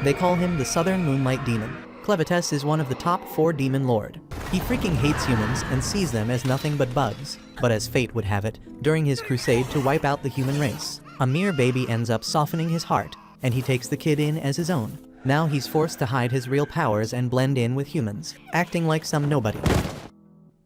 They call him the Southern Moonlight Demon. Clevites is one of the top 4 demon lord. He freaking hates humans and sees them as nothing but bugs. But as fate would have it, during his crusade to wipe out the human race, a mere baby ends up softening his heart, and he takes the kid in as his own. Now he's forced to hide his real powers and blend in with humans, acting like some nobody.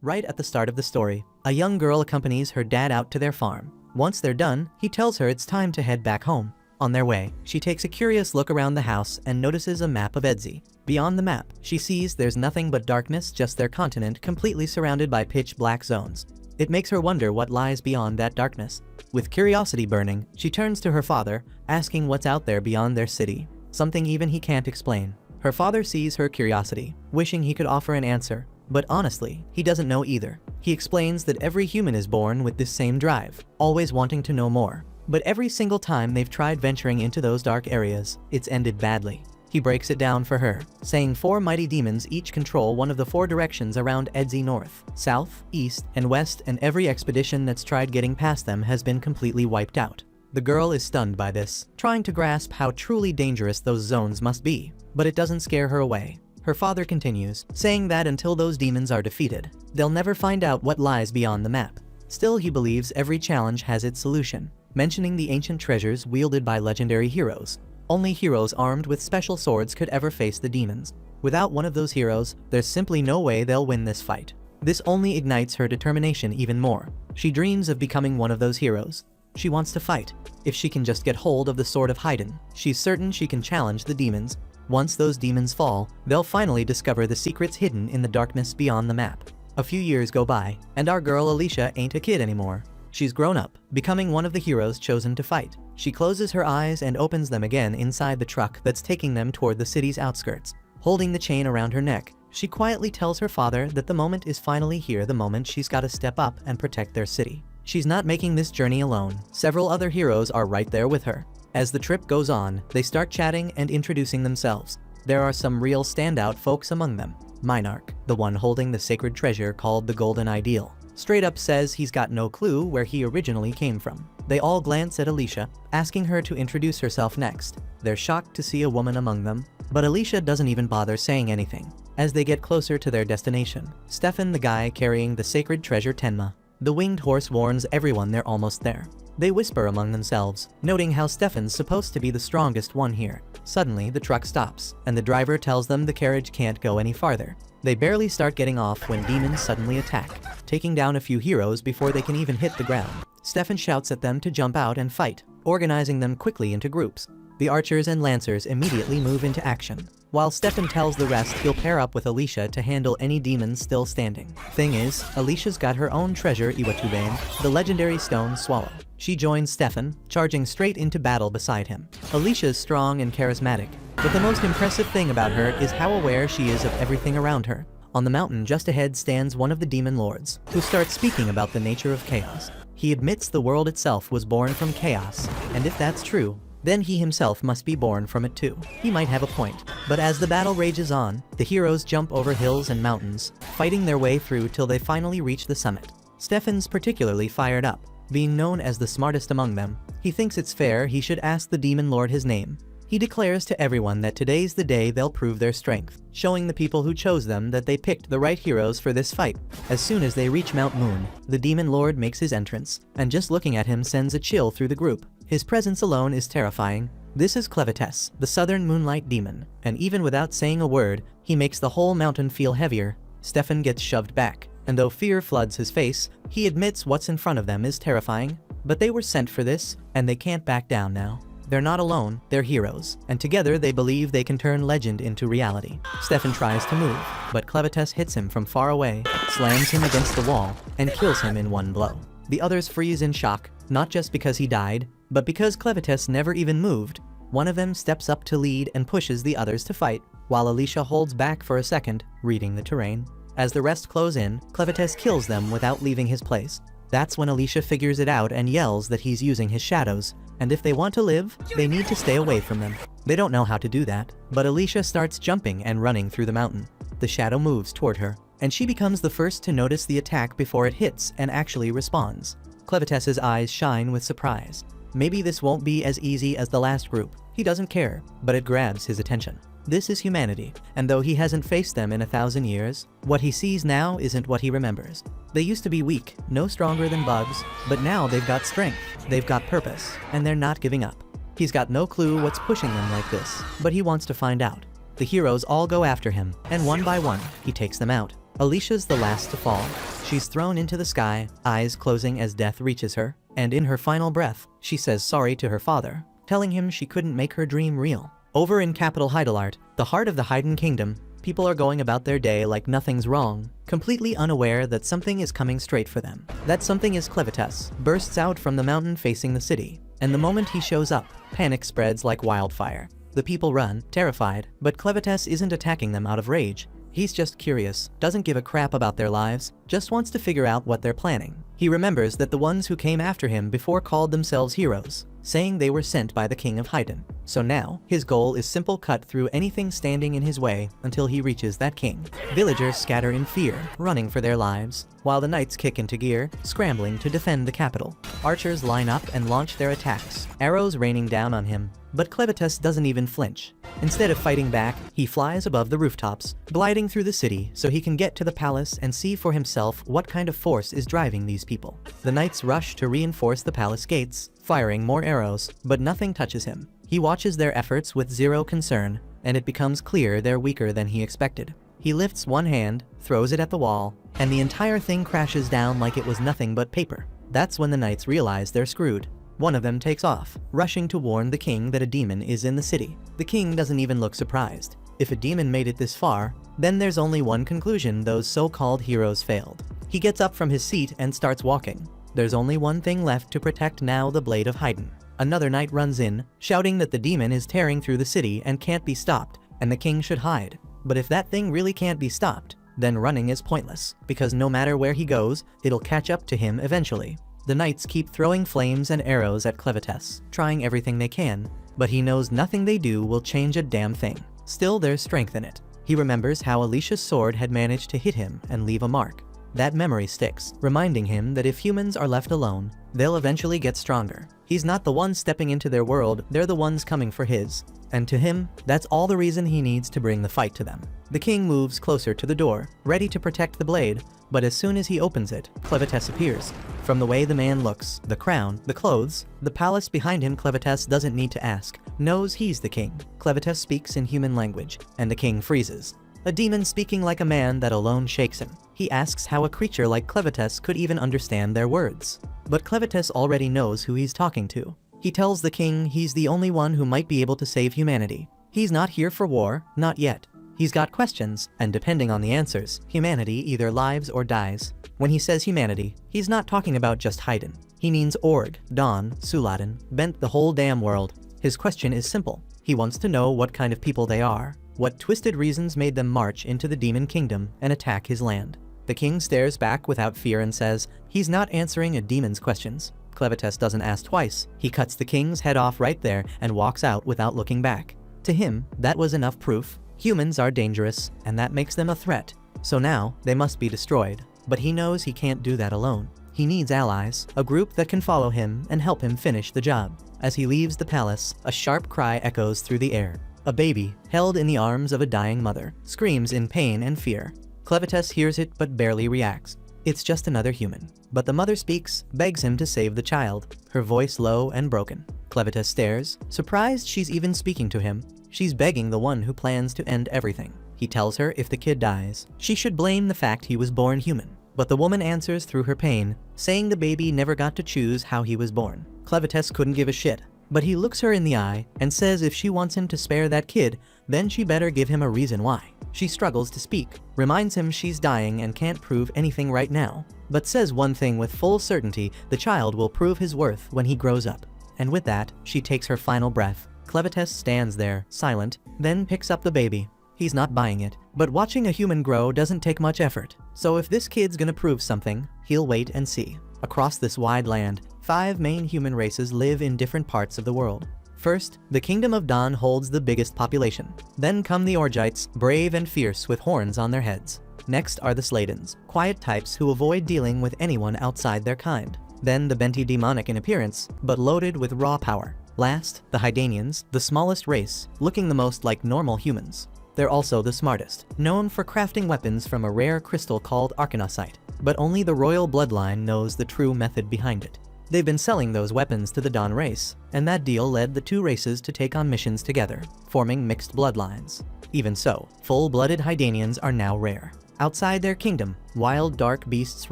Right at the start of the story, a young girl accompanies her dad out to their farm. Once they're done, he tells her it's time to head back home. On their way, she takes a curious look around the house and notices a map of Edzi. Beyond the map, she sees there's nothing but darkness, just their continent completely surrounded by pitch black zones. It makes her wonder what lies beyond that darkness. With curiosity burning, she turns to her father, asking what's out there beyond their city, something even he can't explain. Her father sees her curiosity, wishing he could offer an answer, but honestly, he doesn't know either. He explains that every human is born with this same drive, always wanting to know more. But every single time they've tried venturing into those dark areas, it's ended badly. He breaks it down for her, saying 4 mighty demons each control one of the 4 directions around Edzi: north, south, east, and west, and every expedition that's tried getting past them has been completely wiped out. The girl is stunned by this, trying to grasp how truly dangerous those zones must be, but it doesn't scare her away. Her father continues, saying that until those demons are defeated, they'll never find out what lies beyond the map. Still, he believes every challenge has its solution, mentioning the ancient treasures wielded by legendary heroes. Only heroes armed with special swords could ever face the demons. Without one of those heroes, there's simply no way they'll win this fight. This only ignites her determination even more. She dreams of becoming one of those heroes. She wants to fight. If she can just get hold of the Sword of Haydn, she's certain she can challenge the demons. Once those demons fall, they'll finally discover the secrets hidden in the darkness beyond the map. A few years go by, and our girl Alicia ain't a kid anymore. She's grown up, becoming one of the heroes chosen to fight. She closes her eyes and opens them again inside the truck that's taking them toward the city's outskirts. Holding the chain around her neck, she quietly tells her father that the moment is finally here, the moment she's got to step up and protect their city. She's not making this journey alone. Several other heroes are right there with her. As the trip goes on, they start chatting and introducing themselves. There are some real standout folks among them. Minarch, the one holding the sacred treasure called the Golden Ideal, straight up says he's got no clue where he originally came from. They all glance at Alicia, asking her to introduce herself next. They're shocked to see a woman among them, but Alicia doesn't even bother saying anything. As they get closer to their destination, Stefan, the guy carrying the sacred treasure Tenma, the winged horse, warns everyone they're almost there. They whisper among themselves, noting how Stefan's supposed to be the strongest one here. Suddenly, the truck stops, and the driver tells them the carriage can't go any farther. They barely start getting off when demons suddenly attack, taking down a few heroes before they can even hit the ground. Stefan shouts at them to jump out and fight, organizing them quickly into groups. The archers and lancers immediately move into action, while Stefan tells the rest he'll pair up with Alicia to handle any demons still standing. Thing is, Alicia's got her own treasure, Iwatubane, the legendary stone swallow. She joins Stefan, charging straight into battle beside him. Alicia's strong and charismatic, but the most impressive thing about her is how aware she is of everything around her. On the mountain just ahead stands one of the demon lords, who starts speaking about the nature of chaos. He admits the world itself was born from chaos, and if that's true, then he himself must be born from it too. He might have a point, but as the battle rages on, the heroes jump over hills and mountains, fighting their way through till they finally reach the summit. Stefan's particularly fired up. Being known as the smartest among them, he thinks it's fair he should ask the demon lord his name. He declares to everyone that today's the day they'll prove their strength, showing the people who chose them that they picked the right heroes for this fight. As soon as they reach Mount Moon, the demon lord makes his entrance, and just looking at him sends a chill through the group. His presence alone is terrifying. This is Clevites, the Southern Moonlight Demon, and even without saying a word, he makes the whole mountain feel heavier. Stefan gets shoved back, and though fear floods his face, he admits what's in front of them is terrifying. But they were sent for this, and they can't back down now. They're not alone, they're heroes, and together they believe they can turn legend into reality. Stefan tries to move, but Clevites hits him from far away, slams him against the wall, and kills him in one blow. The others freeze in shock, not just because he died, but because Clevites never even moved. One of them steps up to lead and pushes the others to fight, while Alicia holds back for a second, reading the terrain. As the rest close in, Clevites kills them without leaving his place. That's when Alicia figures it out and yells that he's using his shadows, and if they want to live, they need to stay away from them. They don't know how to do that, but Alicia starts jumping and running through the mountain. The shadow moves toward her, and she becomes the first to notice the attack before it hits and actually responds. Clevites' eyes shine with surprise. Maybe this won't be as easy as the last group. He doesn't care, but it grabs his attention. This is humanity, and though he hasn't faced them in 1,000 years, what he sees now isn't what he remembers. They used to be weak, no stronger than bugs, but now they've got strength, they've got purpose, and they're not giving up. He's got no clue what's pushing them like this, but he wants to find out. The heroes all go after him, and one by one, he takes them out. Alicia's the last to fall. She's thrown into the sky, eyes closing as death reaches her, and in her final breath, she says sorry to her father, telling him she couldn't make her dream real. Over in capital Hydaelart, the heart of the Haydn Kingdom, people are going about their day like nothing's wrong, completely unaware that something is coming straight for them. That something is Clevitas, bursts out from the mountain facing the city, and the moment he shows up, panic spreads like wildfire. The people run, terrified, but Clevitas isn't attacking them out of rage. He's just curious, doesn't give a crap about their lives, just wants to figure out what they're planning. He remembers that the ones who came after him before called themselves heroes, saying they were sent by the king of Haydn. So now, his goal is simple: cut through anything standing in his way until he reaches that king. Villagers scatter in fear, running for their lives, while the knights kick into gear, scrambling to defend the capital. Archers line up and launch their attacks, arrows raining down on him, but Clevitas doesn't even flinch. Instead of fighting back, he flies above the rooftops, gliding through the city so he can get to the palace and see for himself what kind of force is driving these people. The knights rush to reinforce the palace gates, firing more arrows, but nothing touches him. He watches their efforts with zero concern, and it becomes clear they're weaker than he expected. He lifts one hand, throws it at the wall, and the entire thing crashes down like it was nothing but paper. That's when the knights realize they're screwed. One of them takes off, rushing to warn the king that a demon is in the city. The king doesn't even look surprised. If a demon made it this far, then there's only one conclusion: those so-called heroes failed. He gets up from his seat and starts walking. There's only one thing left to protect now: the Blade of Haydn. Another knight runs in, shouting that the demon is tearing through the city and can't be stopped, and the king should hide. But if that thing really can't be stopped, then running is pointless, because no matter where he goes, it'll catch up to him eventually. The knights keep throwing flames and arrows at Clevitas, trying everything they can, but he knows nothing they do will change a damn thing. Still, there's strength in it. He remembers how Alicia's sword had managed to hit him and leave a mark. That memory sticks, reminding him that if humans are left alone, they'll eventually get stronger. He's not the one stepping into their world, they're the ones coming for his. And to him, that's all the reason he needs to bring the fight to them. The king moves closer to the door, ready to protect the blade, but as soon as he opens it, Clevitas appears. From the way the man looks, the crown, the clothes, the palace behind him, Clevitas doesn't need to ask, knows he's the king. Clevitas speaks in human language, and the king freezes. A demon speaking like a man that alone shakes him. He asks how a creature like Clevitas could even understand their words. But Clevitas already knows who he's talking to. He tells the king he's the only one who might be able to save humanity. He's not here for war, not yet. He's got questions, and depending on the answers, humanity either lives or dies. When he says humanity, he's not talking about just Haydn. He means Org, Don, Suladen, Bent, the whole damn world. His question is simple. He wants to know what kind of people they are, what twisted reasons made them march into the demon kingdom and attack his land. The king stares back without fear and says he's not answering a demon's questions. Clevitas doesn't ask twice. He cuts the king's head off right there and walks out without looking back. To him, that was enough proof. Humans are dangerous, and that makes them a threat. So now, they must be destroyed. But he knows he can't do that alone. He needs allies, a group that can follow him and help him finish the job. As he leaves the palace, a sharp cry echoes through the air. A baby, held in the arms of a dying mother, screams in pain and fear. Clevitas hears it but barely reacts. It's just another human. But the mother speaks, begs him to save the child, her voice low and broken. Clevitas stares, surprised she's even speaking to him. She's begging the one who plans to end everything. He tells her if the kid dies, she should blame the fact he was born human. But the woman answers through her pain, saying the baby never got to choose how he was born. Clevitas couldn't give a shit. But he looks her in the eye and says if she wants him to spare that kid, then she better give him a reason why. She struggles to speak, reminds him she's dying and can't prove anything right now, but says one thing with full certainty: the child will prove his worth when he grows up. And with that, she takes her final breath. Clevitas stands there, silent, then picks up the baby. He's not buying it, but watching a human grow doesn't take much effort. So if this kid's gonna prove something, he'll wait and see. Across this wide land, 5 main human races live in different parts of the world. First, the Kingdom of Don holds the biggest population. Then come the Orgites, brave and fierce with horns on their heads. Next are the Sladens, quiet types who avoid dealing with anyone outside their kind. Then the Benti, demonic in appearance, but loaded with raw power. Last, the Hydanians, the smallest race, looking the most like normal humans. They're also the smartest, known for crafting weapons from a rare crystal called arcanocite, but only the royal bloodline knows the true method behind it. They've been selling those weapons to the Dawn race, and that deal led the two races to take on missions together, forming mixed bloodlines. Even so, full-blooded Hydanians are now rare. Outside their kingdom, wild dark beasts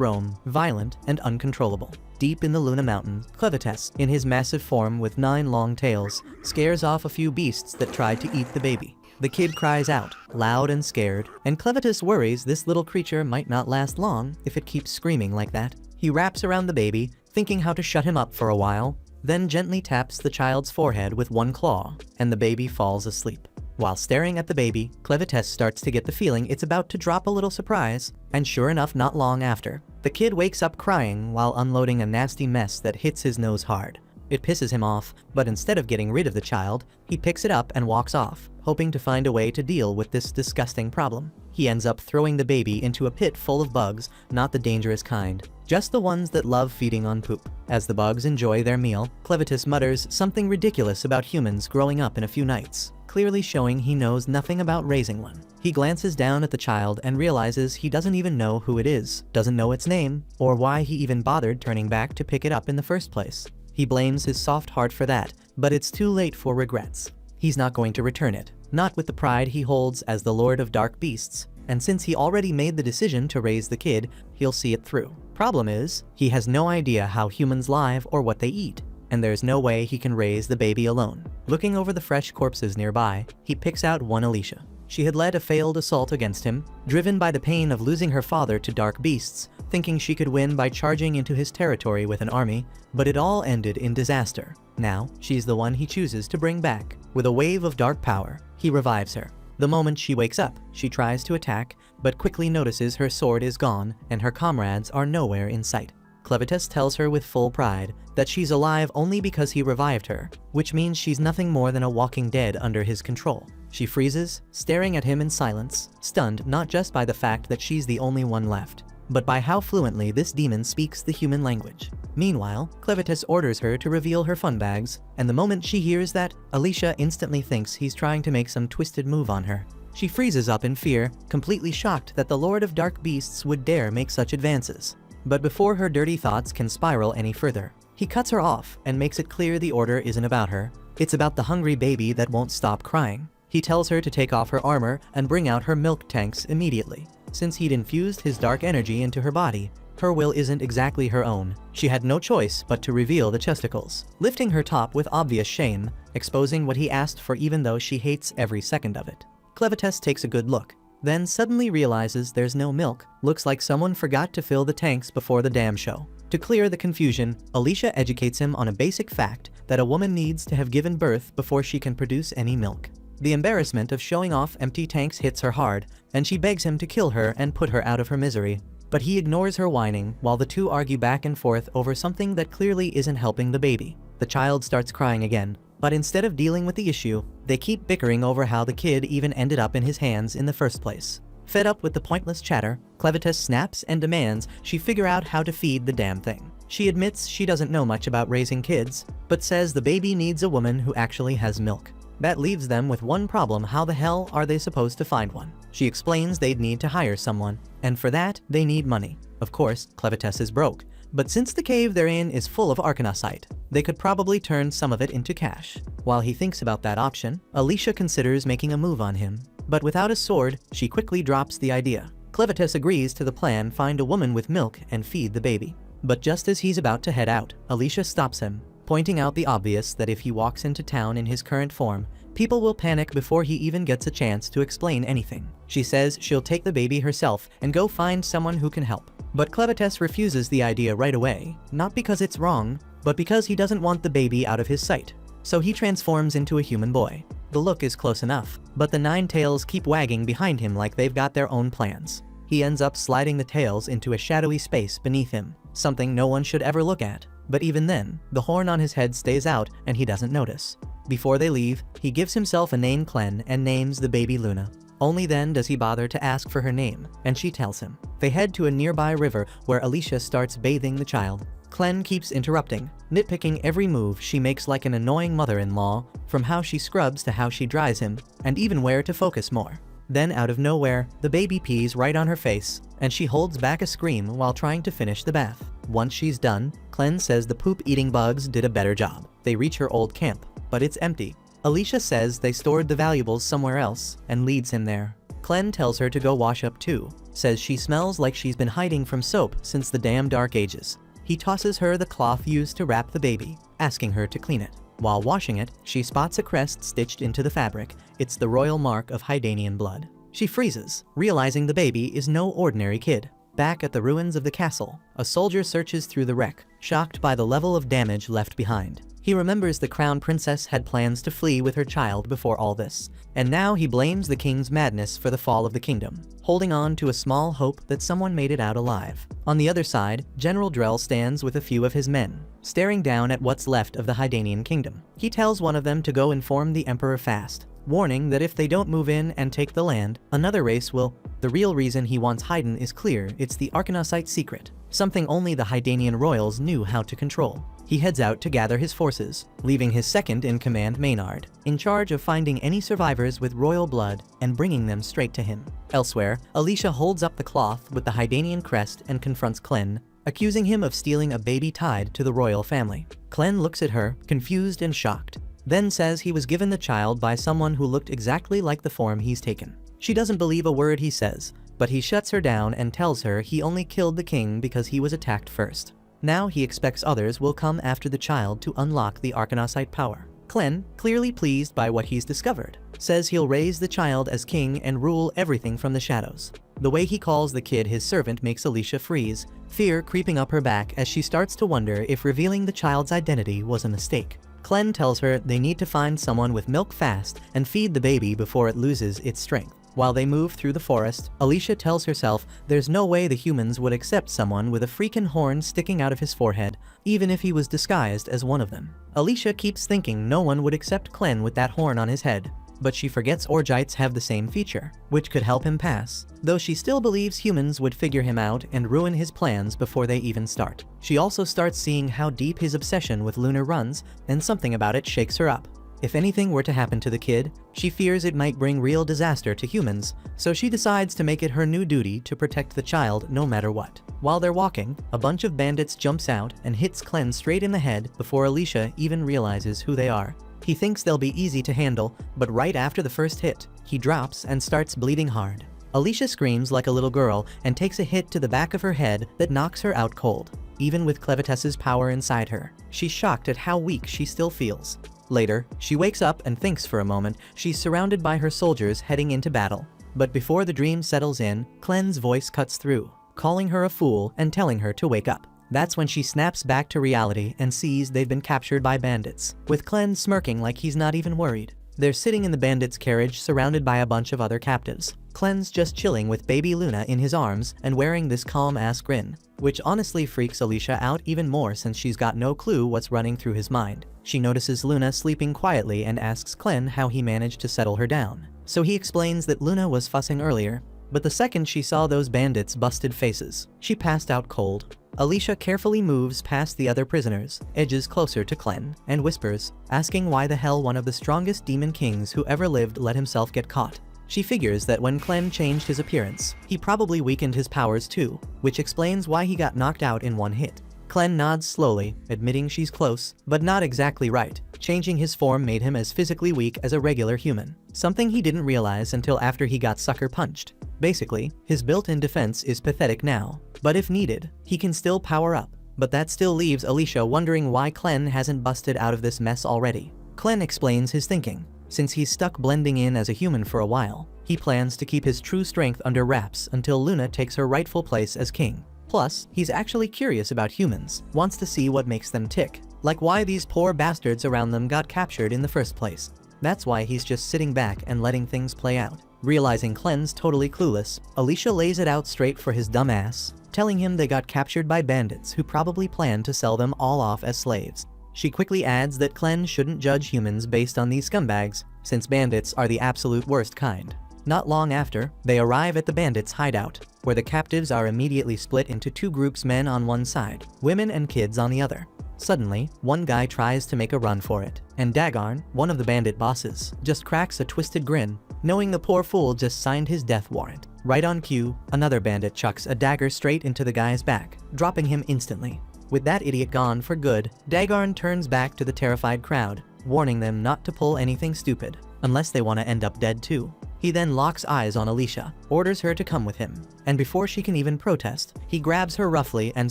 roam, violent and uncontrollable. Deep in the Luna Mountain, Clevites, in his massive form with 9 long tails, scares off a few beasts that try to eat the baby. The kid cries out, loud and scared, and Clevites worries this little creature might not last long if it keeps screaming like that. He wraps around the baby, thinking how to shut him up for a while, then gently taps the child's forehead with one claw, and the baby falls asleep. While staring at the baby, Clevites starts to get the feeling it's about to drop a little surprise, and sure enough, not long after, the kid wakes up crying while unloading a nasty mess that hits his nose hard. It pisses him off, but instead of getting rid of the child, he picks it up and walks off, hoping to find a way to deal with this disgusting problem. He ends up throwing the baby into a pit full of bugs, not the dangerous kind, just the ones that love feeding on poop. As the bugs enjoy their meal, Clevites mutters something ridiculous about humans growing up in a few nights, clearly showing he knows nothing about raising one. He glances down at the child and realizes he doesn't even know who it is, doesn't know its name, or why he even bothered turning back to pick it up in the first place. He blames his soft heart for that, but it's too late for regrets. He's not going to return it, not with the pride he holds as the Lord of Dark Beasts, and since he already made the decision to raise the kid, he'll see it through. Problem is, he has no idea how humans live or what they eat, and there's no way he can raise the baby alone. Looking over the fresh corpses nearby, he picks out one Alicia. She had led a failed assault against him, driven by the pain of losing her father to dark beasts, thinking she could win by charging into his territory with an army, but it all ended in disaster. Now, she's the one he chooses to bring back. With a wave of dark power, he revives her. The moment she wakes up, she tries to attack, but quickly notices her sword is gone and her comrades are nowhere in sight. Clevites tells her with full pride that she's alive only because he revived her, which means she's nothing more than a walking dead under his control. She freezes, staring at him in silence, stunned not just by the fact that she's the only one left, but by how fluently this demon speaks the human language. Meanwhile, Clevites orders her to reveal her fun bags, and the moment she hears that, Alicia instantly thinks he's trying to make some twisted move on her. She freezes up in fear, completely shocked that the Lord of Dark Beasts would dare make such advances. But before her dirty thoughts can spiral any further, he cuts her off and makes it clear the order isn't about her. It's about the hungry baby that won't stop crying. He tells her to take off her armor and bring out her milk tanks immediately. Since he'd infused his dark energy into her body, her will isn't exactly her own. She had no choice but to reveal the chesticles, lifting her top with obvious shame, exposing what he asked for even though she hates every second of it. Clevites takes a good look, then suddenly realizes there's no milk. Looks like someone forgot to fill the tanks before the damn show. To clear the confusion, Alicia educates him on a basic fact that a woman needs to have given birth before she can produce any milk. The embarrassment of showing off empty tanks hits her hard, and she begs him to kill her and put her out of her misery. But he ignores her whining while the two argue back and forth over something that clearly isn't helping the baby. The child starts crying again, but instead of dealing with the issue, they keep bickering over how the kid even ended up in his hands in the first place. Fed up with the pointless chatter, Clevites snaps and demands she figure out how to feed the damn thing. She admits she doesn't know much about raising kids, but says the baby needs a woman who actually has milk. That leaves them with one problem: how the hell are they supposed to find one? She explains they'd need to hire someone, and for that, they need money. Of course, Clevites is broke, but since the cave they're in is full of arcanocite, they could probably turn some of it into cash. While he thinks about that option, Alicia considers making a move on him, but without a sword, she quickly drops the idea. Clevites agrees to the plan: find a woman with milk and feed the baby. But just as he's about to head out, Alicia stops him, pointing out the obvious that if he walks into town in his current form, people will panic before he even gets a chance to explain anything. She says she'll take the baby herself and go find someone who can help. But Clevites refuses the idea right away, not because it's wrong, but because he doesn't want the baby out of his sight. So he transforms into a human boy. The look is close enough, but the 9 tails keep wagging behind him like they've got their own plans. He ends up sliding the tails into a shadowy space beneath him, something no one should ever look at. But even then, the horn on his head stays out and he doesn't notice. Before they leave, he gives himself a name clen and names the baby Luna. Only then does he bother to ask for her name, and she tells him. They head to a nearby river where Alicia starts bathing the child. Clem keeps interrupting, nitpicking every move she makes like an annoying mother-in-law, from how she scrubs to how she dries him, and even where to focus more. Then out of nowhere, the baby pees right on her face, and she holds back a scream while trying to finish the bath. Once she's done, Clem says the poop-eating bugs did a better job. They reach her old camp, but it's empty. Alicia says they stored the valuables somewhere else, and leads him there. Clem tells her to go wash up too, says she smells like she's been hiding from soap since the damn dark ages. He tosses her the cloth used to wrap the baby, asking her to clean it. While washing it, she spots a crest stitched into the fabric. It's the royal mark of Hydanian blood. She freezes, realizing the baby is no ordinary kid. Back at the ruins of the castle, a soldier searches through the wreck, shocked by the level of damage left behind. He remembers the crown princess had plans to flee with her child before all this, and now he blames the king's madness for the fall of the kingdom, holding on to a small hope that someone made it out alive. On the other side, General Drell stands with a few of his men, staring down at what's left of the Hydanian kingdom. He tells one of them to go inform the emperor fast, warning that if they don't move in and take the land, another race will. The real reason he wants Hydan is clear: it's the Arkanosite secret, something only the Hydanian royals knew how to control. He heads out to gather his forces, leaving his second-in-command Maynard in charge of finding any survivors with royal blood and bringing them straight to him. Elsewhere, Alicia holds up the cloth with the Hydanian crest and confronts Clem, accusing him of stealing a baby tied to the royal family. Clem looks at her, confused and shocked, then says he was given the child by someone who looked exactly like the form he's taken. She doesn't believe a word he says, but he shuts her down and tells her he only killed the king because he was attacked first. Now he expects others will come after the child to unlock the Arkanosite power. Clem, clearly pleased by what he's discovered, says he'll raise the child as king and rule everything from the shadows. The way he calls the kid his servant makes Alicia freeze, fear creeping up her back as she starts to wonder if revealing the child's identity was a mistake. Clem tells her they need to find someone with milk fast and feed the baby before it loses its strength. While they move through the forest, Alicia tells herself there's no way the humans would accept someone with a freaking horn sticking out of his forehead, even if he was disguised as one of them. Alicia keeps thinking no one would accept Clem with that horn on his head, but she forgets Orgites have the same feature, which could help him pass, though she still believes humans would figure him out and ruin his plans before they even start. She also starts seeing how deep his obsession with Luna runs, and something about it shakes her up. If anything were to happen to the kid, she fears it might bring real disaster to humans, so she decides to make it her new duty to protect the child no matter what. While they're walking, a bunch of bandits jumps out and hits Clem straight in the head before Alicia even realizes who they are. He thinks they'll be easy to handle, but right after the first hit, he drops and starts bleeding hard. Alicia screams like a little girl and takes a hit to the back of her head that knocks her out cold. Even with Clevetess's power inside her, she's shocked at how weak she still feels. Later, she wakes up and thinks for a moment she's surrounded by her soldiers heading into battle. But before the dream settles in, Clem's voice cuts through, calling her a fool and telling her to wake up. That's when she snaps back to reality and sees they've been captured by bandits, with Clem smirking like he's not even worried. They're sitting in the bandits' carriage surrounded by a bunch of other captives. Clem's just chilling with baby Luna in his arms and wearing this calm-ass grin, which honestly freaks Alicia out even more since she's got no clue what's running through his mind. She notices Luna sleeping quietly and asks Clem how he managed to settle her down. So he explains that Luna was fussing earlier, but the second she saw those bandits' busted faces, she passed out cold. Alicia carefully moves past the other prisoners, edges closer to Clem, and whispers, asking why the hell one of the strongest demon kings who ever lived let himself get caught. She figures that when Clem changed his appearance, he probably weakened his powers too, which explains why he got knocked out in one hit. Clem nods slowly, admitting she's close, but not exactly right. Changing his form made him as physically weak as a regular human, something he didn't realize until after he got sucker punched. Basically, his built-in defense is pathetic now, but if needed, he can still power up. But that still leaves Alicia wondering why Clem hasn't busted out of this mess already. Clem explains his thinking. Since he's stuck blending in as a human for a while, he plans to keep his true strength under wraps until Luna takes her rightful place as king. Plus, he's actually curious about humans, wants to see what makes them tick, like why these poor bastards around them got captured in the first place. That's why he's just sitting back and letting things play out. Realizing Clem's totally clueless, Alicia lays it out straight for his dumb ass, telling him they got captured by bandits who probably planned to sell them all off as slaves. She quickly adds that Clem shouldn't judge humans based on these scumbags, since bandits are the absolute worst kind. Not long after, they arrive at the bandits' hideout, where the captives are immediately split into two groups, men on one side, women and kids on the other. Suddenly, one guy tries to make a run for it, and Dagarn, one of the bandit bosses, just cracks a twisted grin, knowing the poor fool just signed his death warrant. Right on cue, another bandit chucks a dagger straight into the guy's back, dropping him instantly. With that idiot gone for good, Dagarn turns back to the terrified crowd, warning them not to pull anything stupid, unless they want to end up dead too. He then locks eyes on Alicia, orders her to come with him, and before she can even protest, he grabs her roughly and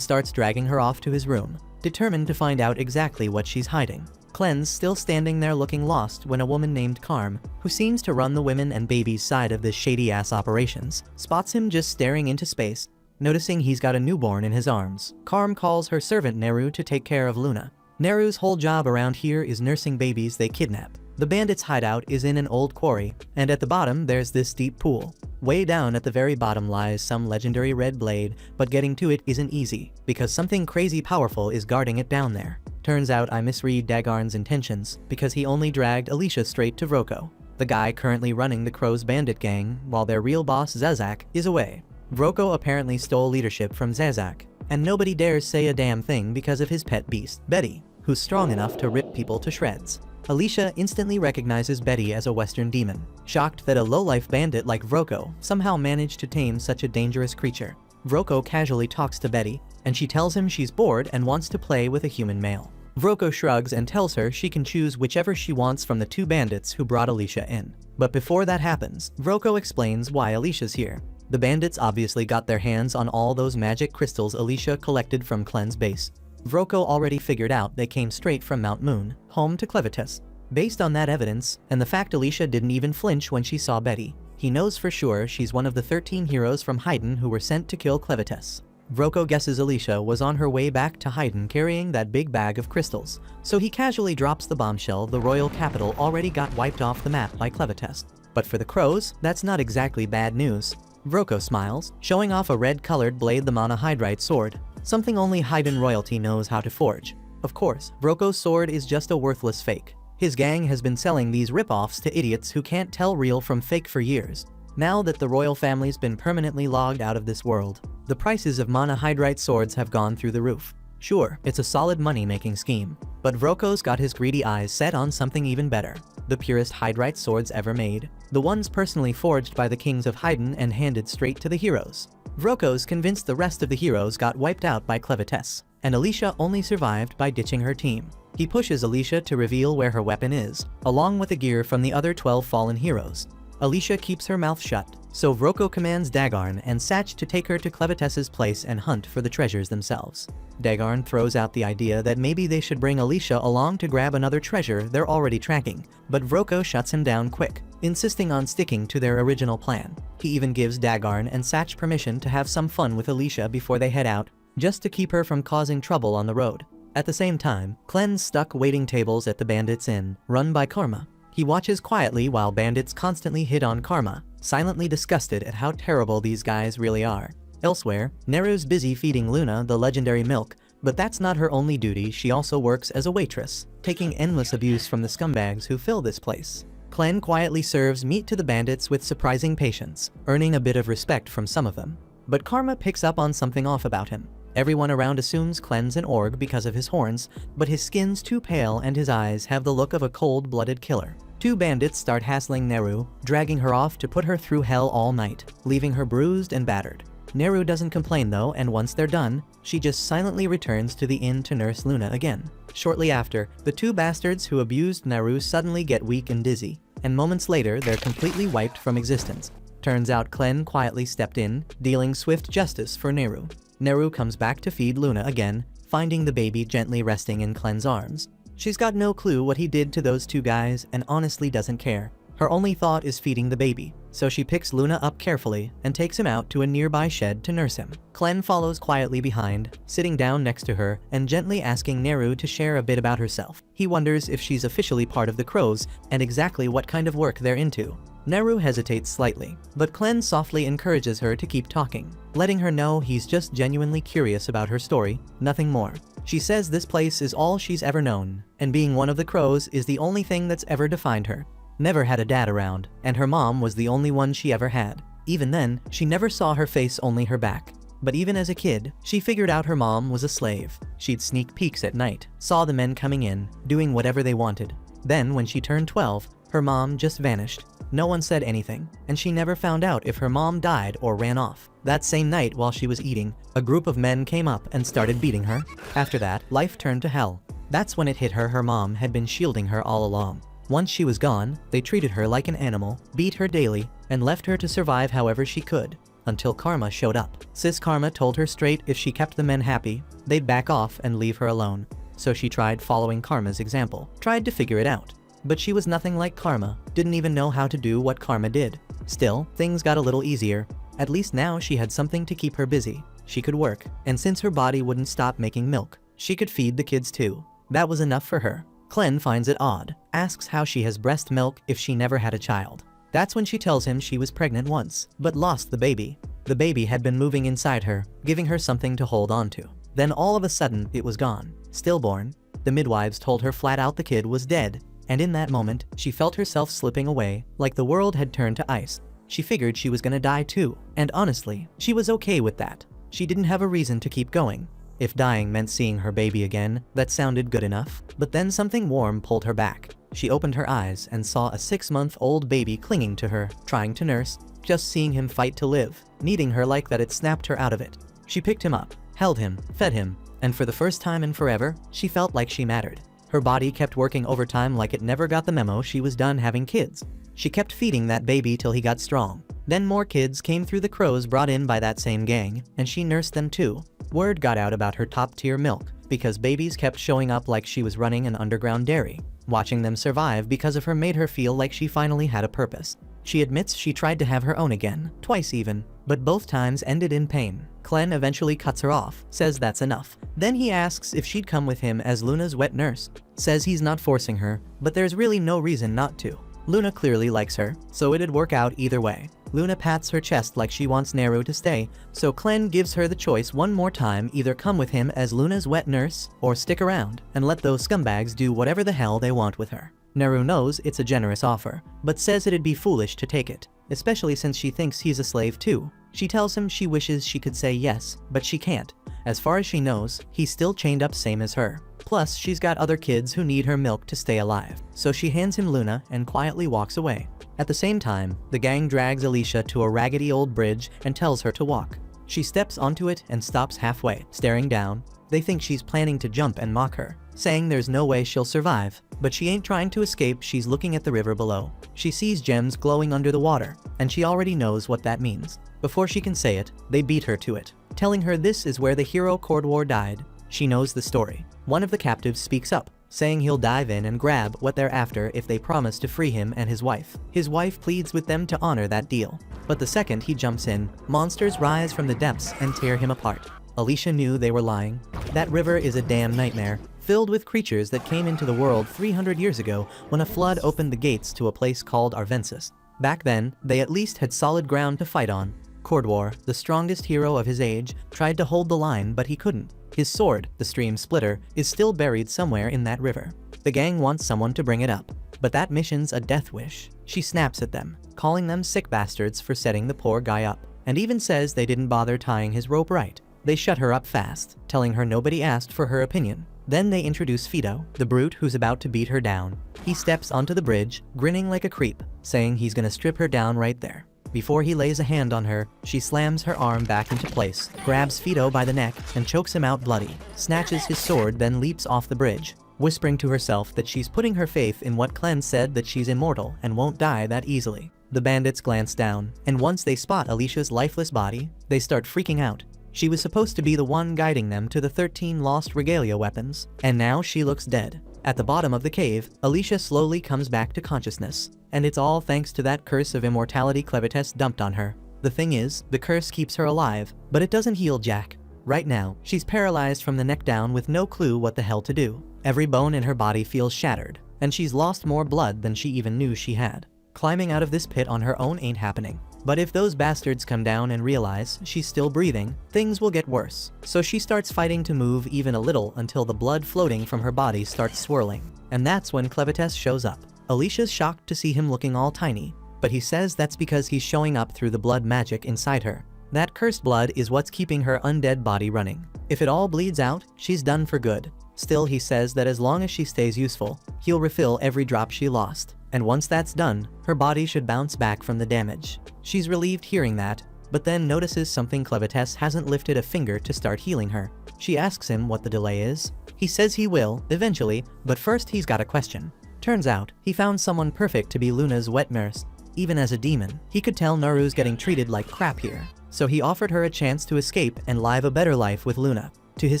starts dragging her off to his room, determined to find out exactly what she's hiding. Clen's still standing there looking lost when a woman named Carm, who seems to run the women and babies side of this shady-ass operations, spots him just staring into space, noticing he's got a newborn in his arms. Carm calls her servant Neru to take care of Luna. Neru's whole job around here is nursing babies they kidnap. The bandits' hideout is in an old quarry, and at the bottom there's this deep pool. Way down at the very bottom lies some legendary red blade, but getting to it isn't easy, because something crazy powerful is guarding it down there. Turns out I misread Dagarn's intentions, because he only dragged Alicia straight to Vroko, the guy currently running the Crow's bandit gang, while their real boss Zazak is away. Vroko apparently stole leadership from Zazak, and nobody dares say a damn thing because of his pet beast, Betty, who's strong enough to rip people to shreds. Alicia instantly recognizes Betty as a Western demon, shocked that a low-life bandit like Vroko somehow managed to tame such a dangerous creature. Vroko casually talks to Betty, and she tells him she's bored and wants to play with a human male. Vroko shrugs and tells her she can choose whichever she wants from the two bandits who brought Alicia in. But before that happens, Vroko explains why Alicia's here. The bandits obviously got their hands on all those magic crystals Alicia collected from Clen's base. Vroko already figured out they came straight from Mount Moon, home to Clevites. Based on that evidence, and the fact Alicia didn't even flinch when she saw Betty, he knows for sure she's one of the 13 heroes from Haydn who were sent to kill Clevites. Vroko guesses Alicia was on her way back to Haydn carrying that big bag of crystals, so he casually drops the bombshell the royal capital already got wiped off the map by Clevites. But for the Crows, that's not exactly bad news. Vroko smiles, showing off a red-colored blade, the monohydrite sword, something only Haydn royalty knows how to forge. Of course, Vroko's sword is just a worthless fake. His gang has been selling these rip-offs to idiots who can't tell real from fake for years. Now that the royal family's been permanently logged out of this world, the prices of monohydrite swords have gone through the roof. Sure, it's a solid money-making scheme, but Vroko's got his greedy eyes set on something even better. The purest hydrite swords ever made. The ones personally forged by the kings of Haydn and handed straight to the heroes. Vroko's convinced the rest of the heroes got wiped out by Clevites, and Alicia only survived by ditching her team. He pushes Alicia to reveal where her weapon is, along with the gear from the other 12 fallen heroes. Alicia keeps her mouth shut, so Vroko commands Dagarn and Satch to take her to Clevites' place and hunt for the treasures themselves. Dagarn throws out the idea that maybe they should bring Alicia along to grab another treasure they're already tracking, but Vroko shuts him down quick, insisting on sticking to their original plan. He even gives Dagarn and Satch permission to have some fun with Alicia before they head out, just to keep her from causing trouble on the road. At the same time, Clen's stuck waiting tables at the Bandits Inn, run by Karma. He watches quietly while bandits constantly hit on Karma, silently disgusted at how terrible these guys really are. Elsewhere, Neru's busy feeding Luna the legendary milk, but that's not her only duty. She also works as a waitress, taking endless abuse from the scumbags who fill this place. Clen quietly serves meat to the bandits with surprising patience, earning a bit of respect from some of them. But Karma picks up on something off about him. Everyone around assumes Clen's an orc because of his horns, but his skin's too pale and his eyes have the look of a cold-blooded killer. Two bandits start hassling Neru, dragging her off to put her through hell all night, leaving her bruised and battered. Neru doesn't complain though, and once they're done, she just silently returns to the inn to nurse Luna again. Shortly after, the two bastards who abused Neru suddenly get weak and dizzy, and moments later they're completely wiped from existence. Turns out Clen quietly stepped in, dealing swift justice for Neru. Neru comes back to feed Luna again, finding the baby gently resting in Clen's arms. She's got no clue what he did to those two guys and honestly doesn't care. Her only thought is feeding the baby, so she picks Luna up carefully and takes him out to a nearby shed to nurse him. Clen follows quietly behind, sitting down next to her and gently asking Neru to share a bit about herself. He wonders if she's officially part of the Crows and exactly what kind of work they're into. Neru hesitates slightly, but Clen softly encourages her to keep talking, letting her know he's just genuinely curious about her story, nothing more. She says this place is all she's ever known, and being one of the Crows is the only thing that's ever defined her. never had a dad around, and her mom was the only one she ever had. Even then, she never saw her face, only her back. But even as a kid, she figured out her mom was a slave. She'd sneak peeks at night, saw the men coming in, doing whatever they wanted. Then, when she turned 12, her mom just vanished. No one said anything, and she never found out if her mom died or ran off. That same night, while she was eating, a group of men came up and started beating her. After that, life turned to hell. That's when it hit her mom had been shielding her all along. Once she was gone, they treated her like an animal, beat her daily, and left her to survive however she could. Until Karma showed up. Sis Karma told her straight if she kept the men happy, they'd back off and leave her alone. So she tried following Karma's example, tried to figure it out. But she was nothing like Karma, didn't even know how to do what Karma did. Still, things got a little easier. At least now she had something to keep her busy. She could work, and since her body wouldn't stop making milk, she could feed the kids too. That was enough for her. Clem finds it odd, asks how she has breast milk if she never had a child. That's when she tells him she was pregnant once, but lost the baby. The baby had been moving inside her, giving her something to hold on to. Then all of a sudden, it was gone. Stillborn. The midwives told her flat out the kid was dead. And in that moment, she felt herself slipping away, like the world had turned to ice. She figured she was gonna die too, and honestly, she was okay with that. She didn't have a reason to keep going. If dying meant seeing her baby again, that sounded good enough. But then something warm pulled her back. She opened her eyes and saw a 6-month-old baby clinging to her, trying to nurse. Just seeing him fight to live, needing her like that, it snapped her out of it. She picked him up, held him, fed him, and for the first time in forever, she felt like she mattered. Her body kept working overtime like it never got the memo she was done having kids. She kept feeding that baby till he got strong. Then more kids came through the crows brought in by that same gang, and she nursed them too. Word got out about her top-tier milk, because babies kept showing up like she was running an underground dairy. Watching them survive because of her made her feel like she finally had a purpose. She admits she tried to have her own again, twice even, but both times ended in pain. Clem eventually cuts her off, says that's enough. Then he asks if she'd come with him as Luna's wet nurse. Says he's not forcing her, but there's really no reason not to. Luna clearly likes her, so it'd work out either way. Luna pats her chest like she wants Neru to stay, so Clem gives her the choice one more time: either come with him as Luna's wet nurse, or stick around and let those scumbags do whatever the hell they want with her. Neru knows it's a generous offer, but says it'd be foolish to take it, especially since she thinks he's a slave too. She tells him she wishes she could say yes, but she can't. As far as she knows, he's still chained up same as her. Plus, she's got other kids who need her milk to stay alive. So she hands him Luna and quietly walks away. At the same time, the gang drags Alicia to a raggedy old bridge and tells her to walk. She steps onto it and stops halfway, staring down. They think she's planning to jump and mock her, saying there's no way she'll survive. But she ain't trying to escape, she's looking at the river below. She sees gems glowing under the water, and she already knows what that means. Before she can say it, they beat her to it, telling her this is where the hero Cordwar died. She knows the story. One of the captives speaks up, saying he'll dive in and grab what they're after if they promise to free him and his wife. His wife pleads with them to honor that deal. But the second he jumps in, monsters rise from the depths and tear him apart. Alicia knew they were lying. That river is a damn nightmare, filled with creatures that came into the world 300 years ago when a flood opened the gates to a place called Arvensis. Back then, they at least had solid ground to fight on. Cordwar, the strongest hero of his age, tried to hold the line, but he couldn't. His sword, the Stream Splitter, is still buried somewhere in that river. The gang wants someone to bring it up, but that mission's a death wish. She snaps at them, calling them sick bastards for setting the poor guy up, and even says they didn't bother tying his rope right. They shut her up fast, telling her nobody asked for her opinion. Then they introduce Fido, the brute who's about to beat her down. He steps onto the bridge, grinning like a creep, saying he's gonna strip her down right there. Before he lays a hand on her, she slams her arm back into place, grabs Fido by the neck, and chokes him out bloody, snatches his sword, then leaps off the bridge, whispering to herself that she's putting her faith in what Clem said, that she's immortal and won't die that easily. The bandits glance down, and once they spot Alicia's lifeless body, they start freaking out. She was supposed to be the one guiding them to the 13 lost regalia weapons, and now she looks dead. At the bottom of the cave, Alicia slowly comes back to consciousness, and it's all thanks to that curse of immortality Clevites dumped on her. The thing is, the curse keeps her alive, but it doesn't heal Jack. Right now, she's paralyzed from the neck down with no clue what the hell to do. Every bone in her body feels shattered, and she's lost more blood than she even knew she had. Climbing out of this pit on her own ain't happening. But if those bastards come down and realize she's still breathing, things will get worse. So she starts fighting to move even a little until the blood floating from her body starts swirling. And that's when Clevites shows up. Alicia's shocked to see him looking all tiny, but he says that's because he's showing up through the blood magic inside her. That cursed blood is what's keeping her undead body running. If it all bleeds out, she's done for good. Still, he says that as long as she stays useful, he'll refill every drop she lost. And once that's done, her body should bounce back from the damage. She's relieved hearing that, but then notices something. Clevetess hasn't lifted a finger to start healing her. She asks him what the delay is. He says he will, eventually, but first he's got a question. Turns out, he found someone perfect to be Luna's wet nurse. Even as a demon, he could tell Naru's getting treated like crap here. So he offered her a chance to escape and live a better life with Luna. To his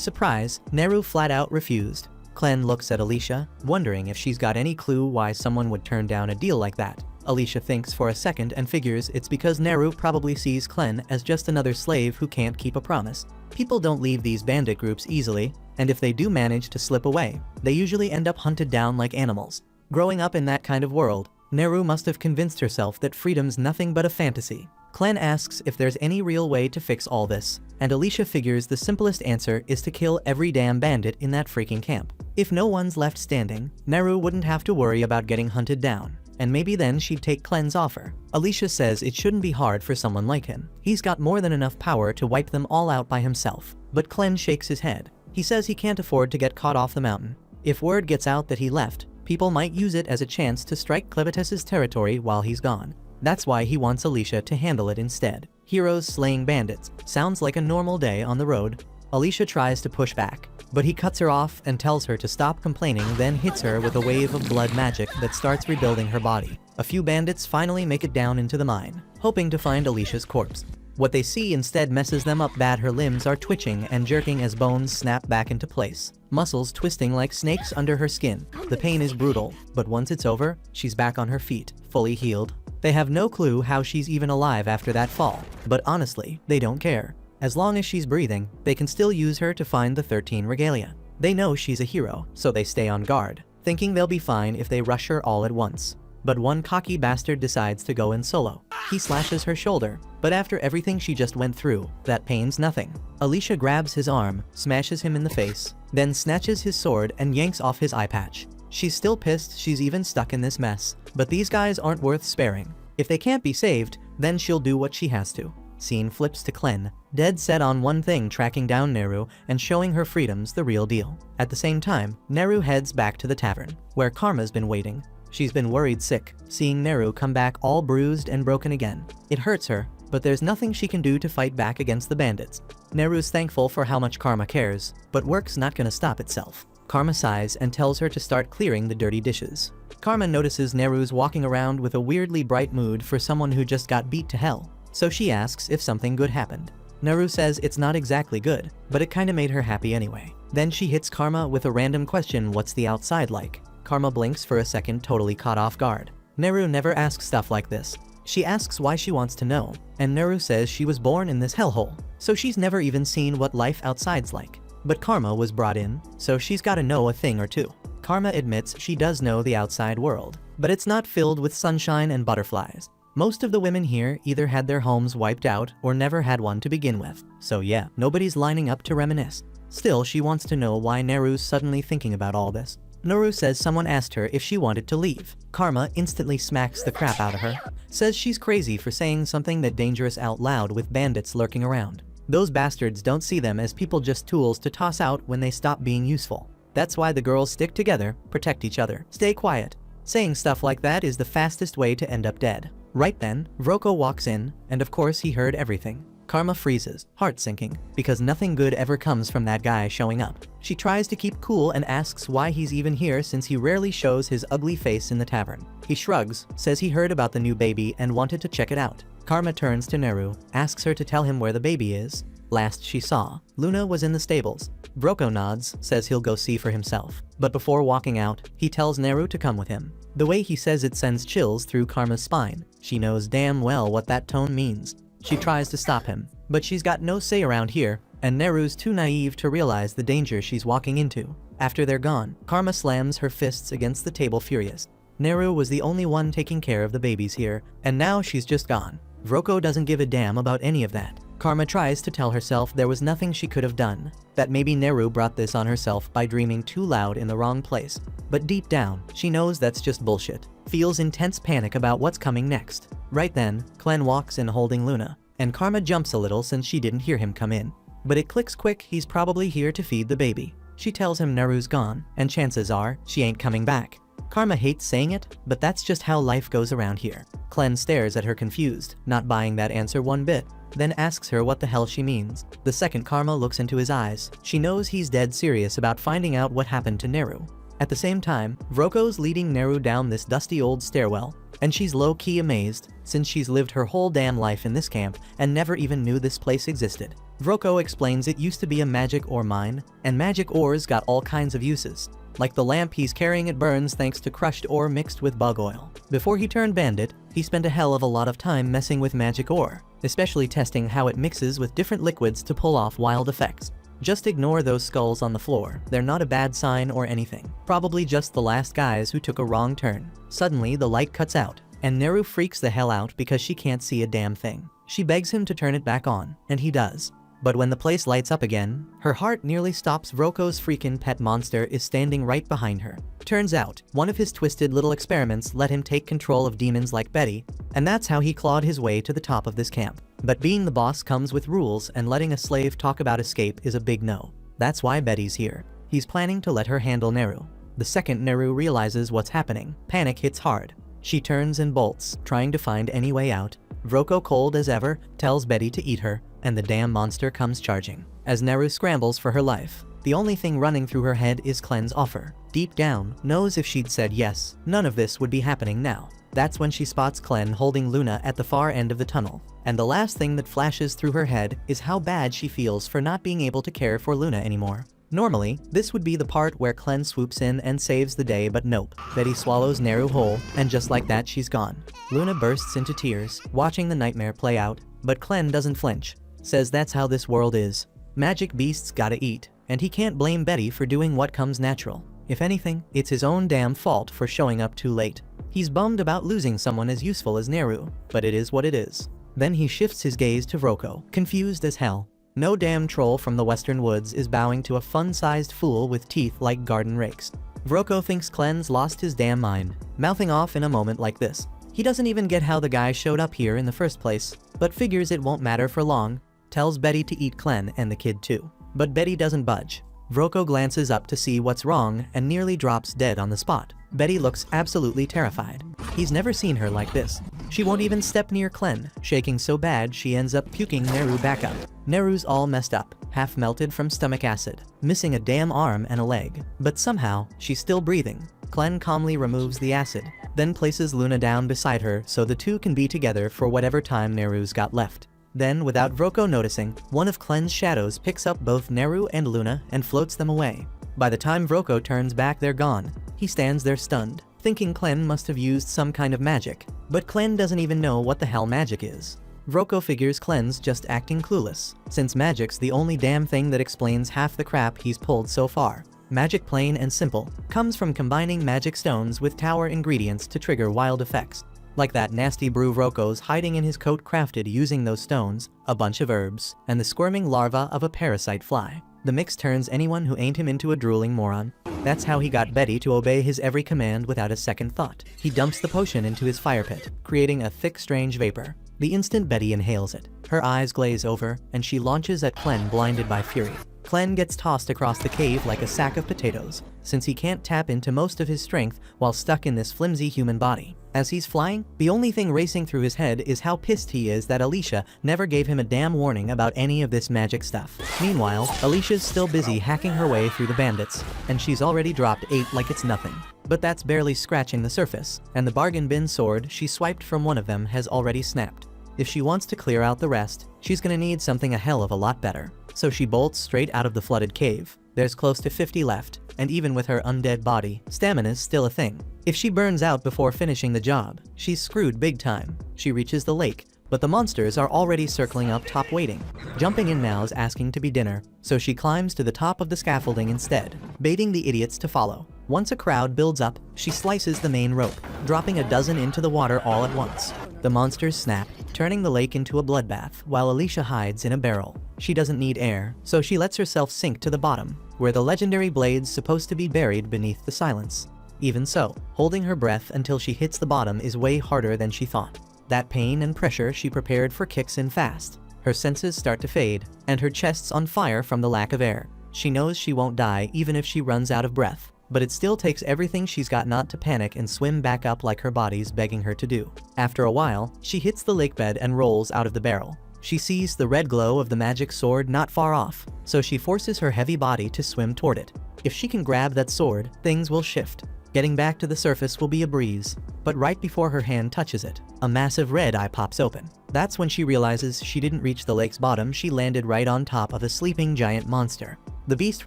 surprise, Naru flat out refused. Clem looks at Alicia, wondering if she's got any clue why someone would turn down a deal like that. Alicia thinks for a second and figures it's because Naru probably sees Clem as just another slave who can't keep a promise. People don't leave these bandit groups easily, and if they do manage to slip away, they usually end up hunted down like animals. Growing up in that kind of world, Naru must have convinced herself that freedom's nothing but a fantasy. Clem asks if there's any real way to fix all this, and Alicia figures the simplest answer is to kill every damn bandit in that freaking camp. If no one's left standing, Naru wouldn't have to worry about getting hunted down, and maybe then she'd take Clem's offer. Alicia says it shouldn't be hard for someone like him. He's got more than enough power to wipe them all out by himself. But Clem shakes his head. He says he can't afford to get caught off the mountain. If word gets out that he left, people might use it as a chance to strike Clevetess's territory while he's gone. That's why he wants Alicia to handle it instead. Heroes slaying bandits. Sounds like a normal day on the road. Alicia tries to push back, but he cuts her off and tells her to stop complaining, then hits her with a wave of blood magic that starts rebuilding her body. A few bandits finally make it down into the mine, hoping to find Alicia's corpse. What they see instead messes them up bad. Her limbs are twitching and jerking as bones snap back into place, muscles twisting like snakes under her skin. The pain is brutal, but once it's over, she's back on her feet, fully healed. They have no clue how she's even alive after that fall, but honestly, they don't care. As long as she's breathing, they can still use her to find the 13 regalia. They know she's a hero, so they stay on guard, thinking they'll be fine if they rush her all at once. But one cocky bastard decides to go in solo. He slashes her shoulder, but after everything she just went through, that pain's nothing. Alicia grabs his arm, smashes him in the face, then snatches his sword and yanks off his eye patch. She's still pissed she's even stuck in this mess, but these guys aren't worth sparing. If they can't be saved, then she'll do what she has to. Scene flips to Clem, dead set on one thing, tracking down Naru and showing her freedom's the real deal. At the same time, Naru heads back to the tavern, where Karma's been waiting. She's been worried sick, seeing Naru come back all bruised and broken again. It hurts her, but there's nothing she can do to fight back against the bandits. Naru's thankful for how much Karma cares, but work's not gonna stop itself. Karma sighs and tells her to start clearing the dirty dishes. Karma notices Naru's walking around with a weirdly bright mood for someone who just got beat to hell, so she asks if something good happened. Naru says it's not exactly good, but it kinda made her happy anyway. Then she hits Karma with a random question: what's the outside like? Karma blinks for a second, totally caught off guard. Naru never asks stuff like this. She asks why she wants to know, and Naru says she was born in this hellhole, so she's never even seen what life outside's like. But Karma was brought in, so she's gotta know a thing or two. Karma admits she does know the outside world, but it's not filled with sunshine and butterflies. Most of the women here either had their homes wiped out or never had one to begin with, so yeah, nobody's lining up to reminisce. Still, she wants to know why Naru's suddenly thinking about all this. Naru says someone asked her if she wanted to leave. Karma instantly smacks the crap out of her, says she's crazy for saying something that dangerous out loud with bandits lurking around. Those bastards don't see them as people, just tools to toss out when they stop being useful. That's why the girls stick together, protect each other, stay quiet. Saying stuff like that is the fastest way to end up dead. Right then, Vroko walks in, and of course he heard everything. Karma freezes, heart sinking, because nothing good ever comes from that guy showing up. She tries to keep cool and asks why he's even here since he rarely shows his ugly face in the tavern. He shrugs, says he heard about the new baby and wanted to check it out. Karma turns to Naru, asks her to tell him where the baby is. Last she saw, Luna was in the stables. Vroko nods, says he'll go see for himself. But before walking out, he tells Naru to come with him. The way he says it sends chills through Karma's spine. She knows damn well what that tone means. She tries to stop him, but she's got no say around here, and Naru's too naive to realize the danger she's walking into. After they're gone, Karma slams her fists against the table, furious. Naru was the only one taking care of the babies here, and now she's just gone. Vroko doesn't give a damn about any of that. Karma tries to tell herself there was nothing she could have done, that maybe Neru brought this on herself by dreaming too loud in the wrong place. But deep down, she knows that's just bullshit. Feels intense panic about what's coming next. Right then, Clen walks in holding Luna, and Karma jumps a little since she didn't hear him come in. But it clicks quick he's probably here to feed the baby. She tells him Neru's gone, and chances are, she ain't coming back. Karma hates saying it, but that's just how life goes around here. Clen stares at her confused, not buying that answer one bit, then asks her what the hell she means. The second Karma looks into his eyes, she knows he's dead serious about finding out what happened to Neru. At the same time, Vroko's leading Neru down this dusty old stairwell, and she's low-key amazed, since she's lived her whole damn life in this camp and never even knew this place existed. Vroko explains it used to be a magic ore mine, and magic ores got all kinds of uses. Like the lamp he's carrying, it burns thanks to crushed ore mixed with bug oil. Before he turned bandit, he spent a hell of a lot of time messing with magic ore, especially testing how it mixes with different liquids to pull off wild effects. Just ignore those skulls on the floor, they're not a bad sign or anything. Probably just the last guys who took a wrong turn. Suddenly the light cuts out, and Neru freaks the hell out because she can't see a damn thing. She begs him to turn it back on, and he does. But when the place lights up again, her heart nearly stops. Vroko's freaking pet monster is standing right behind her. Turns out, one of his twisted little experiments let him take control of demons like Betty, and that's how he clawed his way to the top of this camp. But being the boss comes with rules, and letting a slave talk about escape is a big no. That's why Betty's here. He's planning to let her handle Neru. The second Neru realizes what's happening, panic hits hard. She turns and bolts, trying to find any way out. Vroko, cold as ever, tells Betty to eat her, and the damn monster comes charging. As Neru scrambles for her life, the only thing running through her head is Clen's offer. Deep down, knows if she'd said yes, none of this would be happening now. That's when she spots Clen holding Luna at the far end of the tunnel, and the last thing that flashes through her head is how bad she feels for not being able to care for Luna anymore. Normally, this would be the part where Clen swoops in and saves the day, but nope. Betty swallows Neru whole, and just like that she's gone. Luna bursts into tears, watching the nightmare play out, but Clen doesn't flinch. Says that's how this world is. Magic beasts gotta eat, and he can't blame Betty for doing what comes natural. If anything, it's his own damn fault for showing up too late. He's bummed about losing someone as useful as Neru, but it is what it is. Then he shifts his gaze to Vroko, confused as hell. No damn troll from the western woods is bowing to a fun-sized fool with teeth like garden rakes. Vroko thinks Clen's lost his damn mind, mouthing off in a moment like this. He doesn't even get how the guy showed up here in the first place, but figures it won't matter for long. Tells Betty to eat Clen and the kid too. But Betty doesn't budge. Vroko glances up to see what's wrong and nearly drops dead on the spot. Betty looks absolutely terrified. He's never seen her like this. She won't even step near Clen, shaking so bad she ends up puking Neru back up. Neru's all messed up, half melted from stomach acid, missing a damn arm and a leg. But somehow, she's still breathing. Clen calmly removes the acid, then places Luna down beside her so the two can be together for whatever time Neru's got left. Then, without Vroko noticing, one of Clen's shadows picks up both Neru and Luna and floats them away. By the time Vroko turns back, they're gone. He stands there stunned, thinking Clen must have used some kind of magic. But Clen doesn't even know what the hell magic is. Vroko figures Clen's just acting clueless, since magic's the only damn thing that explains half the crap he's pulled so far. Magic, plain and simple, comes from combining magic stones with tower ingredients to trigger wild effects. Like that nasty brew Vroko's hiding in his coat crafted using those stones, a bunch of herbs, and the squirming larva of a parasite fly. The mix turns anyone who ain't him into a drooling moron. That's how he got Betty to obey his every command without a second thought. He dumps the potion into his fire pit, creating a thick, strange vapor. The instant Betty inhales it, her eyes glaze over, and she launches at Clen, blinded by fury. Clen gets tossed across the cave like a sack of potatoes, since he can't tap into most of his strength while stuck in this flimsy human body. As he's flying, the only thing racing through his head is how pissed he is that Alicia never gave him a damn warning about any of this magic stuff. Meanwhile, Alicia's still busy hacking her way through the bandits, and she's already dropped 8 like it's nothing. But that's barely scratching the surface, and the bargain bin sword she swiped from one of them has already snapped. If she wants to clear out the rest, she's gonna need something a hell of a lot better. So she bolts straight out of the flooded cave. There's close to 50 left, and even with her undead body, stamina's still a thing. If she burns out before finishing the job, she's screwed big time. She reaches the lake, but the monsters are already circling up top waiting. Jumping in now's asking to be dinner, so she climbs to the top of the scaffolding instead, baiting the idiots to follow. Once a crowd builds up, she slices the main rope, dropping a dozen into the water all at once. The monsters snap, turning the lake into a bloodbath while Alicia hides in a barrel. She doesn't need air, so she lets herself sink to the bottom, where the legendary blade's supposed to be buried beneath the silence. Even so, holding her breath until she hits the bottom is way harder than she thought. That pain and pressure she prepared for kicks in fast. Her senses start to fade, and her chest's on fire from the lack of air. She knows she won't die even if she runs out of breath, but it still takes everything she's got not to panic and swim back up like her body's begging her to do. After a while, she hits the lake bed and rolls out of the barrel. She sees the red glow of the magic sword not far off, so she forces her heavy body to swim toward it. If she can grab that sword, things will shift. Getting back to the surface will be a breeze, but right before her hand touches it, a massive red eye pops open. That's when she realizes she didn't reach the lake's bottom, she landed right on top of a sleeping giant monster. The beast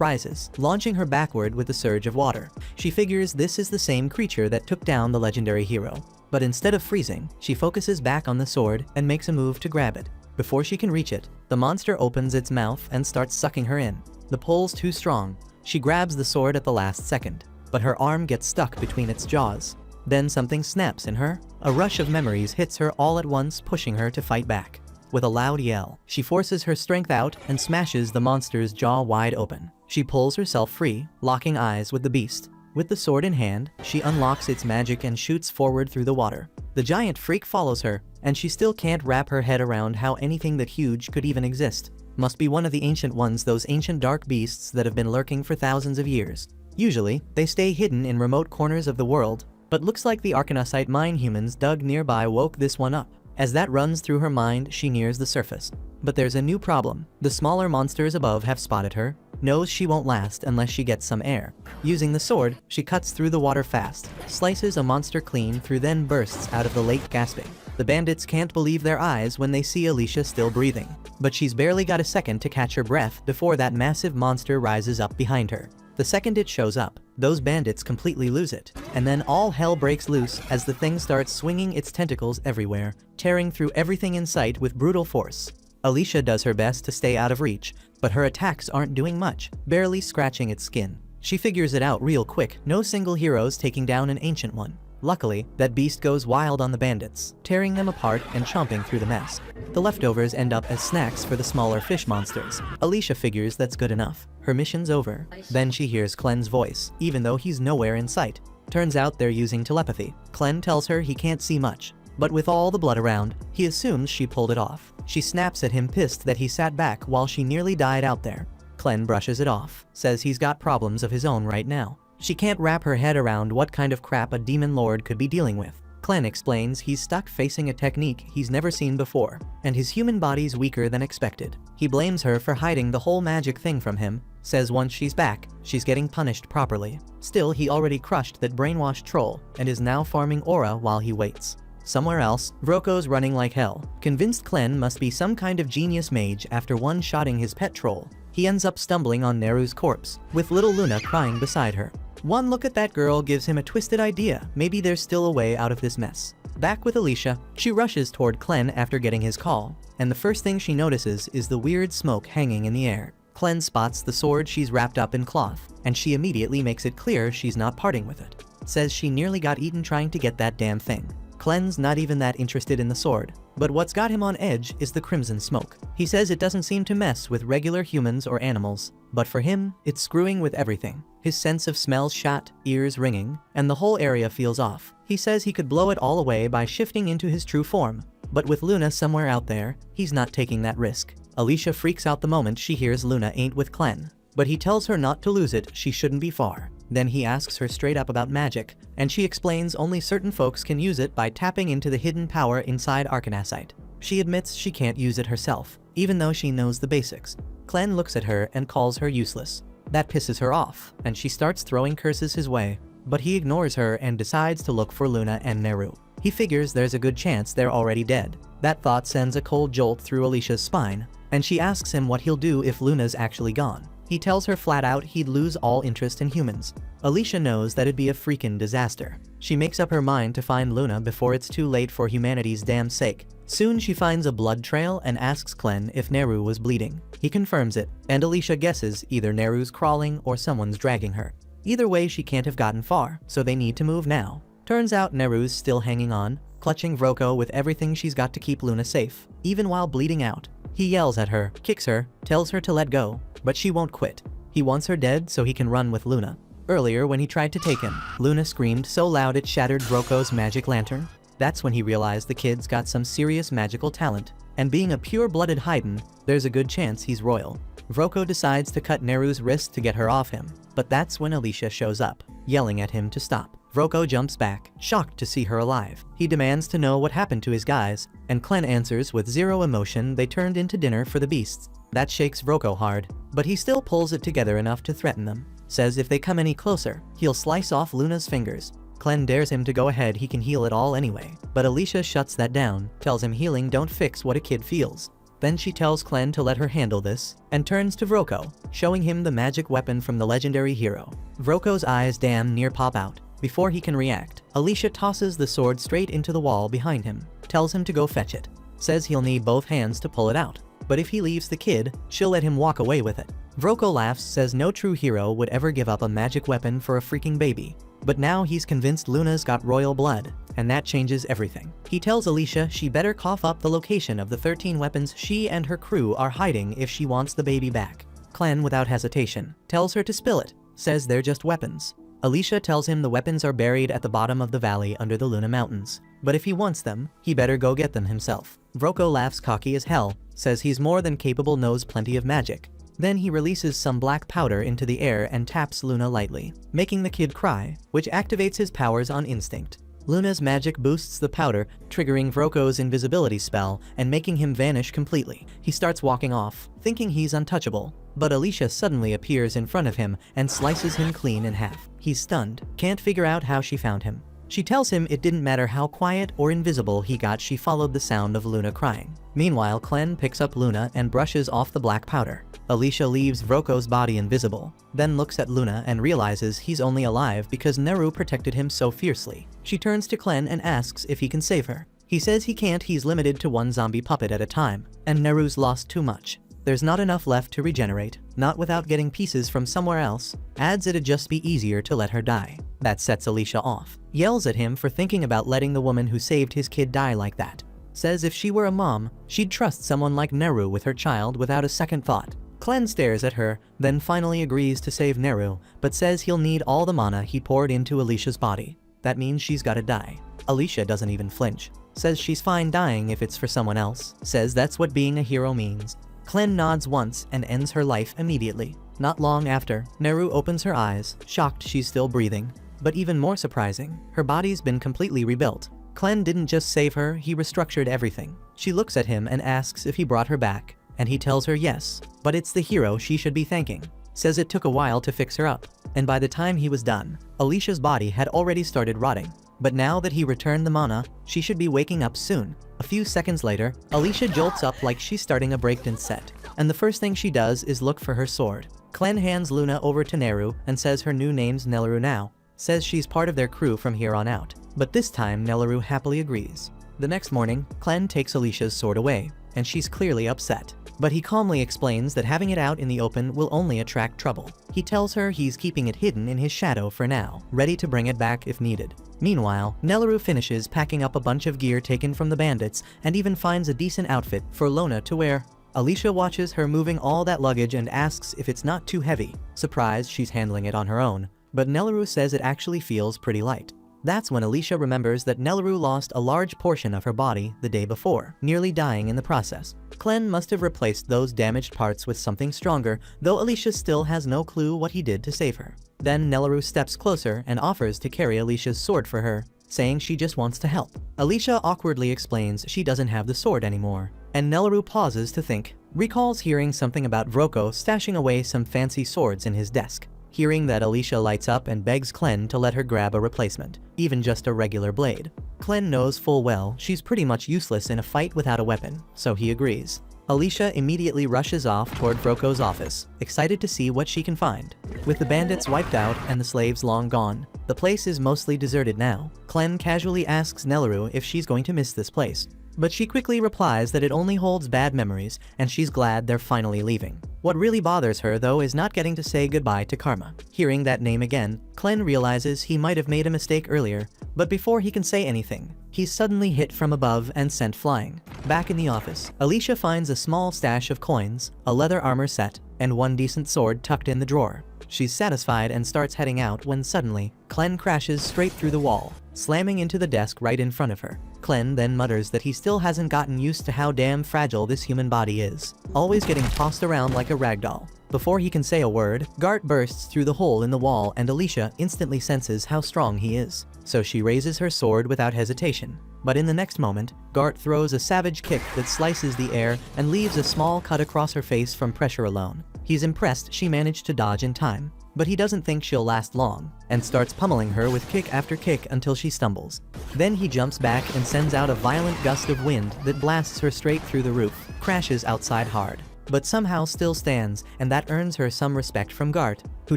rises, launching her backward with a surge of water. She figures this is the same creature that took down the legendary hero. But instead of freezing, she focuses back on the sword and makes a move to grab it. Before she can reach it, the monster opens its mouth and starts sucking her in. The pull's too strong. She grabs the sword at the last second, but her arm gets stuck between its jaws. Then something snaps in her. A rush of memories hits her all at once, pushing her to fight back. With a loud yell, she forces her strength out and smashes the monster's jaw wide open. She pulls herself free, locking eyes with the beast. With the sword in hand, she unlocks its magic and shoots forward through the water. The giant freak follows her, and she still can't wrap her head around how anything that huge could even exist. Must be one of the ancient ones, those ancient dark beasts that have been lurking for thousands of years. Usually, they stay hidden in remote corners of the world, but looks like the Arkanosite mine humans dug nearby woke this one up. As that runs through her mind, she nears the surface. But there's a new problem. The smaller monsters above have spotted her, knows she won't last unless she gets some air. Using the sword, she cuts through the water fast, slices a monster clean through, then bursts out of the lake gasping. The bandits can't believe their eyes when they see Alicia still breathing. But she's barely got a second to catch her breath before that massive monster rises up behind her. The second it shows up, those bandits completely lose it, and then all hell breaks loose as the thing starts swinging its tentacles everywhere, tearing through everything in sight with brutal force. Alicia does her best to stay out of reach, but her attacks aren't doing much, barely scratching its skin. She figures it out real quick, no single hero's taking down an ancient one. Luckily, that beast goes wild on the bandits, tearing them apart and chomping through the mess. The leftovers end up as snacks for the smaller fish monsters. Alicia figures that's good enough. Her mission's over. Then she hears Clen's voice, even though he's nowhere in sight. Turns out they're using telepathy. Clen tells her he can't see much, but with all the blood around, he assumes she pulled it off. She snaps at him, pissed that he sat back while she nearly died out there. Clen brushes it off, says he's got problems of his own right now. She can't wrap her head around what kind of crap a demon lord could be dealing with. Clen explains he's stuck facing a technique he's never seen before, and his human body's weaker than expected. He blames her for hiding the whole magic thing from him, says once she's back, she's getting punished properly. Still, he already crushed that brainwashed troll, and is now farming aura while he waits. Somewhere else, Vroko's running like hell, convinced Clen must be some kind of genius mage after one-shotting his pet troll. He ends up stumbling on Neru's corpse, with little Luna crying beside her. One look at that girl gives him a twisted idea. Maybe there's still a way out of this mess. Back with Alicia, she rushes toward Clen after getting his call, and the first thing she notices is the weird smoke hanging in the air. Clen spots the sword she's wrapped up in cloth, and she immediately makes it clear she's not parting with it. Says she nearly got eaten trying to get that damn thing. Clen's not even that interested in the sword, but what's got him on edge is the crimson smoke. He says it doesn't seem to mess with regular humans or animals, but for him, it's screwing with everything. His sense of smell's shot, ears ringing, and the whole area feels off. He says he could blow it all away by shifting into his true form, but with Luna somewhere out there, he's not taking that risk. Alicia freaks out the moment she hears Luna ain't with Clen, but he tells her not to lose it, she shouldn't be far. Then he asks her straight up about magic, and she explains only certain folks can use it by tapping into the hidden power inside Arkanosite. She admits she can't use it herself, even though she knows the basics. Clen looks at her and calls her useless. That pisses her off, and she starts throwing curses his way, but he ignores her and decides to look for Luna and Neru. He figures there's a good chance they're already dead. That thought sends a cold jolt through Alicia's spine, and she asks him what he'll do if Luna's actually gone. He tells her flat out he'd lose all interest in humans. Alicia knows that it'd be a freaking disaster. She makes up her mind to find Luna before it's too late for humanity's damn sake. Soon she finds a blood trail and asks Clen if Neru was bleeding. He confirms it, and Alicia guesses either Neru's crawling or someone's dragging her. Either way, she can't have gotten far, so they need to move now. Turns out Neru's still hanging on. clutching Vroko with everything she's got to keep Luna safe, even while bleeding out. He yells at her, kicks her, tells her to let go, but she won't quit. He wants her dead so he can run with Luna. Earlier when he tried to take him, Luna screamed so loud it shattered Vroko's magic lantern. That's when he realized the kid's got some serious magical talent, and being a pure-blooded Haiden, there's a good chance he's royal. Vroko decides to cut Neru's wrist to get her off him, but that's when Alicia shows up, yelling at him to stop. Vroko jumps back, shocked to see her alive. He demands to know what happened to his guys, and Clem answers with zero emotion they turned into dinner for the beasts. That shakes Vroko hard, but he still pulls it together enough to threaten them. Says if they come any closer, he'll slice off Luna's fingers. Clem dares him to go ahead, he can heal it all anyway. But Alicia shuts that down, tells him healing don't fix what a kid feels. Then she tells Clem to let her handle this, and turns to Vroko, showing him the magic weapon from the legendary hero. Vroko's eyes damn near pop out. Before he can react, Alicia tosses the sword straight into the wall behind him, tells him to go fetch it. Says he'll need both hands to pull it out, but if he leaves the kid, she'll let him walk away with it. Vroko laughs, says no true hero would ever give up a magic weapon for a freaking baby. But now he's convinced Luna's got royal blood, and that changes everything. He tells Alicia she better cough up the location of the 13 weapons she and her crew are hiding if she wants the baby back. Clem, without hesitation, tells her to spill it, says they're just weapons. Alicia tells him the weapons are buried at the bottom of the valley under the Luna Mountains, but if he wants them, he better go get them himself. Vroko laughs cocky as hell, says he's more than capable, knows plenty of magic. Then he releases some black powder into the air and taps Luna lightly, making the kid cry, which activates his powers on instinct. Luna's magic boosts the powder, triggering Vroko's invisibility spell and making him vanish completely. He starts walking off, thinking he's untouchable, but Alicia suddenly appears in front of him and slices him clean in half. He's stunned, can't figure out how she found him. She tells him it didn't matter how quiet or invisible he got, she followed the sound of Luna crying. Meanwhile, Clem picks up Luna and brushes off the black powder. Alicia leaves Vroko's body invisible, then looks at Luna and realizes he's only alive because Neru protected him so fiercely. She turns to Clem and asks if he can save her. He says he can't, he's limited to one zombie puppet at a time, and Neru's lost too much. There's not enough left to regenerate, not without getting pieces from somewhere else. Adds it'd just be easier to let her die. That sets Alicia off. Yells at him for thinking about letting the woman who saved his kid die like that. Says if she were a mom, she'd trust someone like Neru with her child without a second thought. Clem stares at her, then finally agrees to save Neru, but says he'll need all the mana he poured into Alicia's body. That means she's gotta die. Alicia doesn't even flinch. Says she's fine dying if it's for someone else. Says that's what being a hero means. Clem nods once and ends her life immediately. Not long after, Neru opens her eyes, shocked she's still breathing. But even more surprising, her body's been completely rebuilt. Clem didn't just save her, he restructured everything. She looks at him and asks if he brought her back, and he tells her yes, but it's the hero she should be thanking. Says it took a while to fix her up, and by the time he was done, Alicia's body had already started rotting. But now that he returned the mana, she should be waking up soon. A few seconds later, Alicia jolts up like she's starting a breakdance set, and the first thing she does is look for her sword. Clem hands Luna over to Neru and says her new name's Nelaru now. Says she's part of their crew from here on out, but this time Nelaru happily agrees. The next morning, Clem takes Alicia's sword away, and she's clearly upset. But he calmly explains that having it out in the open will only attract trouble. He tells her he's keeping it hidden in his shadow for now, ready to bring it back if needed. Meanwhile, Nelaru finishes packing up a bunch of gear taken from the bandits and even finds a decent outfit for Luna to wear. Alicia watches her moving all that luggage and asks if it's not too heavy. Surprised she's handling it on her own, but Nelaru says it actually feels pretty light. That's when Alicia remembers that Nelaru lost a large portion of her body the day before, nearly dying in the process. Clem must have replaced those damaged parts with something stronger, though Alicia still has no clue what he did to save her. Then Nelaru steps closer and offers to carry Alicia's sword for her, saying she just wants to help. Alicia awkwardly explains she doesn't have the sword anymore, and Nelaru pauses to think, recalls hearing something about Vroko stashing away some fancy swords in his desk. Hearing that, Alicia lights up and begs Clem to let her grab a replacement, even just a regular blade. Clem knows full well she's pretty much useless in a fight without a weapon, so he agrees. Alicia immediately rushes off toward Vroko's office, excited to see what she can find. With the bandits wiped out and the slaves long gone, the place is mostly deserted now. Clem casually asks Nelaru if she's going to miss this place. but she quickly replies that it only holds bad memories and she's glad they're finally leaving. What really bothers her though is not getting to say goodbye to Karma. Hearing that name again, Clem realizes he might have made a mistake earlier, but before he can say anything, he's suddenly hit from above and sent flying. Back in the office, Alicia finds a small stash of coins, a leather armor set, and one decent sword tucked in the drawer. She's satisfied and starts heading out when suddenly, Clem crashes straight through the wall, slamming into the desk right in front of her. Clem then mutters that he still hasn't gotten used to how damn fragile this human body is, always getting tossed around like a ragdoll. Before he can say a word, Gart bursts through the hole in the wall and Alicia instantly senses how strong he is, so she raises her sword without hesitation. But in the next moment, Gart throws a savage kick that slices the air and leaves a small cut across her face from pressure alone. He's impressed she managed to dodge in time, but he doesn't think she'll last long, and starts pummeling her with kick after kick until she stumbles. Then he jumps back and sends out a violent gust of wind that blasts her straight through the roof, crashes outside hard, but somehow still stands, and that earns her some respect from Gart, who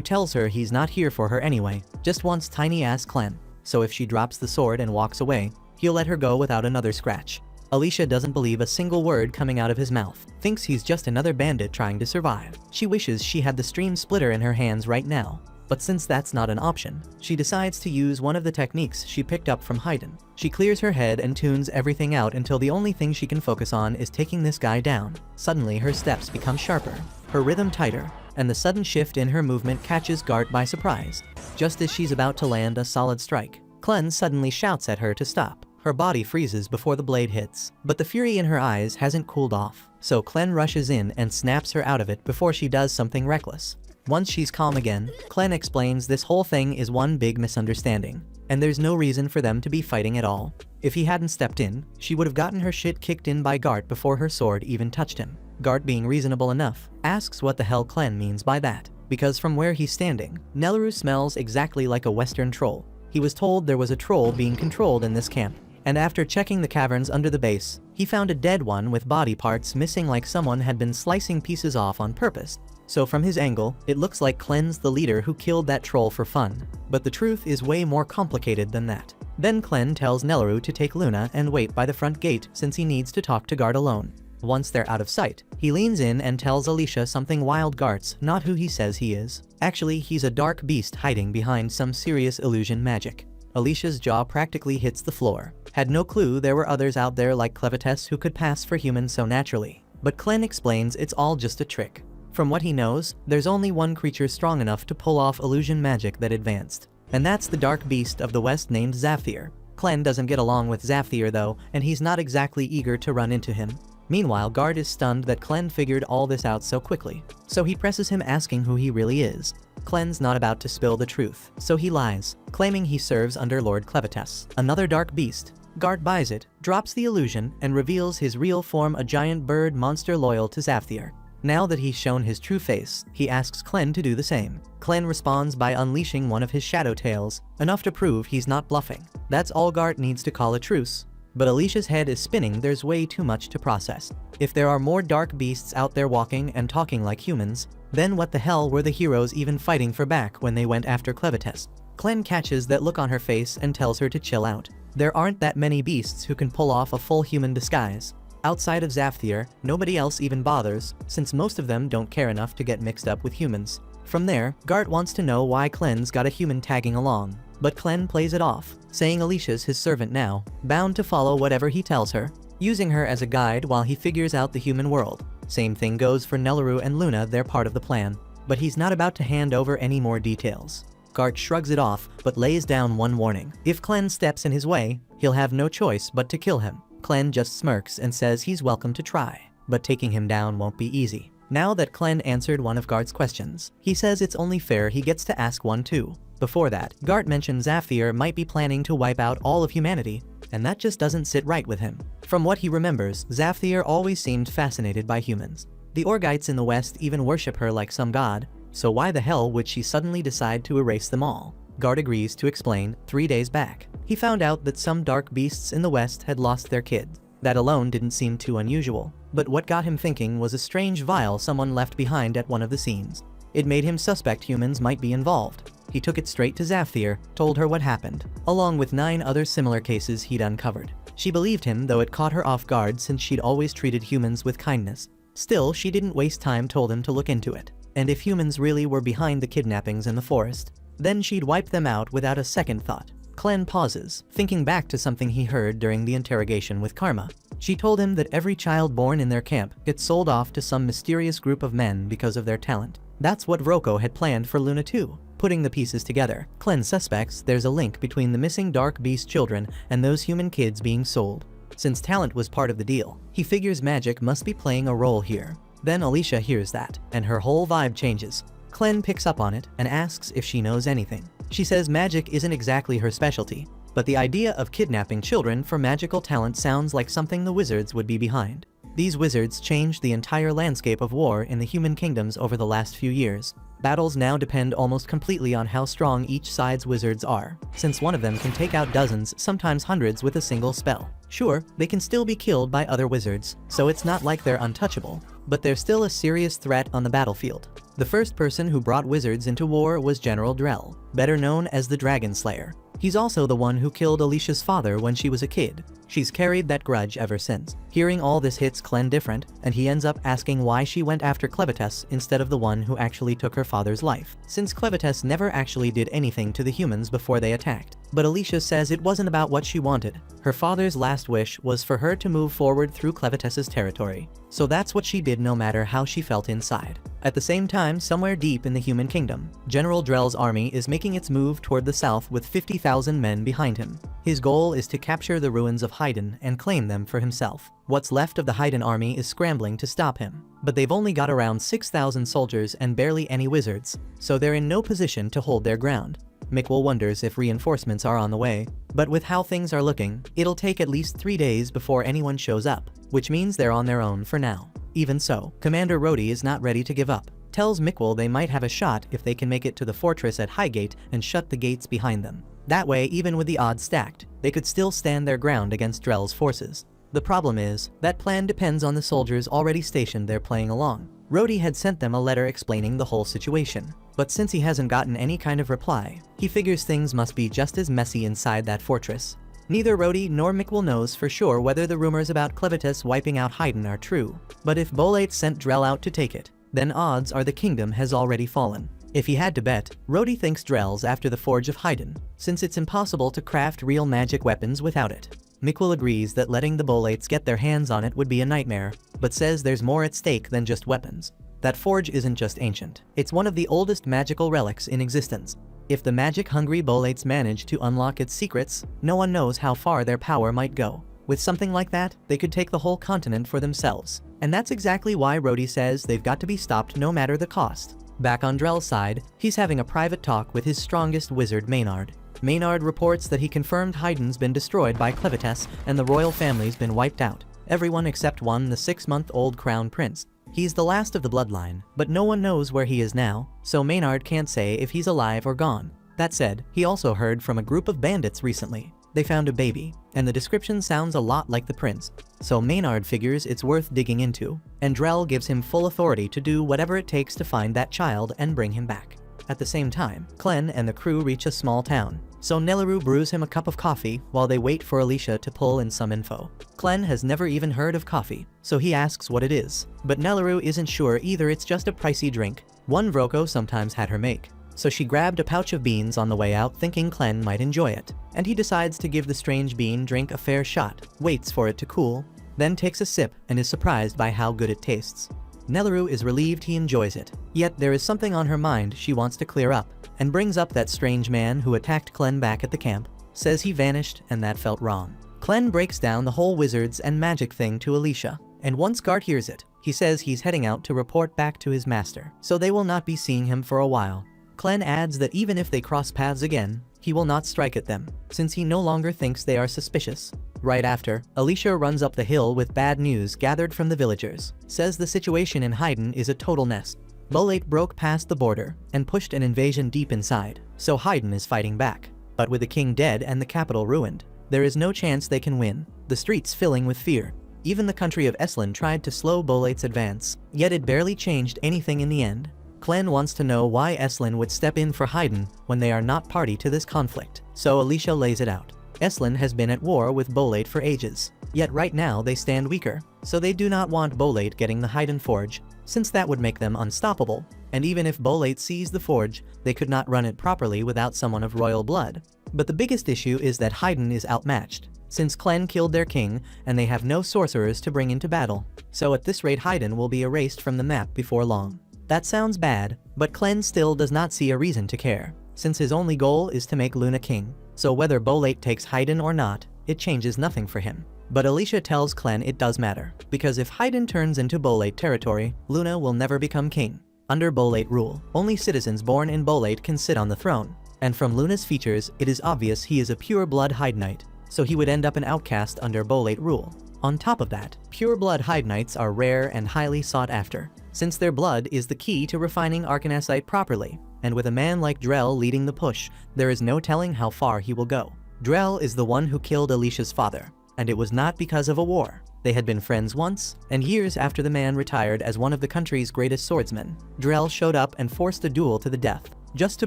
tells her he's not here for her anyway, just wants tiny-ass Clem. So if she drops the sword and walks away, he'll let her go without another scratch. Alicia doesn't believe a single word coming out of his mouth, thinks he's just another bandit trying to survive. She wishes she had the stream splitter in her hands right now, but since that's not an option, she decides to use one of the techniques she picked up from Haydn. She clears her head and tunes everything out until the only thing she can focus on is taking this guy down. Suddenly her steps become sharper, her rhythm tighter, and the sudden shift in her movement catches Gart by surprise. Just as she's about to land a solid strike, Clem suddenly shouts at her to stop. Her body freezes before the blade hits, but the fury in her eyes hasn't cooled off, so Clem rushes in and snaps her out of it before she does something reckless. Once she's calm again, Clem explains this whole thing is one big misunderstanding, and there's no reason for them to be fighting at all. If he hadn't stepped in, she would have gotten her shit kicked in by Gart before her sword even touched him. Gart, being reasonable enough, asks what the hell Clem means by that, because from where he's standing, Nelaru smells exactly like a Western troll. He was told there was a troll being controlled in this camp, and after checking the caverns under the base, he found a dead one with body parts missing like someone had been slicing pieces off on purpose. So from his angle, it looks like Clem's the leader who killed that troll for fun. But the truth is way more complicated than that. Then Clem tells Nelaru to take Luna and wait by the front gate since he needs to talk to Gart alone. Once they're out of sight, he leans in and tells Alicia something wild. Gart's not who he says he is. Actually, he's a dark beast hiding behind some serious illusion magic. Alicia's jaw practically hits the floor. Had no clue there were others out there like Clevites who could pass for humans so naturally. But Clem explains it's all just a trick. From what he knows, there's only one creature strong enough to pull off illusion magic that advanced. And that's the dark beast of the west named Zafthir. Clem doesn't get along with Zafthir though, and he's not exactly eager to run into him. Meanwhile, Gart is stunned that Clem figured all this out so quickly, so he presses him asking who he really is. Clem's not about to spill the truth, so he lies, claiming he serves under Lord Clevites, another dark beast. Gart buys it, drops the illusion, and reveals his real form, a giant bird monster loyal to Zafthir. Now that he's shown his true face, he asks Clem to do the same. Clem responds by unleashing one of his shadow tails, enough to prove he's not bluffing. That's all Gart needs to call a truce. But Alicia's head is spinning. There's way too much to process. If there are more dark beasts out there walking and talking like humans, then what the hell were the heroes even fighting for back when they went after Clevites? Clem catches that look on her face and tells her to chill out. There aren't that many beasts who can pull off a full human disguise. Outside of Zafthir, nobody else even bothers, since most of them don't care enough to get mixed up with humans. From there, Gart wants to know why Clem's got a human tagging along. But Clem plays it off, saying Alicia's his servant now, bound to follow whatever he tells her, using her as a guide while he figures out the human world. Same thing goes for Nelaru and Luna, they're part of the plan. But he's not about to hand over any more details. Gart shrugs it off, but lays down one warning. If Clem steps in his way, he'll have no choice but to kill him. Clem just smirks and says he's welcome to try, but taking him down won't be easy. Now that Clem answered one of Gart's questions, he says it's only fair he gets to ask one too. Before that, Gart mentions Zafthir might be planning to wipe out all of humanity, and that just doesn't sit right with him. From what he remembers, Zafthir always seemed fascinated by humans. The Orgites in the West even worship her like some god, so why the hell would she suddenly decide to erase them all? Gart agrees to explain. 3 days back, he found out that some dark beasts in the West had lost their kids. That alone didn't seem too unusual, but what got him thinking was a strange vial someone left behind at one of the scenes. It made him suspect humans might be involved. He took it straight to Zafthir, told her what happened, along with 9 other similar cases he'd uncovered. She believed him, though it caught her off guard since she'd always treated humans with kindness. Still, she didn't waste time, told him to look into it. And if humans really were behind the kidnappings in the forest, then she'd wipe them out without a second thought. Clem pauses, thinking back to something he heard during the interrogation with Karma. She told him that every child born in their camp gets sold off to some mysterious group of men because of their talent. That's what Rocco had planned for Luna too. Putting the pieces together, Clem suspects there's a link between the missing Dark Beast children and those human kids being sold. Since talent was part of the deal, he figures magic must be playing a role here. Then Alicia hears that, and her whole vibe changes. Clem picks up on it and asks if she knows anything. She says magic isn't exactly her specialty, but the idea of kidnapping children for magical talent sounds like something the wizards would be behind. These wizards changed the entire landscape of war in the human kingdoms over the last few years. Battles now depend almost completely on how strong each side's wizards are, since one of them can take out dozens, sometimes hundreds with a single spell. Sure, they can still be killed by other wizards, so it's not like they're untouchable, but they're still a serious threat on the battlefield. The first person who brought wizards into war was General Drell, better known as the Dragon Slayer. He's also the one who killed Alicia's father when she was a kid. She's carried that grudge ever since. Hearing all this hits Clem different, and he ends up asking why she went after Clevitas instead of the one who actually took her father's life, since Clevitas never actually did anything to the humans before they attacked. But Alicia says it wasn't about what she wanted. Her father's last wish was for her to move forward through Clevitas's territory. So that's what she did, no matter how she felt inside. At the same time, somewhere deep in the human kingdom, General Drell's army is making its move toward the south with 50,000 men behind him. His goal is to capture the ruins of Haydn and claim them for himself. What's left of the Haydn army is scrambling to stop him, but they've only got around 6,000 soldiers and barely any wizards, so they're in no position to hold their ground. Mikkel wonders if reinforcements are on the way, but with how things are looking, it'll take at least 3 days before anyone shows up, which means they're on their own for now. Even so, Commander Rhodey is not ready to give up. Tells Mikkel they might have a shot if they can make it to the fortress at Highgate and shut the gates behind them. That way, even with the odds stacked, they could still stand their ground against Drell's forces. The problem is, that plan depends on the soldiers already stationed there playing along. Rhodey had sent them a letter explaining the whole situation, but since he hasn't gotten any kind of reply, he figures things must be just as messy inside that fortress. Neither Rhodey nor Mikkel knows for sure whether the rumors about Clevitas wiping out Haydn are true, but if Bolate sent Drell out to take it, then odds are the kingdom has already fallen. If he had to bet, Rhodey thinks Drell's after the Forge of Haydn, since it's impossible to craft real magic weapons without it. Mikkel agrees that letting the Bolates get their hands on it would be a nightmare, but says there's more at stake than just weapons. That forge isn't just ancient, it's one of the oldest magical relics in existence. If the magic-hungry Bolates manage to unlock its secrets, no one knows how far their power might go. With something like that, they could take the whole continent for themselves. And that's exactly why Rhodey says they've got to be stopped no matter the cost. Back on Drell's side, he's having a private talk with his strongest wizard, Maynard. Maynard reports that he confirmed Haydn's been destroyed by Clevitas and the royal family's been wiped out. Everyone except one, the 6-month-old crown prince. He's the last of the bloodline, but no one knows where he is now, so Maynard can't say if he's alive or gone. That said, he also heard from a group of bandits recently. They found a baby, and the description sounds a lot like the prince, so Maynard figures it's worth digging into, and Drell gives him full authority to do whatever it takes to find that child and bring him back. At the same time, Clem and the crew reach a small town, so Nelleru brews him a cup of coffee while they wait for Alicia to pull in some info. Clem has never even heard of coffee, so he asks what it is, but Nelleru isn't sure either. It's just a pricey drink, one Vroko sometimes had her make. So she grabbed a pouch of beans on the way out thinking Clem might enjoy it, and he decides to give the strange bean drink a fair shot, waits for it to cool, then takes a sip and is surprised by how good it tastes. Nelleru is relieved he enjoys it, yet there is something on her mind she wants to clear up, and brings up that strange man who attacked Clem back at the camp, says he vanished and that felt wrong. Clem breaks down the whole wizards and magic thing to Alicia, and once Gart hears it, he says he's heading out to report back to his master, so they will not be seeing him for a while. Clem adds that even if they cross paths again, he will not strike at them, since he no longer thinks they are suspicious. Right after, Alicia runs up the hill with bad news gathered from the villagers, says the situation in Haydn is a total mess. Bolate broke past the border and pushed an invasion deep inside, so Haydn is fighting back. But with the king dead and the capital ruined, there is no chance they can win, the streets filling with fear. Even the country of Eslan tried to slow Bolate's advance, yet it barely changed anything in the end. Clem wants to know why Eslan would step in for Haydn when they are not party to this conflict, so Alicia lays it out. Eslan has been at war with Bolate for ages. Yet right now they stand weaker, so they do not want Bolate getting the Haydn Forge, since that would make them unstoppable. And even if Bolate seized the forge, they could not run it properly without someone of royal blood. But the biggest issue is that Haydn is outmatched, since Clene killed their king and they have no sorcerers to bring into battle. So at this rate Haydn will be erased from the map before long. That sounds bad, but Clene still does not see a reason to care, since his only goal is to make Luna king. So whether Bolate takes Haydn or not, it changes nothing for him. But Alicia tells Clene it does matter, because if Haydn turns into Bolate territory, Luna will never become king. Under Bolate rule, only citizens born in Bolate can sit on the throne. And from Luna's features, it is obvious he is a pure-blood Haydnite, so he would end up an outcast under Bolate rule. On top of that, pure-blood Haydnites are rare and highly sought after, since their blood is the key to refining Arcanasite properly. And with a man like Drell leading the push, there is no telling how far he will go. Drell is the one who killed Alicia's father, and it was not because of a war. They had been friends once, and years after the man retired as one of the country's greatest swordsmen, Drell showed up and forced a duel to the death, just to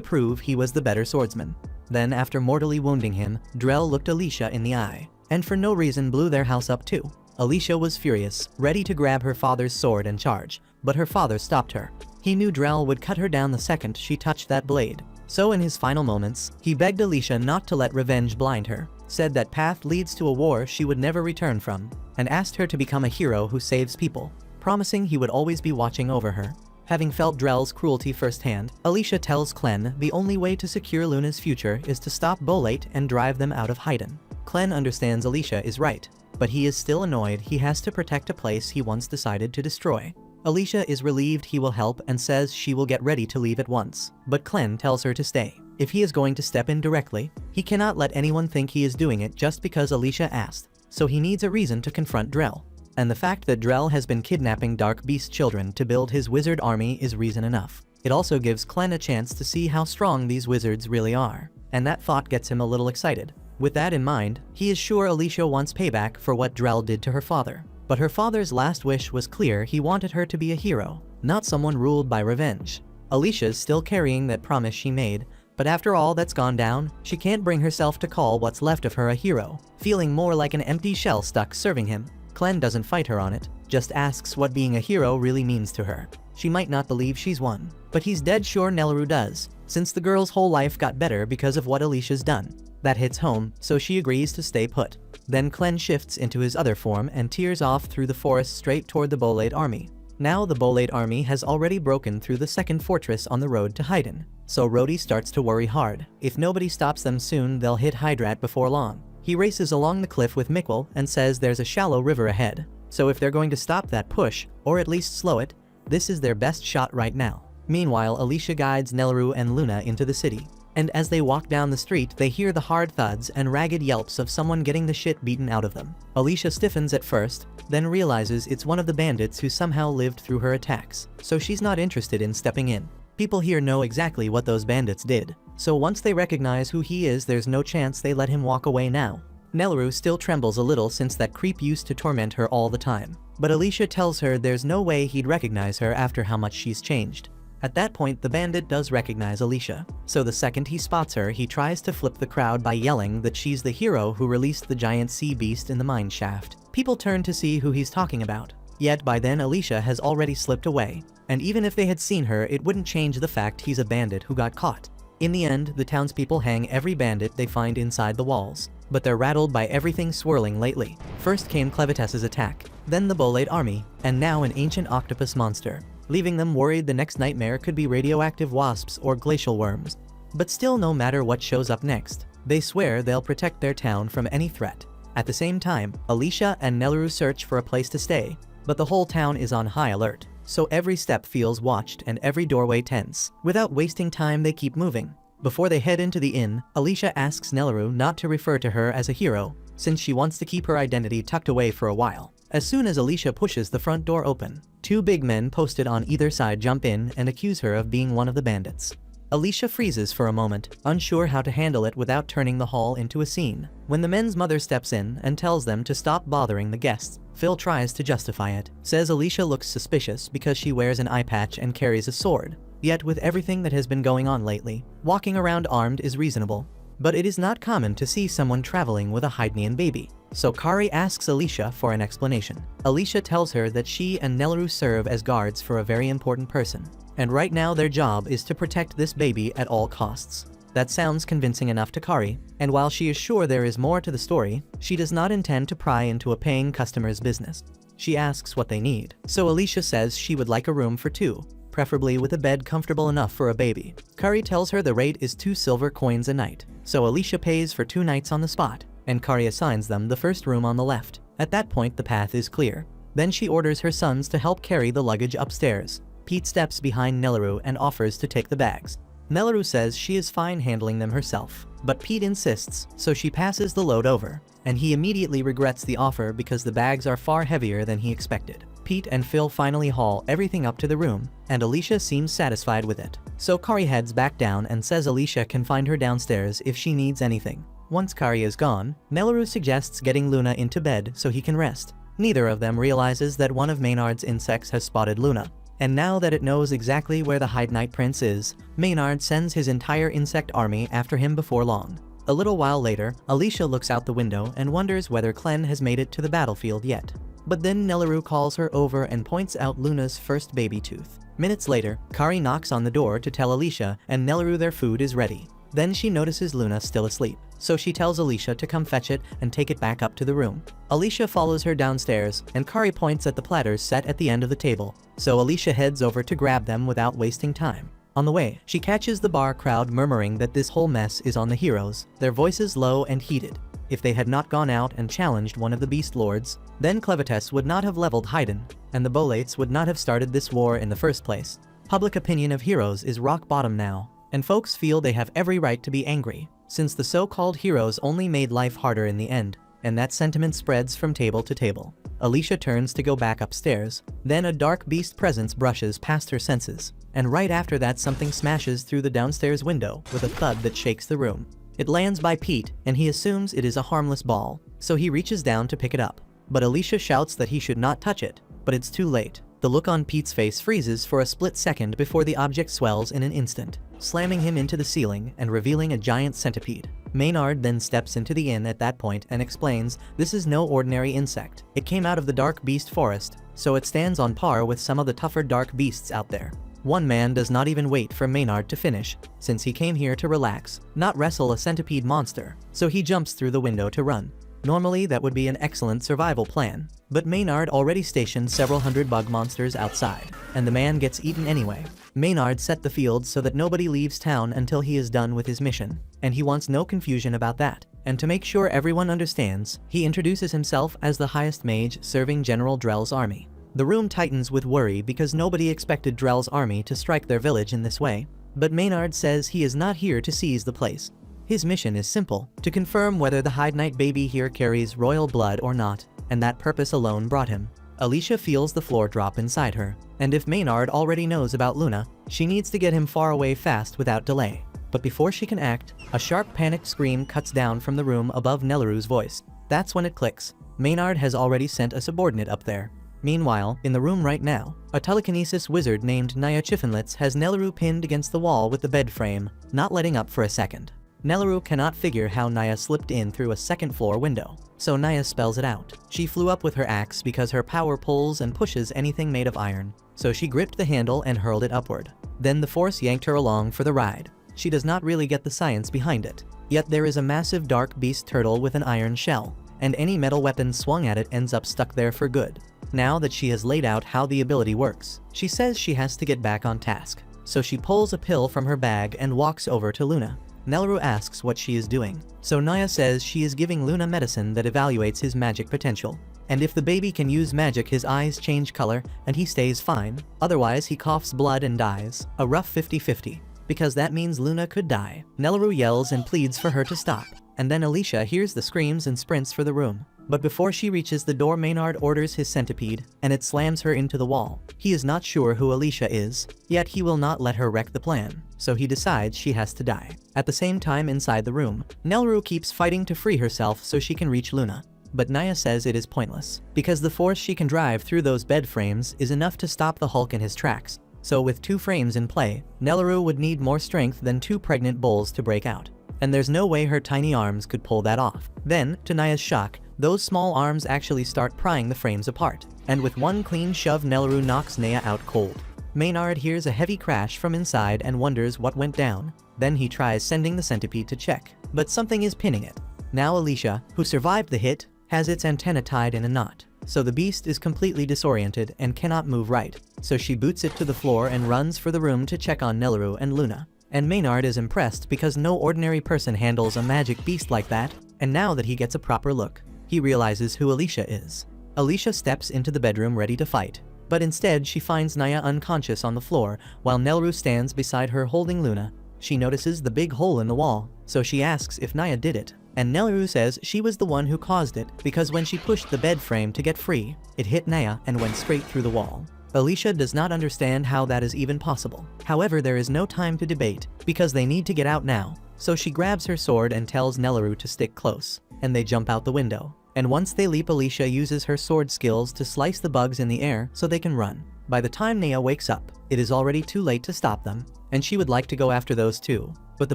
prove he was the better swordsman. Then after mortally wounding him, Drell looked Alicia in the eye, and for no reason blew their house up too. Alicia was furious, ready to grab her father's sword and charge, but her father stopped her. He knew Drell would cut her down the second she touched that blade. So in his final moments, he begged Alicia not to let revenge blind her, said that path leads to a war she would never return from, and asked her to become a hero who saves people, promising he would always be watching over her. Having felt Drell's cruelty firsthand, Alicia tells Clene the only way to secure Luna's future is to stop Bolate and drive them out of Haydn. Clene understands Alicia is right, but he is still annoyed he has to protect a place he once decided to destroy. Alicia is relieved he will help and says she will get ready to leave at once, but Clene tells her to stay. If he is going to step in directly, he cannot let anyone think he is doing it just because Alicia asked, so he needs a reason to confront Drell. And the fact that Drell has been kidnapping Dark Beast children to build his wizard army is reason enough. It also gives Clene a chance to see how strong these wizards really are, and that thought gets him a little excited. With that in mind, he is sure Alicia wants payback for what Drell did to her father. But her father's last wish was clear: he wanted her to be a hero, not someone ruled by revenge. Alicia's still carrying that promise she made, but after all that's gone down, she can't bring herself to call what's left of her a hero, feeling more like an empty shell stuck serving him. Clene doesn't fight her on it, just asks what being a hero really means to her. She might not believe she's won, but he's dead sure Nelleru does, since the girl's whole life got better because of what Alicia's done. That hits home, so she agrees to stay put. Then Clene shifts into his other form and tears off through the forest straight toward the Bolate army. Now the Bolate army has already broken through the second fortress on the road to Haydn, so Rhodey starts to worry hard. If nobody stops them soon, they'll hit Hydrat before long. He races along the cliff with Mikkel and says there's a shallow river ahead, so if they're going to stop that push, or at least slow it, this is their best shot right now. Meanwhile, Alicia guides Nelleru and Luna into the city, and as they walk down the street they hear the hard thuds and ragged yelps of someone getting the shit beaten out of them. Alicia stiffens at first, then realizes it's one of the bandits who somehow lived through her attacks, so she's not interested in stepping in. People here know exactly what those bandits did, so once they recognize who he is, there's no chance they let him walk away now. Nelleru still trembles a little since that creep used to torment her all the time, but Alicia tells her there's no way he'd recognize her after how much she's changed. At that point, the bandit does recognize Alicia, so the second he spots her, he tries to flip the crowd by yelling that she's the hero who released the giant sea beast in the mine shaft. People turn to see who he's talking about, yet by then Alicia has already slipped away, and even if they had seen her, it wouldn't change the fact he's a bandit who got caught. In the end, the townspeople hang every bandit they find inside the walls, but they're rattled by everything swirling lately. First came Clevetess's attack, then the Bolate army, and now an ancient octopus monster, leaving them worried the next nightmare could be radioactive wasps or glacial worms. But still, no matter what shows up next, they swear they'll protect their town from any threat. At the same time, Alicia and Nelleru search for a place to stay, but the whole town is on high alert, so every step feels watched and every doorway tense. Without wasting time, they keep moving. Before they head into the inn, Alicia asks Nelleru not to refer to her as a hero, since she wants to keep her identity tucked away for a while. As soon as Alicia pushes the front door open, two big men posted on either side jump in and accuse her of being one of the bandits. Alicia freezes for a moment, unsure how to handle it without turning the hall into a scene. When the men's mother steps in and tells them to stop bothering the guests, Phil tries to justify it, says Alicia looks suspicious because she wears an eye patch and carries a sword. Yet with everything that has been going on lately, walking around armed is reasonable. but it is not common to see someone traveling with a Hydnian baby. So Kari asks Alicia for an explanation. Alicia tells her that she and Nelaru serve as guards for a very important person, and right now their job is to protect this baby at all costs. That sounds convincing enough to Kari, and while she is sure there is more to the story, she does not intend to pry into a paying customer's business. She asks what they need, so Alicia says she would like a room for two, preferably with a bed comfortable enough for a baby. Kari tells her the rate is 2 silver coins a night, so Alicia pays for 2 nights on the spot, and Kari assigns them the first room on the left. At that point the path is clear. Then she orders her sons to help carry the luggage upstairs. Pete steps behind Nelaru and offers to take the bags. Nelaru says she is fine handling them herself, but Pete insists, so she passes the load over, and he immediately regrets the offer because the bags are far heavier than he expected. Pete and Phil finally haul everything up to the room, and Alicia seems satisfied with it. So Kari heads back down and says Alicia can find her downstairs if she needs anything. Once Kari is gone, Nelaru suggests getting Luna into bed so he can rest. Neither of them realizes that one of Maynard's insects has spotted Luna. And now that it knows exactly where the Hydnite Prince is, Maynard sends his entire insect army after him before long. A little while later, Alicia looks out the window and wonders whether Clem has made it to the battlefield yet. But then Nelaru calls her over and points out Luna's first baby tooth. Minutes later, Kari knocks on the door to tell Alicia and Nelaru their food is ready. Then she notices Luna still asleep, so she tells Alicia to come fetch it and take it back up to the room. Alicia follows her downstairs, and Kari points at the platters set at the end of the table, so Alicia heads over to grab them without wasting time. On the way, she catches the bar crowd murmuring that this whole mess is on the heroes, their voices low and heated. If they had not gone out and challenged one of the Beast Lords, then Clevites would not have leveled Haydn, and the Bolates would not have started this war in the first place. Public opinion of heroes is rock bottom now, and folks feel they have every right to be angry, since the so-called heroes only made life harder in the end, and that sentiment spreads from table to table. Alicia turns to go back upstairs, then a dark beast presence brushes past her senses, and right after that something smashes through the downstairs window with a thud that shakes the room. It lands by Pete, and he assumes it is a harmless ball, so he reaches down to pick it up. But Alicia shouts that he should not touch it, but it's too late. The look on Pete's face freezes for a split second before the object swells in an instant, slamming him into the ceiling and revealing a giant centipede. Maynard then steps into the inn at that point and explains this is no ordinary insect. It came out of the dark beast forest, so it stands on par with some of the tougher dark beasts out there. One man does not even wait for Maynard to finish, since he came here to relax, not wrestle a centipede monster, so he jumps through the window to run. Normally that would be an excellent survival plan, but Maynard already stationed several hundred bug monsters outside, and the man gets eaten anyway. Maynard set the field so that nobody leaves town until he is done with his mission, and he wants no confusion about that. And to make sure everyone understands, he introduces himself as the highest mage serving General Drell's army. The room tightens with worry because nobody expected Drell's army to strike their village in this way, but Maynard says he is not here to seize the place. His mission is simple, to confirm whether the Hydnite baby here carries royal blood or not, and that purpose alone brought him. Alicia feels the floor drop inside her, and if Maynard already knows about Luna, she needs to get him far away fast without delay. But before she can act, a sharp panicked scream cuts down from the room above Nelaru's voice. That's when it clicks. Maynard has already sent a subordinate up there. Meanwhile, in the room right now, a telekinesis wizard named Naya Chiffinlitz has Nelaru pinned against the wall with the bed frame, not letting up for a second. Nelaru cannot figure how Naya slipped in through a second-floor window, so Naya spells it out. She flew up with her axe because her power pulls and pushes anything made of iron, so she gripped the handle and hurled it upward. Then the force yanked her along for the ride. She does not really get the science behind it, yet there is a massive dark beast turtle with an iron shell, and any metal weapon swung at it ends up stuck there for good. Now that she has laid out how the ability works, she says she has to get back on task, so she pulls a pill from her bag and walks over to Luna. Nelaru asks what she is doing, so Naya says she is giving Luna medicine that evaluates his magic potential, and if the baby can use magic his eyes change color and he stays fine, otherwise he coughs blood and dies. A rough 50-50, because that means Luna could die. Nelaru yells and pleads for her to stop, and then Alicia hears the screams and sprints for the room. But before she reaches the door, Maynard orders his centipede, and it slams her into the wall. He is not sure who Alicia is, yet he will not let her wreck the plan, so he decides she has to die. At the same time inside the room, Nelaru keeps fighting to free herself so she can reach Luna. But Naya says it is pointless, because the force she can drive through those bed frames is enough to stop the Hulk in his tracks. So with 2 frames in play, Nelaru would need more strength than 2 pregnant bulls to break out. and there's no way her tiny arms could pull that off. Then, to Naya's shock, those small arms actually start prying the frames apart, and with one clean shove Nelaru knocks Naya out cold. Maynard hears a heavy crash from inside and wonders what went down. Then he tries sending the centipede to check, but something is pinning it. Now Alicia, who survived the hit, has its antenna tied in a knot, so the beast is completely disoriented and cannot move right, so she boots it to the floor and runs for the room to check on Nelaru and Luna. And Maynard is impressed because no ordinary person handles a magic beast like that, and now that he gets a proper look, he realizes who Alicia is. Alicia steps into the bedroom ready to fight, but instead she finds Naya unconscious on the floor while Nelaru stands beside her holding Luna. She notices the big hole in the wall, so she asks if Naya did it, and Nelaru says she was the one who caused it because when she pushed the bed frame to get free, it hit Naya and went straight through the wall. Alicia does not understand how that is even possible. However, there is no time to debate because they need to get out now, so she grabs her sword and tells Nelaru to stick close, and they jump out the window. And once they leap, Alicia uses her sword skills to slice the bugs in the air so they can run. By the time Naya wakes up, it is already too late to stop them, and she would like to go after those too, but the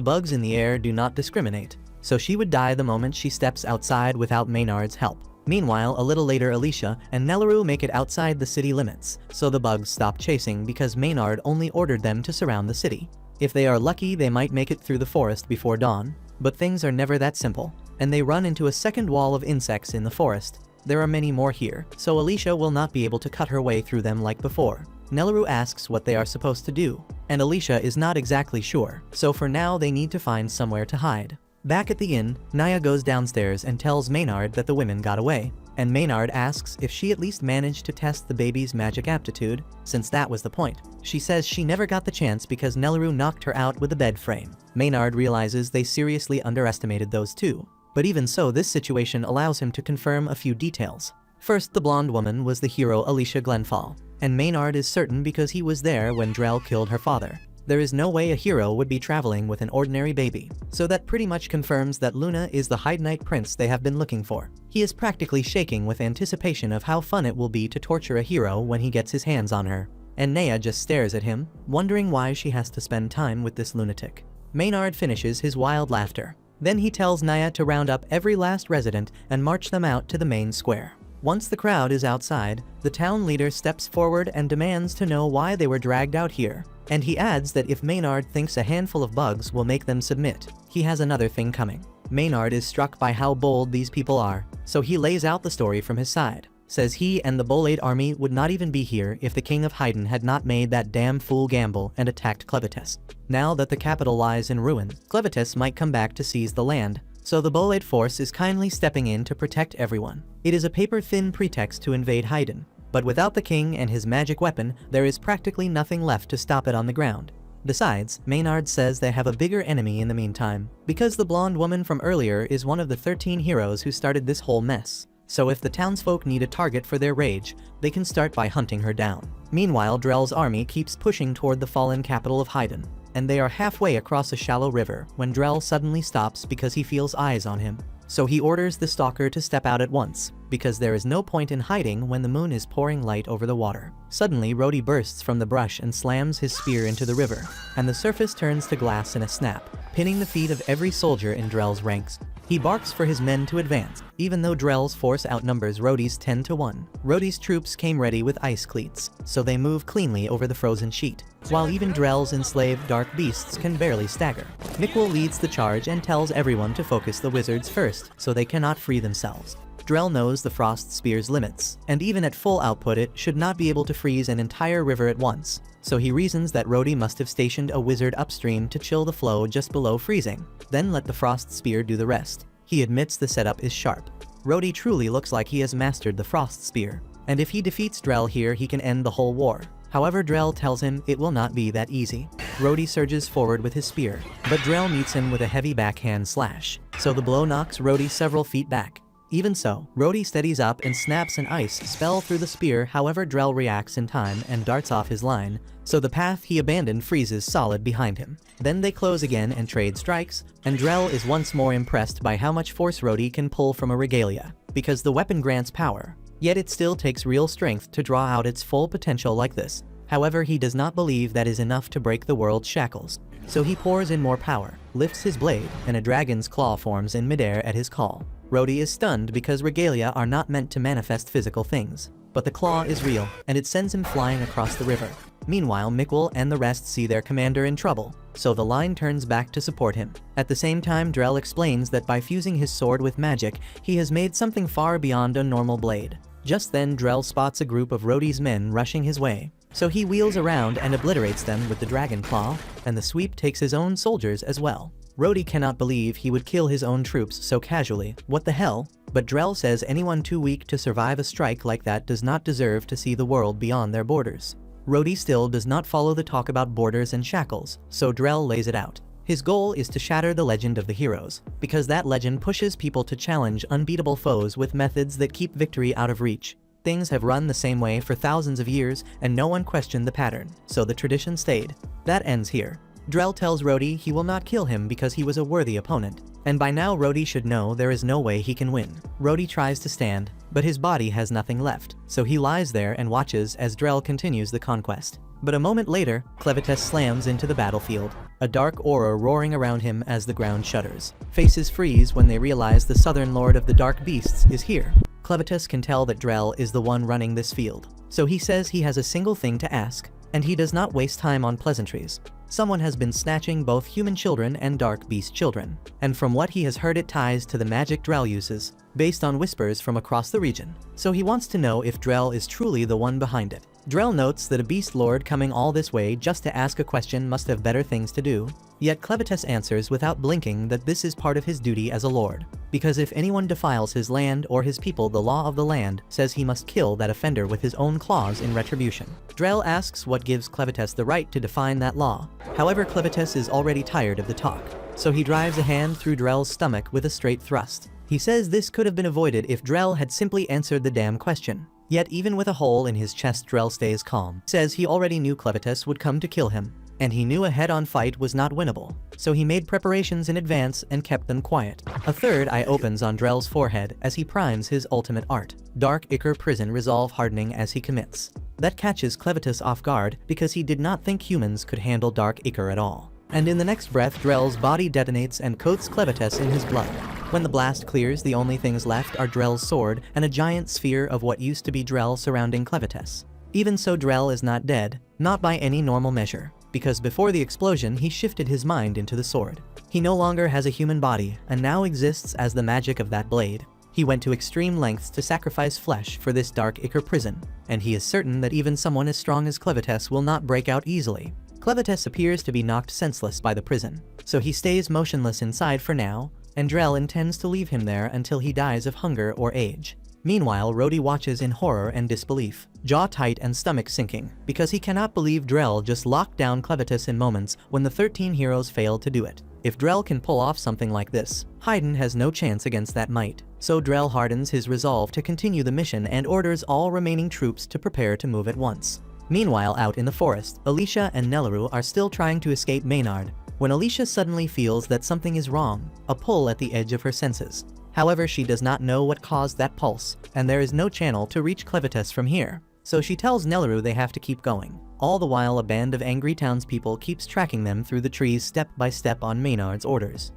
bugs in the air do not discriminate, so she would die the moment she steps outside without Maynard's help. Meanwhile, a little later Alicia and Nelaru make it outside the city limits, so the bugs stop chasing because Maynard only ordered them to surround the city. If they are lucky, they might make it through the forest before dawn, but things are never that simple, and they run into a second wall of insects in the forest. There are many more here, so Alicia will not be able to cut her way through them like before. Nelaru asks what they are supposed to do, and Alicia is not exactly sure, so for now they need to find somewhere to hide. Back at the inn, Naya goes downstairs and tells Maynard that the women got away, and Maynard asks if she at least managed to test the baby's magic aptitude, since that was the point. She says she never got the chance because Nelaru knocked her out with a bed frame. Maynard realizes they seriously underestimated those two, but even so, this situation allows him to confirm a few details. First, the blonde woman was the hero Alicia Glenfall, and Maynard is certain because he was there when Drell killed her father. There is no way a hero would be traveling with an ordinary baby, so that pretty much confirms that Luna is the Hyde Knight prince they have been looking for. He is practically shaking with anticipation of how fun it will be to torture a hero when he gets his hands on her, and Naya just stares at him, wondering why she has to spend time with this lunatic. Maynard finishes his wild laughter. Then he tells Naya to round up every last resident and march them out to the main square. Once the crowd is outside, the town leader steps forward and demands to know why they were dragged out here, and he adds that if Maynard thinks a handful of bugs will make them submit, he has another thing coming. Maynard is struck by how bold these people are, so he lays out the story from his side. Says he and the Bolade army would not even be here if the King of Hyden had not made that damn fool gamble and attacked Clevites. Now that the capital lies in ruin, Clevites might come back to seize the land, so the Bolade force is kindly stepping in to protect everyone. It is a paper-thin pretext to invade Hyden, but without the king and his magic weapon, there is practically nothing left to stop it on the ground. Besides, Maynard says they have a bigger enemy in the meantime, because the blonde woman from earlier is one of the 13 heroes who started this whole mess. So if the townsfolk need a target for their rage, they can start by hunting her down. Meanwhile, Drell's army keeps pushing toward the fallen capital of Hyden, and they are halfway across a shallow river when Drell suddenly stops because he feels eyes on him. So he orders the stalker to step out at once, because there is no point in hiding when the moon is pouring light over the water. Suddenly, Rhodey bursts from the brush and slams his spear into the river, and the surface turns to glass in a snap, pinning the feet of every soldier in Drell's ranks. He barks for his men to advance, even though Drell's force outnumbers Rhodey's 10-1. Rhodey's troops came ready with ice cleats, so they move cleanly over the frozen sheet, while even Drell's enslaved dark beasts can barely stagger. Mikkel leads the charge and tells everyone to focus the wizards first, so they cannot free themselves. Drell knows the Frost Spear's limits, and even at full output it should not be able to freeze an entire river at once, so he reasons that Rhodey must have stationed a wizard upstream to chill the flow just below freezing, then let the Frost Spear do the rest. He admits the setup is sharp. Rhodey truly looks like he has mastered the Frost Spear, and if he defeats Drell here he can end the whole war. However, Drell tells him it will not be that easy. Rhodey surges forward with his spear, but Drell meets him with a heavy backhand slash, so the blow knocks Rhodey several feet back. Even so, Rhodey steadies up and snaps an ice spell through the spear. However, Drell reacts in time and darts off his line, so the path he abandoned freezes solid behind him. Then they close again and trade strikes, and Drell is once more impressed by how much force Rhodey can pull from a regalia, because the weapon grants power, yet it still takes real strength to draw out its full potential like this. However, he does not believe that is enough to break the world's shackles. So he pours in more power, lifts his blade, and a dragon's claw forms in midair at his call. Rhodey is stunned because regalia are not meant to manifest physical things. But the claw is real, and it sends him flying across the river. Meanwhile, Mikkel and the rest see their commander in trouble, so the line turns back to support him. At the same time, Drell explains that by fusing his sword with magic, he has made something far beyond a normal blade. Just then, Drell spots a group of Rhodey's men rushing his way. So he wheels around and obliterates them with the dragon claw, and the sweep takes his own soldiers as well. Rhodey cannot believe he would kill his own troops so casually. What the hell? But Drell says anyone too weak to survive a strike like that does not deserve to see the world beyond their borders. Rhodey still does not follow the talk about borders and shackles, so Drell lays it out. His goal is to shatter the legend of the heroes, because that legend pushes people to challenge unbeatable foes with methods that keep victory out of reach. Things have run the same way for thousands of years, and no one questioned the pattern, so the tradition stayed. That ends here. Drell tells Rhodey he will not kill him because he was a worthy opponent, and by now Rhodey should know there is no way he can win. Rhodey tries to stand, but his body has nothing left, so he lies there and watches as Drell continues the conquest. But a moment later, Clevites slams into the battlefield, a dark aura roaring around him as the ground shudders. Faces freeze when they realize the Southern Lord of the Dark Beasts is here. Clevites can tell that Drell is the one running this field, so he says he has a single thing to ask, and he does not waste time on pleasantries. Someone has been snatching both human children and dark beast children, and from what he has heard it ties to the magic Drell uses, based on whispers from across the region. So he wants to know if Drell is truly the one behind it. Drell notes that a beast lord coming all this way just to ask a question must have better things to do, yet Clevites answers without blinking that this is part of his duty as a lord, because if anyone defiles his land or his people, the law of the land says he must kill that offender with his own claws in retribution. Drell asks what gives Clevites the right to define that law. However, Clevites is already tired of the talk, so he drives a hand through Drell's stomach with a straight thrust. He says this could have been avoided if Drell had simply answered the damn question. Yet even with a hole in his chest, Drell stays calm. Says he already knew Clevites would come to kill him, and he knew a head-on fight was not winnable, so he made preparations in advance and kept them quiet. A third eye opens on Drell's forehead as he primes his ultimate art. Dark Ichor Prison resolve hardening as he commits. That catches Clevites off guard because he did not think humans could handle Dark Ichor at all. And in the next breath, Drell's body detonates and coats Clevites in his blood. When the blast clears, the only things left are Drell's sword and a giant sphere of what used to be Drell surrounding Clevites. Even so, Drell is not dead, not by any normal measure, because before the explosion he shifted his mind into the sword. He no longer has a human body and now exists as the magic of that blade. He went to extreme lengths to sacrifice flesh for this Dark Ichor prison, and he is certain that even someone as strong as Clevites will not break out easily. Clevites appears to be knocked senseless by the prison, so he stays motionless inside for now, and Drell intends to leave him there until he dies of hunger or age. Meanwhile, Rhodey watches in horror and disbelief, jaw tight and stomach sinking, because he cannot believe Drell just locked down Clevites in moments when the 13 heroes failed to do it. If Drell can pull off something like this, Hyden has no chance against that might. So Drell hardens his resolve to continue the mission and orders all remaining troops to prepare to move at once. Meanwhile, out in the forest, Alicia and Nelleru are still trying to escape Maynard, when Alicia suddenly feels that something is wrong, a pull at the edge of her senses. However, she does not know what caused that pulse, and there is no channel to reach Clevites from here. So she tells Nelleru they have to keep going. All the while, a band of angry townspeople keeps tracking them through the trees step by step on Maynard's orders.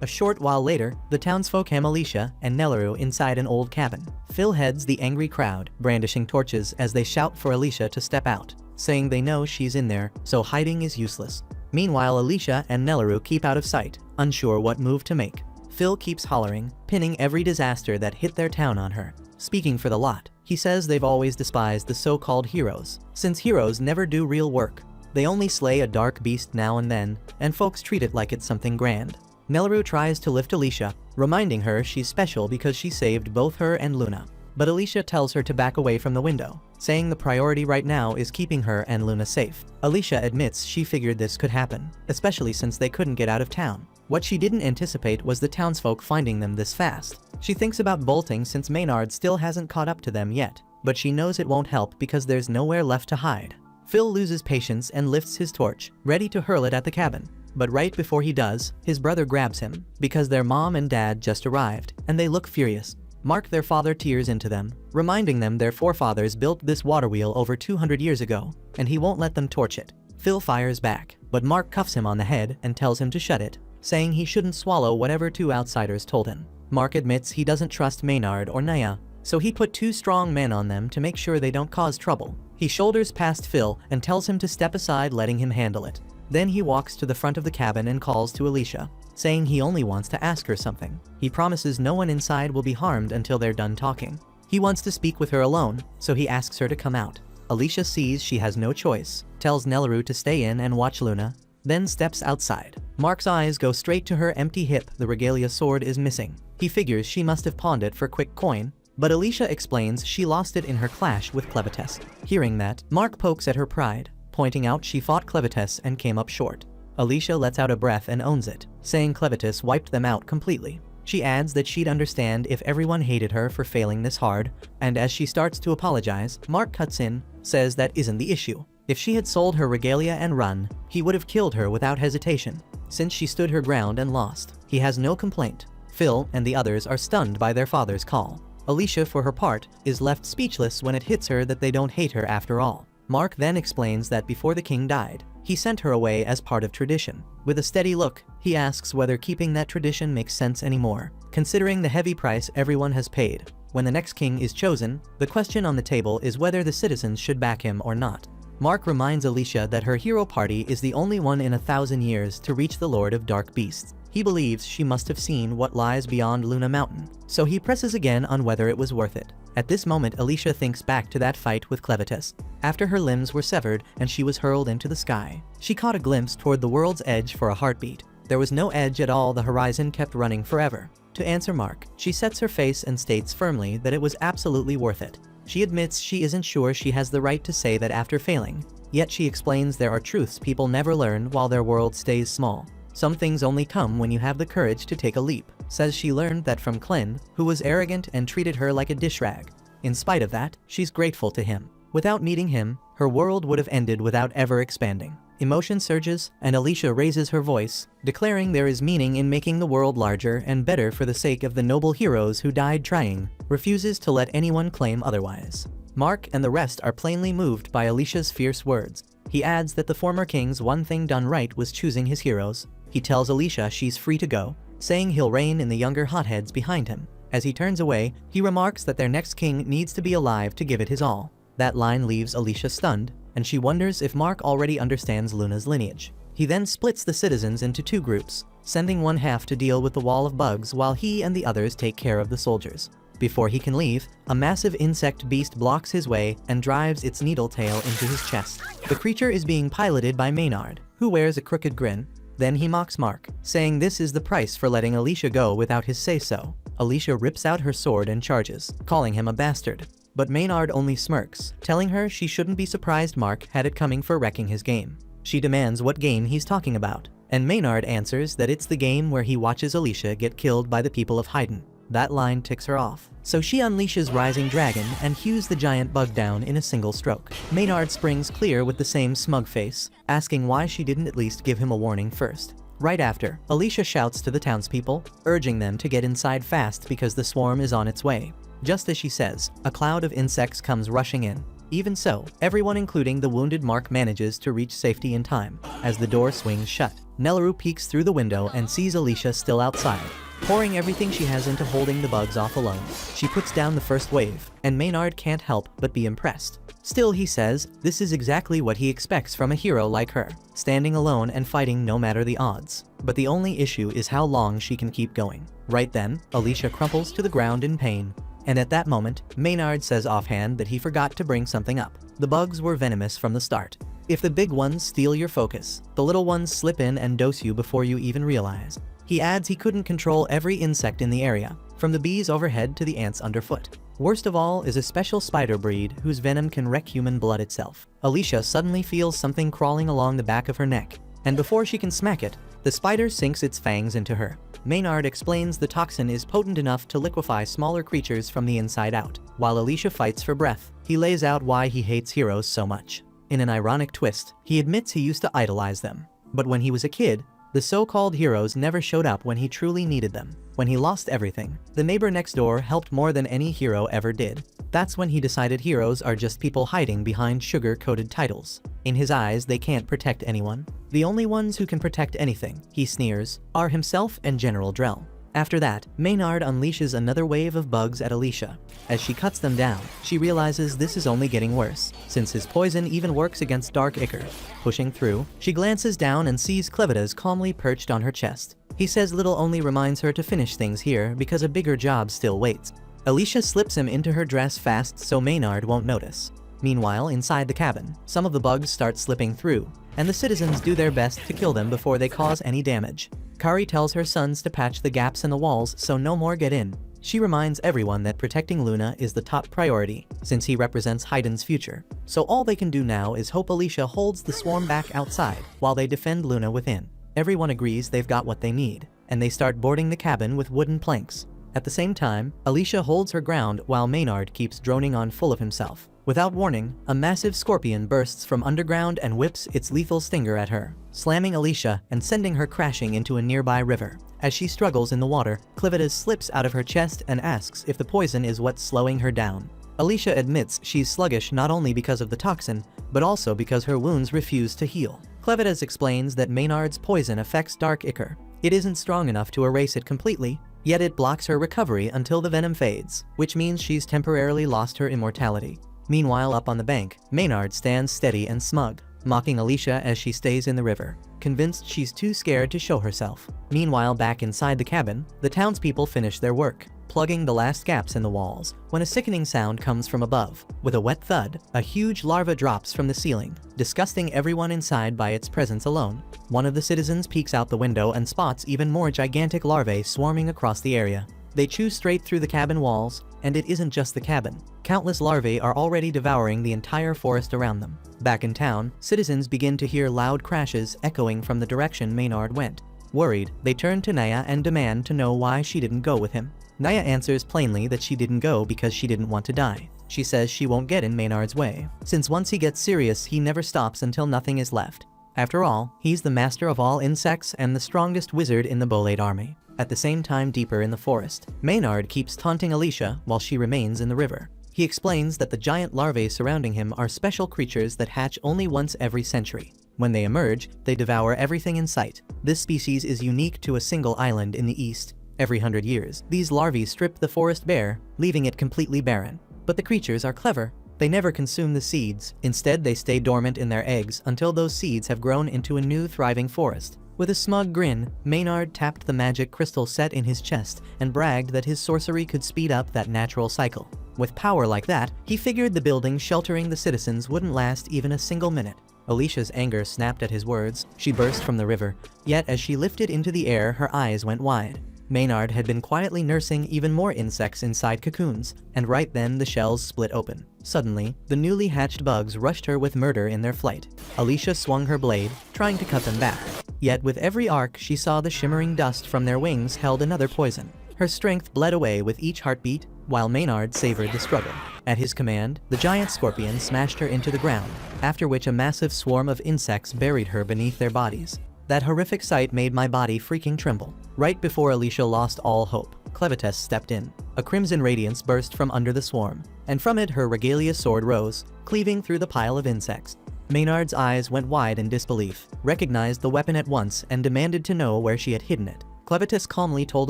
A short while later, the townsfolk hem Alicia and Nelleru inside an old cabin. Phil heads the angry crowd, brandishing torches as they shout for Alicia to step out, saying they know she's in there, so hiding is useless. Meanwhile, Alicia and Nelleru keep out of sight, unsure what move to make. Phil keeps hollering, pinning every disaster that hit their town on her. Speaking for the lot, he says they've always despised the so-called heroes, since heroes never do real work. They only slay a dark beast now and then, and folks treat it like it's something grand. Nelleru tries to lift Alicia, reminding her she's special because she saved both her and Luna. But Alicia tells her to back away from the window, saying the priority right now is keeping her and Luna safe. Alicia admits she figured this could happen, especially since they couldn't get out of town. What she didn't anticipate was the townsfolk finding them this fast. She thinks about bolting since Maynard still hasn't caught up to them yet, but she knows it won't help because there's nowhere left to hide. Phil loses patience and lifts his torch, ready to hurl it at the cabin. But right before he does, his brother grabs him, because their mom and dad just arrived, and they look furious. Mark, their father, tears into them, reminding them their forefathers built this water wheel over 200 years ago, and he won't let them torch it. Phil fires back, but Mark cuffs him on the head and tells him to shut it, saying he shouldn't swallow whatever two outsiders told him. Mark admits he doesn't trust Maynard or Naya, so he put 2 strong men on them to make sure they don't cause trouble. He shoulders past Phil and tells him to step aside, letting him handle it. Then he walks to the front of the cabin and calls to Alicia, saying he only wants to ask her something. He promises no one inside will be harmed until they're done talking. He wants to speak with her alone, so he asks her to come out. Alicia sees she has no choice, tells Nellaroo to stay in and watch Luna, then steps outside. Mark's eyes go straight to her empty hip. The regalia sword is missing. He figures she must have pawned it for quick coin, but Alicia explains she lost it in her clash with Clevites. Hearing that, Mark pokes at her pride, pointing out she fought Clevites and came up short. Alicia lets out a breath and owns it, saying Clevites wiped them out completely. She adds that she'd understand if everyone hated her for failing this hard, and as she starts to apologize, Mark cuts in, says that isn't the issue. If she had sold her regalia and run, he would have killed her without hesitation. Since she stood her ground and lost, he has no complaint. Phil and the others are stunned by their father's call. Alicia, for her part, is left speechless when it hits her that they don't hate her after all. Mark then explains that before the king died, he sent her away as part of tradition. With a steady look, he asks whether keeping that tradition makes sense anymore, considering the heavy price everyone has paid. When the next king is chosen, the question on the table is whether the citizens should back him or not. Mark reminds Alicia that her hero party is the only one in 1,000 years to reach the Lord of Dark Beasts. He believes she must have seen what lies beyond Luna Mountain, so he presses again on whether it was worth it. At this moment, Alicia thinks back to that fight with Clevites, after her limbs were severed and she was hurled into the sky. She caught a glimpse toward the world's edge for a heartbeat. There was no edge at all. The horizon kept running forever. To answer Mark, she sets her face and states firmly that it was absolutely worth it. She admits she isn't sure she has the right to say that after failing, yet she explains there are truths people never learn while their world stays small. Some things only come when you have the courage to take a leap, says she learned that from Clyn, who was arrogant and treated her like a dish rag. In spite of that, she's grateful to him. Without meeting him, her world would have ended without ever expanding. Emotion surges, and Alicia raises her voice, declaring there is meaning in making the world larger and better for the sake of the noble heroes who died trying, refuses to let anyone claim otherwise. Mark and the rest are plainly moved by Alicia's fierce words. He adds that the former king's one thing done right was choosing his heroes. He tells Alicia she's free to go, saying he'll rein in the younger hotheads behind him. As he turns away, he remarks that their next king needs to be alive to give it his all. That line leaves Alicia stunned, and she wonders if Mark already understands Luna's lineage. He then splits the citizens into 2 groups, sending one half to deal with the wall of bugs while he and the others take care of the soldiers. Before he can leave, a massive insect beast blocks his way and drives its needle tail into his chest. The creature is being piloted by Maynard, who wears a crooked grin. Then he mocks Mark, saying this is the price for letting Alicia go without his say-so. Alicia rips out her sword and charges, calling him a bastard. But Maynard only smirks, telling her she shouldn't be surprised Mark had it coming for wrecking his game. She demands what game he's talking about, and Maynard answers that it's the game where he watches Alicia get killed by the people of Hyden. That line ticks her off, so she unleashes Rising Dragon and hews the giant bug down in a single stroke. Maynard springs clear with the same smug face, asking why she didn't at least give him a warning first. Right after, Alicia shouts to the townspeople, urging them to get inside fast because the swarm is on its way. Just as she says, a cloud of insects comes rushing in. Even so, everyone including the wounded Mark manages to reach safety in time. As the door swings shut, Nellaroo peeks through the window and sees Alicia still outside, pouring everything she has into holding the bugs off alone. She puts down the first wave, and Maynard can't help but be impressed. Still, he says, this is exactly what he expects from a hero like her, standing alone and fighting no matter the odds. But the only issue is how long she can keep going. Right then, Alicia crumples to the ground in pain. And at that moment, Maynard says offhand that he forgot to bring something up. The bugs were venomous from the start. If the big ones steal your focus, the little ones slip in and dose you before you even realize. He adds he couldn't control every insect in the area, from the bees overhead to the ants underfoot. Worst of all is a special spider breed whose venom can wreck human blood itself. Alicia suddenly feels something crawling along the back of her neck, and before she can smack it, the spider sinks its fangs into her. Maynard explains the toxin is potent enough to liquefy smaller creatures from the inside out. While Alicia fights for breath, he lays out why he hates heroes so much. In an ironic twist, he admits he used to idolize them. But when he was a kid, The so-called heroes never showed up when he truly needed them. When he lost everything, the neighbor next door helped more than any hero ever did. That's when he decided heroes are just people hiding behind sugar-coated titles. In his eyes, they can't protect anyone. The only ones who can protect anything, he sneers, are himself and General Drell. After that, Maynard unleashes another wave of bugs at Alicia. As she cuts them down, she realizes this is only getting worse, since his poison even works against Dark Ichor. Pushing through, she glances down and sees Clevitas calmly perched on her chest. He says little only reminds her to finish things here because a bigger job still waits. Alicia slips him into her dress fast so Maynard won't notice. Meanwhile, inside the cabin, some of the bugs start slipping through, and the citizens do their best to kill them before they cause any damage. Kari tells her sons to patch the gaps in the walls so no more get in. She reminds everyone that protecting Luna is the top priority, since he represents Hayden's future. So all they can do now is hope Alicia holds the swarm back outside, while they defend Luna within. Everyone agrees they've got what they need, and they start boarding the cabin with wooden planks. At the same time, Alicia holds her ground while Maynard keeps droning on full of himself. Without warning, a massive scorpion bursts from underground and whips its lethal stinger at her, slamming Alicia and sending her crashing into a nearby river. As she struggles in the water, Clevitas slips out of her chest and asks if the poison is what's slowing her down. Alicia admits she's sluggish not only because of the toxin, but also because her wounds refuse to heal. Clevitas explains that Maynard's poison affects Dark Ichor. It isn't strong enough to erase it completely, yet it blocks her recovery until the venom fades, which means she's temporarily lost her immortality. Meanwhile, up on the bank, Maynard stands steady and smug, mocking Alicia as she stays in the river, convinced she's too scared to show herself. Meanwhile, back inside the cabin, the townspeople finish their work, plugging the last gaps in the walls, when a sickening sound comes from above. With a wet thud, a huge larva drops from the ceiling, disgusting everyone inside by its presence alone. One of the citizens peeks out the window and spots even more gigantic larvae swarming across the area. They chew straight through the cabin walls, and it isn't just the cabin. Countless larvae are already devouring the entire forest around them. Back in town, citizens begin to hear loud crashes echoing from the direction Maynard went. Worried, they turn to Naya and demand to know why she didn't go with him. Naya answers plainly that she didn't go because she didn't want to die. She says she won't get in Maynard's way, since once he gets serious, he never stops until nothing is left. After all, he's the master of all insects and the strongest wizard in the Bolade army. At the same time, deeper in the forest, Maynard keeps taunting Alicia while she remains in the river. He explains that the giant larvae surrounding him are special creatures that hatch only once every century. When they emerge, they devour everything in sight. This species is unique to a single island in the east. Every 100 years, these larvae strip the forest bare, leaving it completely barren. But the creatures are clever. They never consume the seeds. Instead, they stay dormant in their eggs until those seeds have grown into a new thriving forest. With a smug grin, Maynard tapped the magic crystal set in his chest and bragged that his sorcery could speed up that natural cycle. With power like that, he figured the building sheltering the citizens wouldn't last even a single minute. Alicia's anger snapped at his words. She burst from the river, yet as she lifted into the air, her eyes went wide. Maynard had been quietly nursing even more insects inside cocoons, and right then the shells split open. Suddenly, the newly hatched bugs rushed her with murder in their flight. Alicia swung her blade, trying to cut them back. Yet with every arc, she saw the shimmering dust from their wings held another poison. Her strength bled away with each heartbeat, while Maynard savored the struggle. At his command, the giant scorpion smashed her into the ground, after which a massive swarm of insects buried her beneath their bodies. That horrific sight made my body freaking tremble. Right before Alicia lost all hope, Clevitas stepped in. A crimson radiance burst from under the swarm, and from it her regalia sword rose, cleaving through the pile of insects. Maynard's eyes went wide in disbelief, recognized the weapon at once, and demanded to know where she had hidden it. Clevitas calmly told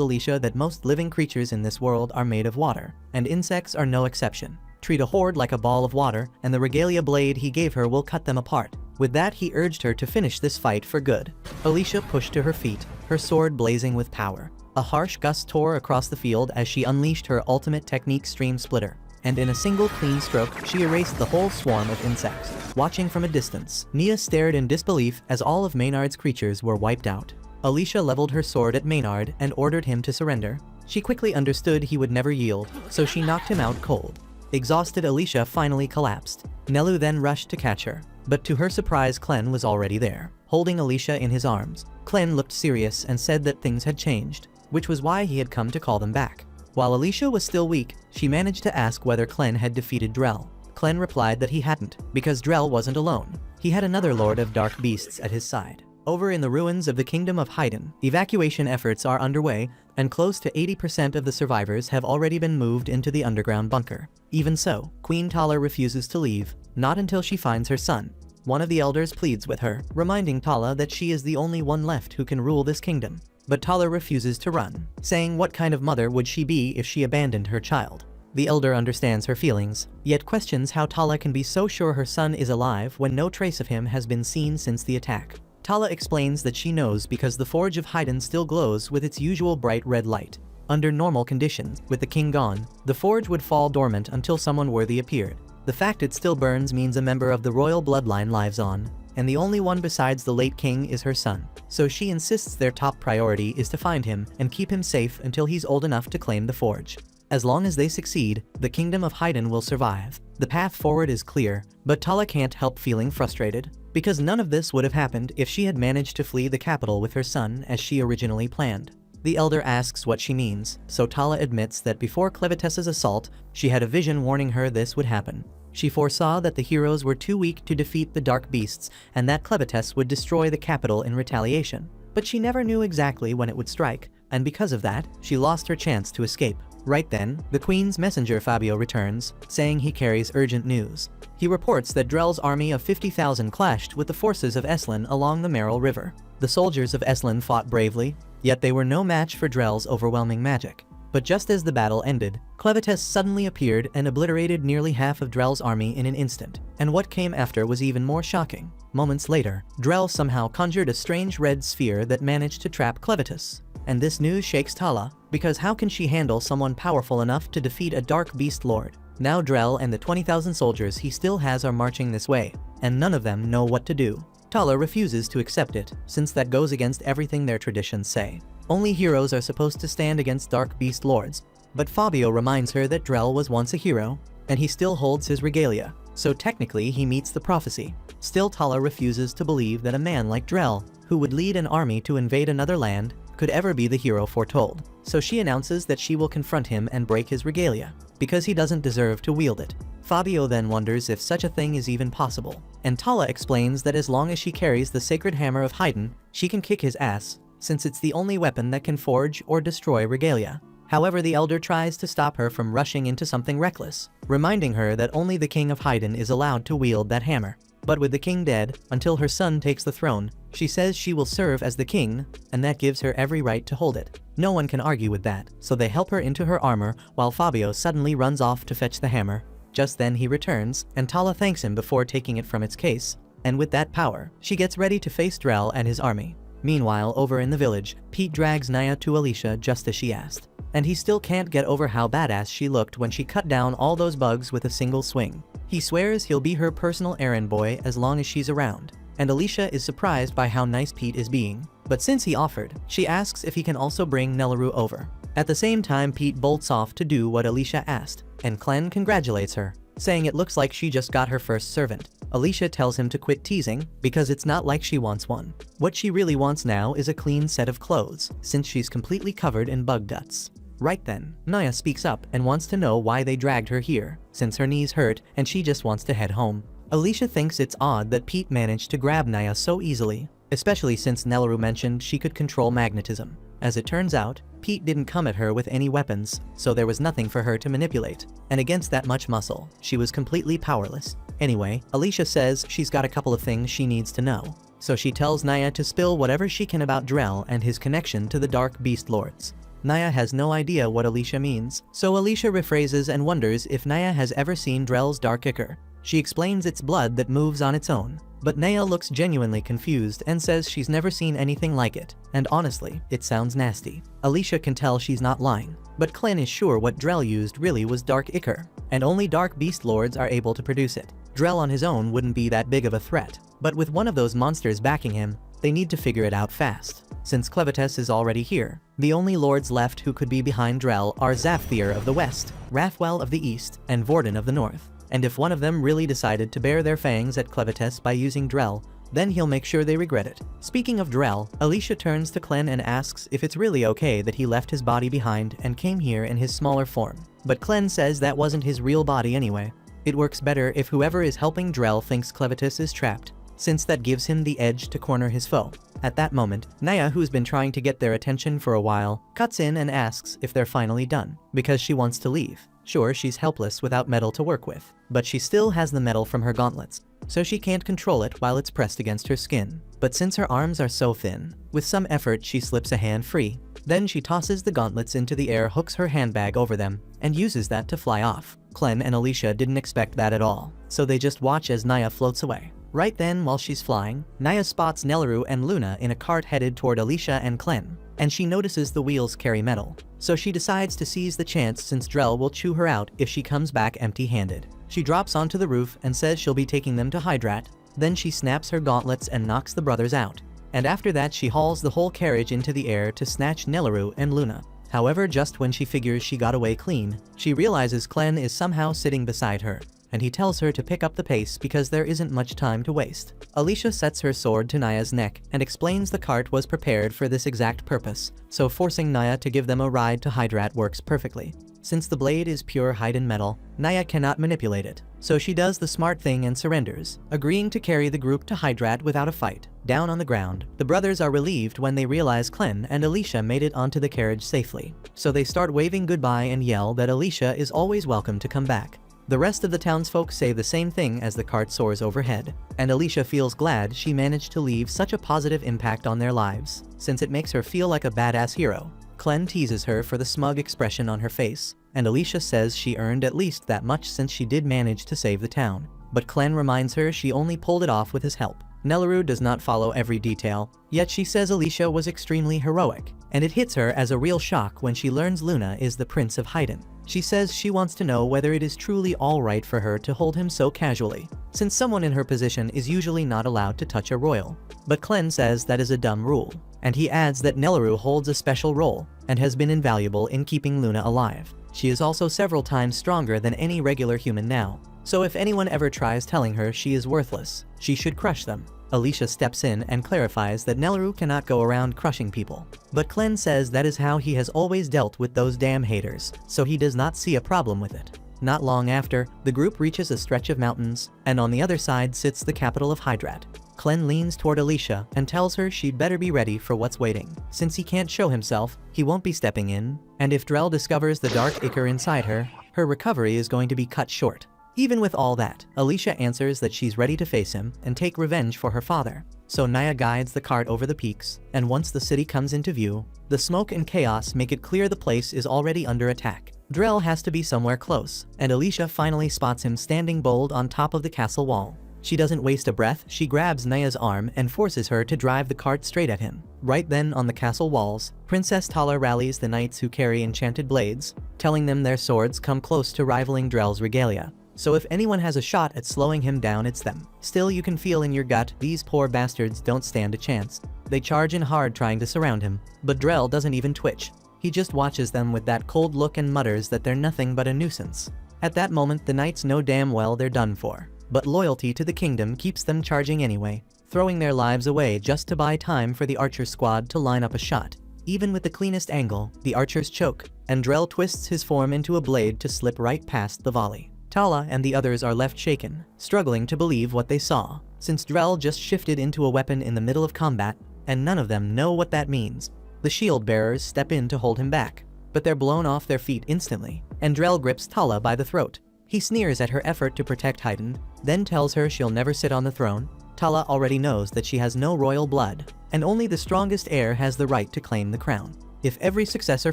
Alicia that most living creatures in this world are made of water, and insects are no exception. Treat a horde like a ball of water, and the regalia blade he gave her will cut them apart. With that, he urged her to finish this fight for good. Alicia pushed to her feet, her sword blazing with power. A harsh gust tore across the field as she unleashed her ultimate technique, Stream Splitter, and in a single clean stroke, she erased the whole swarm of insects. Watching from a distance, Nia stared in disbelief as all of Maynard's creatures were wiped out. Alicia leveled her sword at Maynard and ordered him to surrender. She quickly understood he would never yield, so she knocked him out cold. Exhausted, Alicia finally collapsed. Nelu then rushed to catch her, but to her surprise, Clem was already there, holding Alicia in his arms. Clem looked serious and said that things had changed, which was why he had come to call them back. While Alicia was still weak, she managed to ask whether Clem had defeated Drell. Clem replied that he hadn't, because Drell wasn't alone. He had another Lord of Dark Beasts at his side. Over in the ruins of the Kingdom of Haydn, evacuation efforts are underway, and close to 80% of the survivors have already been moved into the underground bunker. Even so, Queen Tala refuses to leave, not until she finds her son. One of the elders pleads with her, reminding Tala that she is the only one left who can rule this kingdom. But Tala refuses to run, saying what kind of mother would she be if she abandoned her child. The elder understands her feelings, yet questions how Tala can be so sure her son is alive when no trace of him has been seen since the attack. Tala explains that she knows because the Forge of Haydn still glows with its usual bright red light. Under normal conditions, with the king gone, the forge would fall dormant until someone worthy appeared. The fact it still burns means a member of the royal bloodline lives on, and the only one besides the late king is her son. So she insists their top priority is to find him and keep him safe until he's old enough to claim the forge. As long as they succeed, the Kingdom of Haydn will survive. The path forward is clear, but Tala can't help feeling frustrated, because none of this would have happened if she had managed to flee the capital with her son as she originally planned. The elder asks what she means, so Tala admits that before Clevetess's assault, she had a vision warning her this would happen. She foresaw that the heroes were too weak to defeat the dark beasts and that Clevetess would destroy the capital in retaliation. But she never knew exactly when it would strike, and because of that, she lost her chance to escape. Right then, the Queen's messenger Fabio returns, saying he carries urgent news. He reports that Drell's army of 50,000 clashed with the forces of Eslin along the Merrill River. The soldiers of Eslin fought bravely, yet they were no match for Drell's overwhelming magic. But just as the battle ended, Clevetess suddenly appeared and obliterated nearly half of Drell's army in an instant. And what came after was even more shocking. Moments later, Drell somehow conjured a strange red sphere that managed to trap Clevetess. And this news shakes Tala, because how can she handle someone powerful enough to defeat a dark beast lord? Now Drell and the 20,000 soldiers he still has are marching this way, and none of them know what to do. Tala refuses to accept it, since that goes against everything their traditions say. Only heroes are supposed to stand against dark beast lords. But Fabio reminds her that Drell was once a hero, and he still holds his regalia, so technically he meets the prophecy. Still, Tala refuses to believe that a man like Drell, who would lead an army to invade another land, could ever be the hero foretold. So she announces that she will confront him and break his regalia, because he doesn't deserve to wield it. Fabio then wonders if such a thing is even possible, and Tala explains that as long as she carries the sacred hammer of Haydn, she can kick his ass, since it's the only weapon that can forge or destroy regalia. However, the elder tries to stop her from rushing into something reckless, reminding her that only the king of Haydn is allowed to wield that hammer. But with the king dead, until her son takes the throne, she says she will serve as the king, and that gives her every right to hold it. No one can argue with that, so they help her into her armor while Fabio suddenly runs off to fetch the hammer. Just then he returns, and Tala thanks him before taking it from its case, and with that power, she gets ready to face Drell and his army. Meanwhile, over in the village, Pete drags Naya to Alicia just as she asked. And he still can't get over how badass she looked when she cut down all those bugs with a single swing. He swears he'll be her personal errand boy as long as she's around. And Alicia is surprised by how nice Pete is being. But since he offered, she asks if he can also bring Nellaroo over. At the same time, Pete bolts off to do what Alicia asked, and Clem congratulates her, saying it looks like she just got her first servant. Alicia tells him to quit teasing, because it's not like she wants one. What she really wants now is a clean set of clothes, since she's completely covered in bug guts. Right then, Naya speaks up and wants to know why they dragged her here, since her knees hurt and she just wants to head home. Alicia thinks it's odd that Pete managed to grab Naya so easily, especially since Nellaroo mentioned she could control magnetism. As it turns out, Pete didn't come at her with any weapons, so there was nothing for her to manipulate. And against that much muscle, she was completely powerless. Anyway, Alicia says she's got a couple of things she needs to know. So she tells Naya to spill whatever she can about Drell and his connection to the Dark Beast Lords. Naya has no idea what Alicia means, so Alicia rephrases and wonders if Naya has ever seen Drell's dark ichor. She explains it's blood that moves on its own, but Naya looks genuinely confused and says she's never seen anything like it, and honestly, it sounds nasty. Alicia can tell she's not lying, but Clem is sure what Drell used really was dark ichor, and only Dark Beast Lords are able to produce it. Drell on his own wouldn't be that big of a threat, but with one of those monsters backing him, they need to figure it out fast. Since Clevetess is already here, the only lords left who could be behind Drell are Zafthir of the west, Rathwell of the east, and Vorden of the north. And if one of them really decided to bare their fangs at Clevetess by using Drell, then he'll make sure they regret it. Speaking of Drell, Alicia turns to Clem and asks if it's really okay that he left his body behind and came here in his smaller form. But Clem says that wasn't his real body anyway. It works better if whoever is helping Drell thinks Clevetess is trapped, since that gives him the edge to corner his foe. At that moment, Naya, who's been trying to get their attention for a while, cuts in and asks if they're finally done, because she wants to leave. Sure, she's helpless without metal to work with, but she still has the metal from her gauntlets, so she can't control it while it's pressed against her skin. But since her arms are so thin, with some effort she slips a hand free. Then she tosses the gauntlets into the air, hooks her handbag over them, and uses that to fly off. Clem and Alicia didn't expect that at all, so they just watch as Naya floats away. Right then, while she's flying, Naya spots Nelleru and Luna in a cart headed toward Alicia and Clem, and she notices the wheels carry metal. So she decides to seize the chance since Drell will chew her out if she comes back empty-handed. She drops onto the roof and says she'll be taking them to Hydrat. Then she snaps her gauntlets and knocks the brothers out. And after that she hauls the whole carriage into the air to snatch Nelleru and Luna. However, just when she figures she got away clean, she realizes Clem is somehow sitting beside her, and he tells her to pick up the pace because there isn't much time to waste. Alicia sets her sword to Naya's neck and explains the cart was prepared for this exact purpose, so forcing Naya to give them a ride to Hydrat works perfectly. Since the blade is pure Haiden metal, Naya cannot manipulate it, so she does the smart thing and surrenders, agreeing to carry the group to Hydrat without a fight. Down on the ground, the brothers are relieved when they realize Clem and Alicia made it onto the carriage safely, so they start waving goodbye and yell that Alicia is always welcome to come back. The rest of the townsfolk say the same thing as the cart soars overhead, and Alicia feels glad she managed to leave such a positive impact on their lives, since it makes her feel like a badass hero. Clem teases her for the smug expression on her face, and Alicia says she earned at least that much since she did manage to save the town. But Clem reminds her she only pulled it off with his help. Nelleru does not follow every detail, yet she says Alicia was extremely heroic, and it hits her as a real shock when she learns Luna is the Prince of Haiden. She says she wants to know whether it is truly alright for her to hold him so casually, since someone in her position is usually not allowed to touch a royal. But Clem says that is a dumb rule, and he adds that Nelleru holds a special role, and has been invaluable in keeping Luna alive. She is also several times stronger than any regular human now, so if anyone ever tries telling her she is worthless, she should crush them. Alicia steps in and clarifies that Nelleru cannot go around crushing people, but Clem says that is how he has always dealt with those damn haters, so he does not see a problem with it. Not long after, the group reaches a stretch of mountains, and on the other side sits the capital of Hydrat. Clem leans toward Alicia and tells her she'd better be ready for what's waiting. Since he can't show himself, he won't be stepping in, and if Drell discovers the dark ichor inside her, her recovery is going to be cut short. Even with all that, Alicia answers that she's ready to face him and take revenge for her father. So Naya guides the cart over the peaks, and once the city comes into view, the smoke and chaos make it clear the place is already under attack. Drell has to be somewhere close, and Alicia finally spots him standing bold on top of the castle wall. She doesn't waste a breath, she grabs Naya's arm and forces her to drive the cart straight at him. Right then on the castle walls, Princess Tala rallies the knights who carry enchanted blades, telling them their swords come close to rivaling Drell's regalia. So if anyone has a shot at slowing him down, it's them. Still, you can feel in your gut, these poor bastards don't stand a chance. They charge in hard trying to surround him, but Drell doesn't even twitch. He just watches them with that cold look and mutters that they're nothing but a nuisance. At that moment, the knights know damn well they're done for. But loyalty to the kingdom keeps them charging anyway, throwing their lives away just to buy time for the archer squad to line up a shot. Even with the cleanest angle, the archers choke, and Drell twists his form into a blade to slip right past the volley. Tala and the others are left shaken, struggling to believe what they saw, since Drell just shifted into a weapon in the middle of combat, and none of them know what that means. The shield bearers step in to hold him back, but they're blown off their feet instantly, and Drell grips Tala by the throat. He sneers at her effort to protect Haiden, then tells her she'll never sit on the throne. Tala already knows that she has no royal blood, and only the strongest heir has the right to claim the crown. If every successor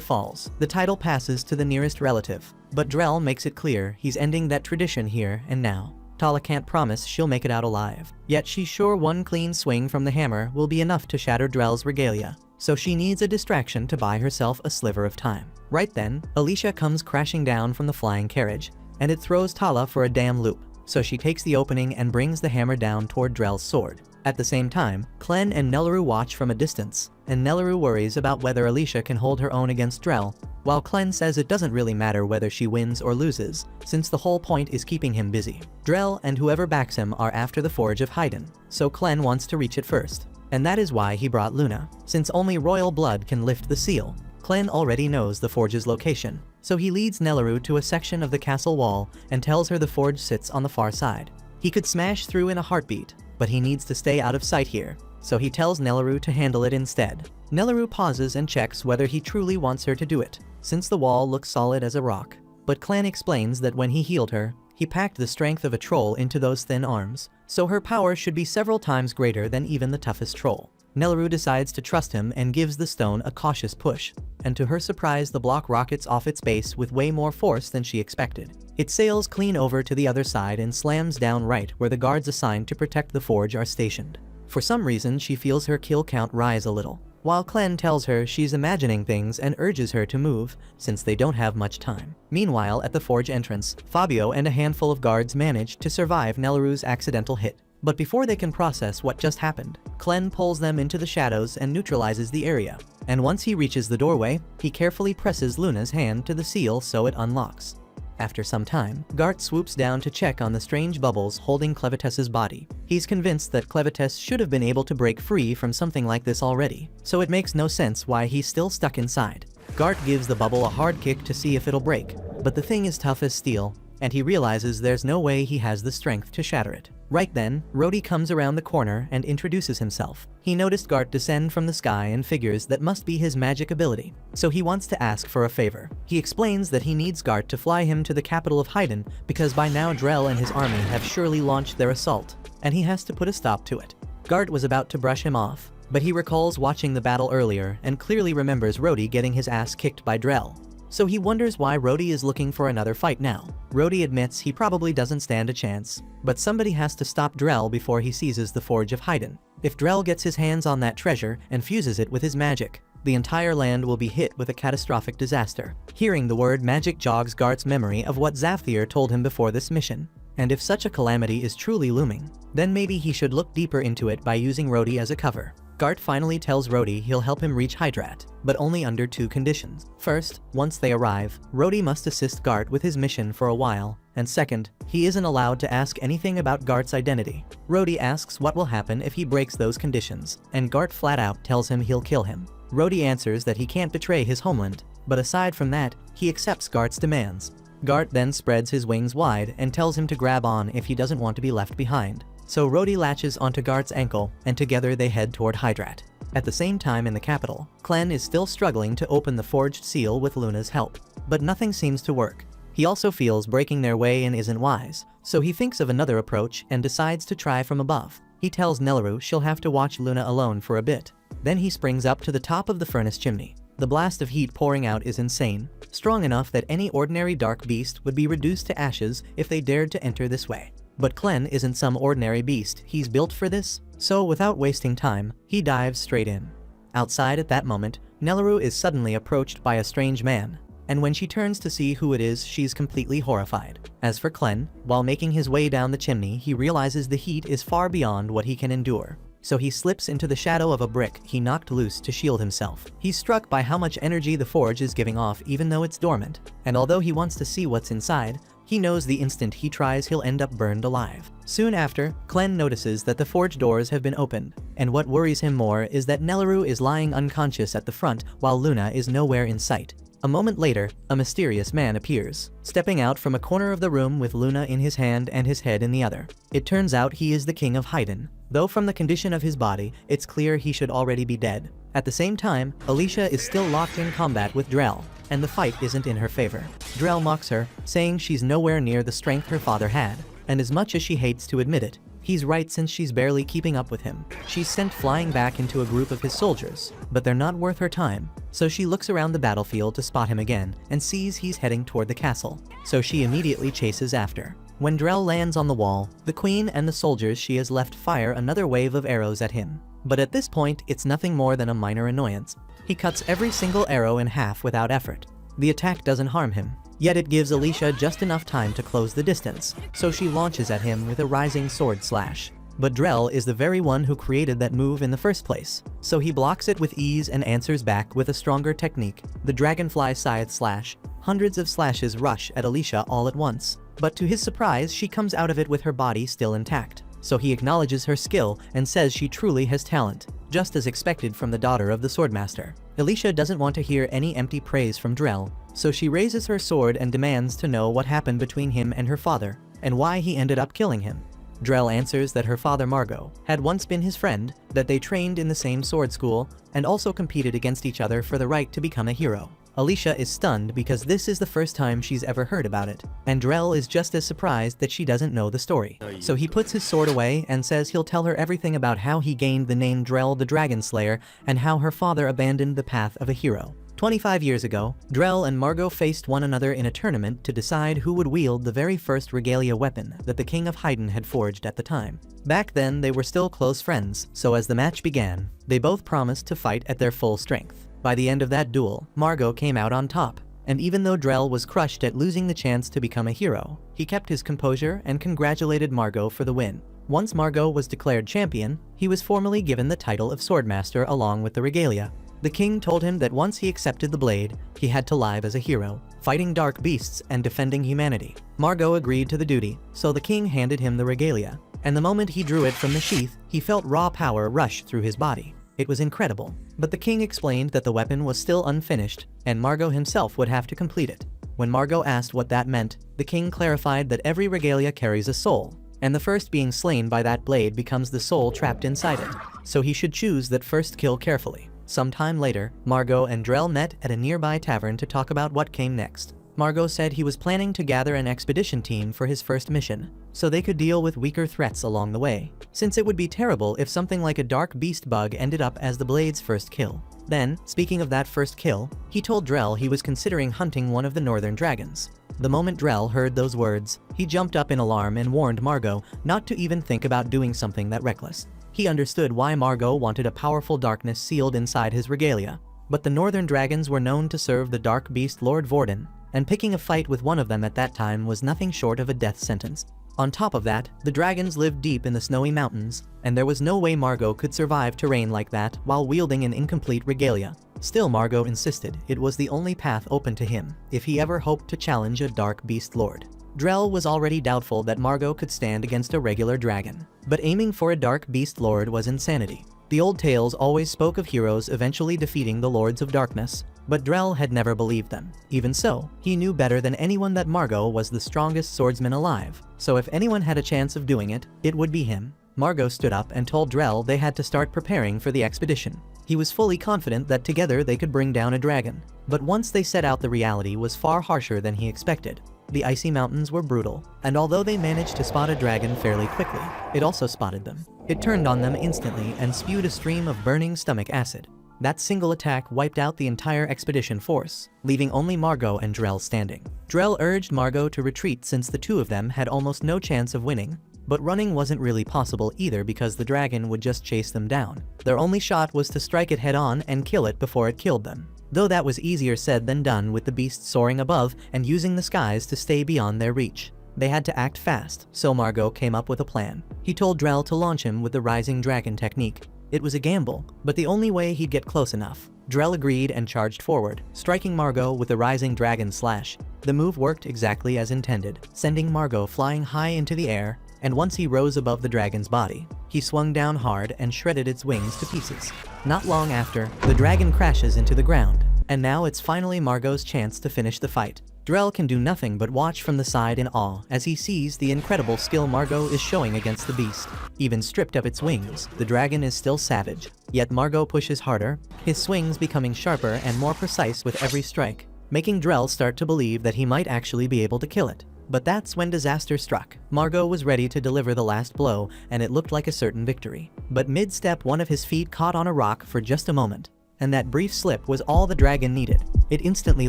falls, the title passes to the nearest relative, but Drell makes it clear he's ending that tradition here and now. Tala can't promise she'll make it out alive, yet she's sure one clean swing from the hammer will be enough to shatter Drell's regalia, so she needs a distraction to buy herself a sliver of time. Right then, Alicia comes crashing down from the flying carriage, and it throws Tala for a damn loop, so she takes the opening and brings the hammer down toward Drell's sword. At the same time, Clem and Nelleru watch from a distance, and Nelleru worries about whether Alicia can hold her own against Drell, while Clem says it doesn't really matter whether she wins or loses, since the whole point is keeping him busy. Drell and whoever backs him are after the Forge of Haiden, so Clem wants to reach it first. And that is why he brought Luna, since only royal blood can lift the seal. Clem already knows the forge's location, so he leads Nelleru to a section of the castle wall and tells her the forge sits on the far side. He could smash through in a heartbeat, but he needs to stay out of sight here, so he tells Nelleru to handle it instead. Nelleru pauses and checks whether he truly wants her to do it, since the wall looks solid as a rock. But Clann explains that when he healed her, he packed the strength of a troll into those thin arms, so her power should be several times greater than even the toughest troll. Nelleru decides to trust him and gives the stone a cautious push, and to her surprise the block rockets off its base with way more force than she expected. It sails clean over to the other side and slams down right where the guards assigned to protect the forge are stationed. For some reason she feels her kill count rise a little, while Clann tells her she's imagining things and urges her to move, since they don't have much time. Meanwhile, at the forge entrance, Fabio and a handful of guards manage to survive Nelleru's accidental hit. But before they can process what just happened, Clann pulls them into the shadows and neutralizes the area. And once he reaches the doorway, he carefully presses Luna's hand to the seal so it unlocks. After some time, Gart swoops down to check on the strange bubbles holding Clevetess's body. He's convinced that Clevetess should have been able to break free from something like this already, so it makes no sense why he's still stuck inside. Gart gives the bubble a hard kick to see if it'll break, but the thing is tough as steel, and he realizes there's no way he has the strength to shatter it. Right then, Rhodey comes around the corner and introduces himself. He noticed Gart descend from the sky and figures that must be his magic ability, so he wants to ask for a favor. He explains that he needs Gart to fly him to the capital of Haydn because by now Drell and his army have surely launched their assault, and he has to put a stop to it. Gart was about to brush him off, but he recalls watching the battle earlier and clearly remembers Rhodey getting his ass kicked by Drell. So he wonders why Rhodey is looking for another fight now. Rhodey admits he probably doesn't stand a chance, but somebody has to stop Drell before he seizes the Forge of Haydn. If Drell gets his hands on that treasure and fuses it with his magic, the entire land will be hit with a catastrophic disaster. Hearing the word magic jogs Gart's memory of what Zafthir told him before this mission. And if such a calamity is truly looming, then maybe he should look deeper into it by using Rhodey as a cover. Gart finally tells Rhodey he'll help him reach Hydrat, but only under two conditions. First, once they arrive, Rhodey must assist Gart with his mission for a while, and second, he isn't allowed to ask anything about Gart's identity. Rhodey asks what will happen if he breaks those conditions, and Gart flat out tells him he'll kill him. Rhodey answers that he can't betray his homeland, but aside from that, he accepts Gart's demands. Gart then spreads his wings wide and tells him to grab on if he doesn't want to be left behind. So Rhodey latches onto Gart's ankle, and together they head toward Hydrat. At the same time in the capital, Clann is still struggling to open the forged seal with Luna's help, but nothing seems to work. He also feels breaking their way in isn't wise, so he thinks of another approach and decides to try from above. He tells Nelleru she'll have to watch Luna alone for a bit. Then he springs up to the top of the furnace chimney. The blast of heat pouring out is insane, strong enough that any ordinary dark beast would be reduced to ashes if they dared to enter this way. But Clann isn't some ordinary beast, he's built for this, so without wasting time, he dives straight in. Outside at that moment, Nelleru is suddenly approached by a strange man, and when she turns to see who it is, she's completely horrified. As for Clann, while making his way down the chimney, he realizes the heat is far beyond what he can endure. So he slips into the shadow of a brick he knocked loose to shield himself. He's struck by how much energy the forge is giving off even though it's dormant, and although he wants to see what's inside, he knows the instant he tries he'll end up burned alive. Soon after, Clann notices that the forge doors have been opened, and what worries him more is that Nelleru is lying unconscious at the front while Luna is nowhere in sight. A moment later, a mysterious man appears, stepping out from a corner of the room with Luna in his hand and his head in the other. It turns out he is the King of Haydn, though from the condition of his body, it's clear he should already be dead. At the same time, Alicia is still locked in combat with Drell, and the fight isn't in her favor. Drell mocks her, saying she's nowhere near the strength her father had, and as much as she hates to admit it, he's right since she's barely keeping up with him. She's sent flying back into a group of his soldiers, but they're not worth her time, so she looks around the battlefield to spot him again and sees he's heading toward the castle, so she immediately chases after. When Drell lands on the wall, the queen and the soldiers she has left fire another wave of arrows at him. But at this point, it's nothing more than a minor annoyance. He cuts every single arrow in half without effort. The attack doesn't harm him, yet it gives Alicia just enough time to close the distance, so she launches at him with a rising sword slash. But Drell is the very one who created that move in the first place, so he blocks it with ease and answers back with a stronger technique, the Dragonfly Scythe Slash. Hundreds of slashes rush at Alicia all at once, but to his surprise she comes out of it with her body still intact. So he acknowledges her skill and says she truly has talent, just as expected from the daughter of the Swordmaster. Alicia doesn't want to hear any empty praise from Drell, so she raises her sword and demands to know what happened between him and her father, and why he ended up killing him. Drell answers that her father Margot had once been his friend, that they trained in the same sword school, and also competed against each other for the right to become a hero. Alicia is stunned because this is the first time she's ever heard about it, and Drell is just as surprised that she doesn't know the story. So he puts his sword away and says he'll tell her everything about how he gained the name Drell the Dragon Slayer and how her father abandoned the path of a hero. 25 years ago, Drell and Margot faced one another in a tournament to decide who would wield the very first regalia weapon that the King of Hyden had forged at the time. Back then, they were still close friends, so as the match began, they both promised to fight at their full strength. By the end of that duel, Margot came out on top, and even though Drell was crushed at losing the chance to become a hero, he kept his composure and congratulated Margot for the win. Once Margot was declared champion, he was formally given the title of Swordmaster along with the regalia. The king told him that once he accepted the blade, he had to live as a hero, fighting dark beasts and defending humanity. Margot agreed to the duty, so the king handed him the regalia, and the moment he drew it from the sheath, he felt raw power rush through his body. It was incredible, but the king explained that the weapon was still unfinished, and Margot himself would have to complete it. When Margot asked what that meant, the king clarified that every regalia carries a soul, and the first being slain by that blade becomes the soul trapped inside it, so he should choose that first kill carefully. Sometime later, Margot and Drell met at a nearby tavern to talk about what came next. Margot said he was planning to gather an expedition team for his first mission, so they could deal with weaker threats along the way, since it would be terrible if something like a dark beast bug ended up as the blade's first kill. Then, speaking of that first kill, he told Drell he was considering hunting one of the northern dragons. The moment Drell heard those words, he jumped up in alarm and warned Margot not to even think about doing something that reckless. He understood why Margot wanted a powerful darkness sealed inside his regalia, but the northern dragons were known to serve the dark beast Lord Vorden, and picking a fight with one of them at that time was nothing short of a death sentence. On top of that, the dragons lived deep in the snowy mountains, and there was no way Margot could survive terrain like that while wielding an incomplete regalia. Still, Margot insisted it was the only path open to him if he ever hoped to challenge a dark beast lord. Drell was already doubtful that Margot could stand against a regular dragon, but aiming for a dark beast lord was insanity. The old tales always spoke of heroes eventually defeating the Lords of Darkness, but Drell had never believed them. Even so, he knew better than anyone that Margot was the strongest swordsman alive, so if anyone had a chance of doing it, it would be him. Margot stood up and told Drell they had to start preparing for the expedition. He was fully confident that together they could bring down a dragon, but once they set out, the reality was far harsher than he expected. The icy mountains were brutal, and although they managed to spot a dragon fairly quickly, it also spotted them. It turned on them instantly and spewed a stream of burning stomach acid. That single attack wiped out the entire expedition force, leaving only Margot and Drell standing. Drell urged Margot to retreat since the two of them had almost no chance of winning, but running wasn't really possible either because the dragon would just chase them down. Their only shot was to strike it head-on and kill it before it killed them. Though that was easier said than done with the beast soaring above and using the skies to stay beyond their reach. They had to act fast, so Margot came up with a plan. He told Drell to launch him with the Rising Dragon technique. It was a gamble, but the only way he'd get close enough. Drell agreed and charged forward, striking Margot with the Rising Dragon Slash. The move worked exactly as intended, sending Margot flying high into the air, and once he rose above the dragon's body, he swung down hard and shredded its wings to pieces. Not long after, the dragon crashes into the ground, and now it's finally Margot's chance to finish the fight. Drell can do nothing but watch from the side in awe as he sees the incredible skill Margot is showing against the beast. Even stripped of its wings, the dragon is still savage, yet Margot pushes harder, his swings becoming sharper and more precise with every strike, making Drell start to believe that he might actually be able to kill it. But that's when disaster struck. Margot was ready to deliver the last blow, and it looked like a certain victory. But mid-step, one of his feet caught on a rock for just a moment, and that brief slip was all the dragon needed. It instantly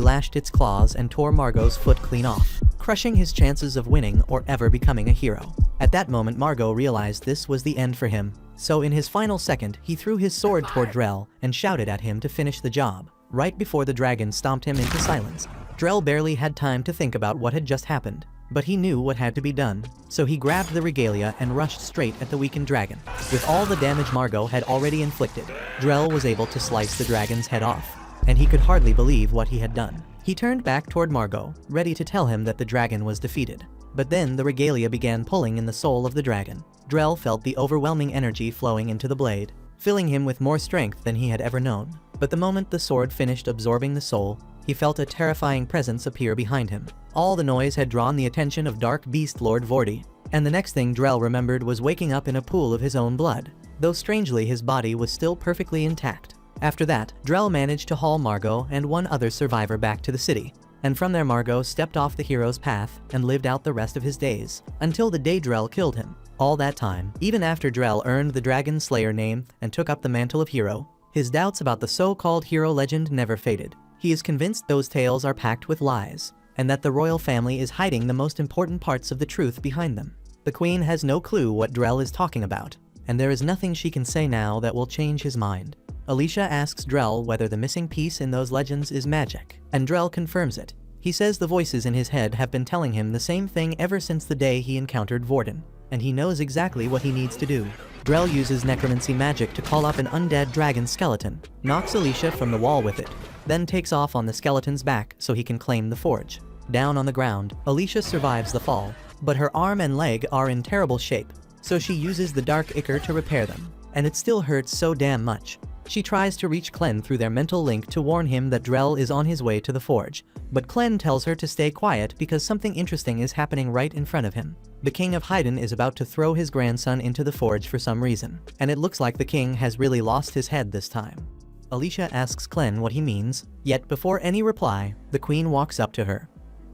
lashed its claws and tore Margot's foot clean off, crushing his chances of winning or ever becoming a hero. At that moment, Margot realized this was the end for him, so in his final second, he threw his sword toward Drell and shouted at him to finish the job. Right before the dragon stomped him into silence, Drell barely had time to think about what had just happened, but he knew what had to be done, so he grabbed the regalia and rushed straight at the weakened dragon. With all the damage Margot had already inflicted, Drell was able to slice the dragon's head off, and he could hardly believe what he had done. He turned back toward Margot, ready to tell him that the dragon was defeated. But then the regalia began pulling in the soul of the dragon. Drell felt the overwhelming energy flowing into the blade, filling him with more strength than he had ever known. But the moment the sword finished absorbing the soul, he felt a terrifying presence appear behind him. All the noise had drawn the attention of Dark Beast Lord Vordi, And the next thing Drell remembered was waking up in a pool of his own blood, though strangely his body was still perfectly intact. After that, Drell managed to haul Margot and one other survivor back to the city, and from there Margot stepped off the hero's path and lived out the rest of his days, until the day Drell killed him. All that time, even after Drell earned the Dragon Slayer name and took up the mantle of hero, his doubts about the so-called hero legend never faded. He is convinced those tales are packed with lies, and that the royal family is hiding the most important parts of the truth behind them. The queen has no clue what Drell is talking about, and there is nothing she can say now that will change his mind. Alicia asks Drell whether the missing piece in those legends is magic, and Drell confirms it. He says the voices in his head have been telling him the same thing ever since the day he encountered Vorden, and he knows exactly what he needs to do. Drell uses necromancy magic to call up an undead dragon skeleton, knocks Alicia from the wall with it, then takes off on the skeleton's back so he can claim the forge. Down on the ground, Alicia survives the fall, but her arm and leg are in terrible shape, so she uses the dark ichor to repair them, and it still hurts so damn much. She tries to reach Clem through their mental link to warn him that Drell is on his way to the forge, but Clem tells her to stay quiet because something interesting is happening right in front of him. The king of Hyden is about to throw his grandson into the forge for some reason, and it looks like the king has really lost his head this time. Alicia asks Clem what he means, yet before any reply, the queen walks up to her.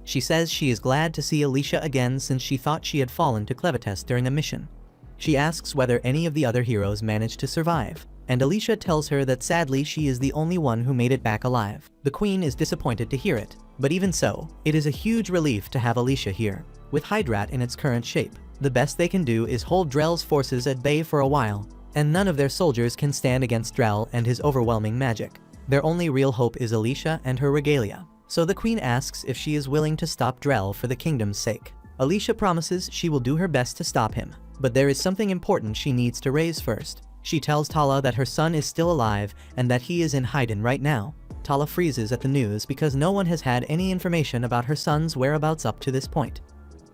She says she is glad to see Alicia again since she thought she had fallen to Clevites during the mission. She asks whether any of the other heroes managed to survive, and Alicia tells her that sadly she is the only one who made it back alive. The queen is disappointed to hear it, but even so, it is a huge relief to have Alicia here. With Hydrat in its current shape, the best they can do is hold Drell's forces at bay for a while, and none of their soldiers can stand against Drell and his overwhelming magic. Their only real hope is Alicia and her regalia, so the queen asks if she is willing to stop Drell for the kingdom's sake. Alicia promises she will do her best to stop him, but there is something important she needs to raise first. She tells Tala that her son is still alive and that he is in Hyden right now. Tala freezes at the news because no one has had any information about her son's whereabouts up to this point.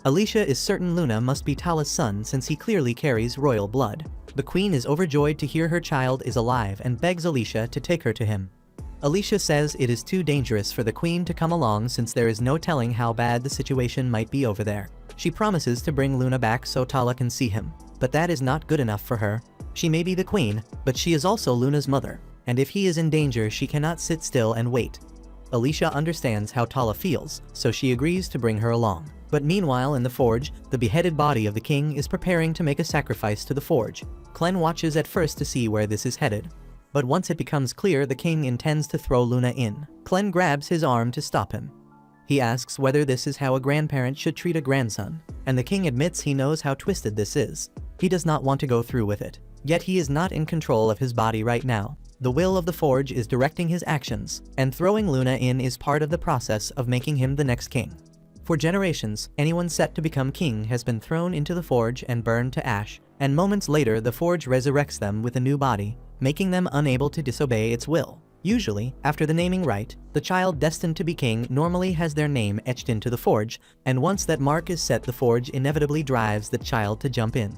Alicia is certain Luna must be Tala's son since he clearly carries royal blood. The queen is overjoyed to hear her child is alive and begs Alicia to take her to him. Alicia says it is too dangerous for the queen to come along since there is no telling how bad the situation might be over there. She promises to bring Luna back so Tala can see him, but that is not good enough for her. She may be the queen, but she is also Luna's mother, and if he is in danger she cannot sit still and wait. Alicia understands how Tala feels, so she agrees to bring her along. But meanwhile in the forge, the beheaded body of the king is preparing to make a sacrifice to the forge. Clem watches at first to see where this is headed, but once it becomes clear the king intends to throw Luna in, Clem grabs his arm to stop him. He asks whether this is how a grandparent should treat a grandson, and the king admits he knows how twisted this is. He does not want to go through with it, yet he is not in control of his body right now. The will of the forge is directing his actions, and throwing Luna in is part of the process of making him the next king. For generations, anyone set to become king has been thrown into the forge and burned to ash, and moments later the forge resurrects them with a new body, making them unable to disobey its will. Usually, after the naming rite, the child destined to be king normally has their name etched into the forge, and once that mark is set the forge inevitably drives the child to jump in.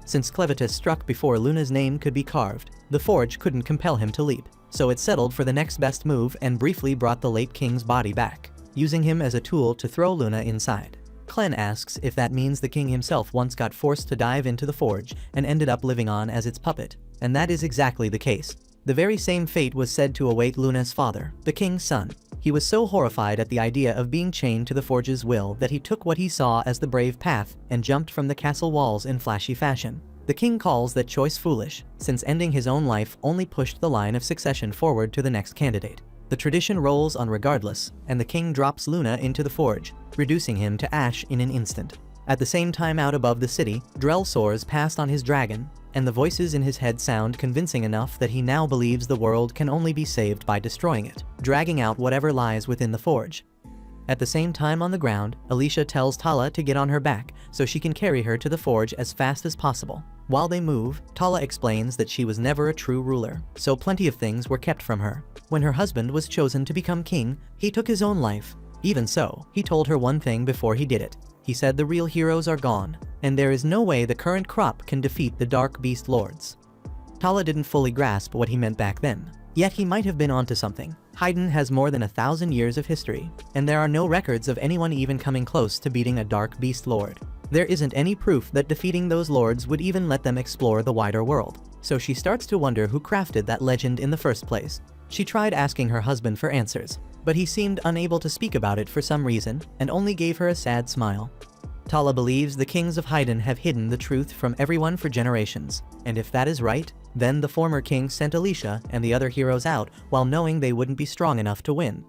Since Clevitis struck before Luna's name could be carved, the forge couldn't compel him to leap, so it settled for the next best move and briefly brought the late king's body back, using him as a tool to throw Luna inside. Clem asks if that means the king himself once got forced to dive into the forge and ended up living on as its puppet, and that is exactly the case. The very same fate was said to await Luna's father, the king's son. He was so horrified at the idea of being chained to the forge's will that he took what he saw as the brave path and jumped from the castle walls in flashy fashion. The king calls that choice foolish, since ending his own life only pushed the line of succession forward to the next candidate. The tradition rolls on regardless, and the king drops Luna into the forge, reducing him to ash in an instant. At the same time out above the city, Drell soars past on his dragon, and the voices in his head sound convincing enough that he now believes the world can only be saved by destroying it, dragging out whatever lies within the forge. At the same time on the ground, Alicia tells Tala to get on her back so she can carry her to the forge as fast as possible. While they move, Tala explains that she was never a true ruler, so plenty of things were kept from her. When her husband was chosen to become king, he took his own life. Even so, he told her one thing before he did it. He said the real heroes are gone, and there is no way the current crop can defeat the Dark Beast Lords. Tala didn't fully grasp what he meant back then, yet he might have been onto something. Hyden has more than 1,000 years of history, and there are no records of anyone even coming close to beating a Dark Beast Lord. There isn't any proof that defeating those lords would even let them explore the wider world. So she starts to wonder who crafted that legend in the first place. She tried asking her husband for answers, but he seemed unable to speak about it for some reason and only gave her a sad smile. Tala believes the kings of Hyden have hidden the truth from everyone for generations, and if that is right, then the former king sent Alicia and the other heroes out while knowing they wouldn't be strong enough to win.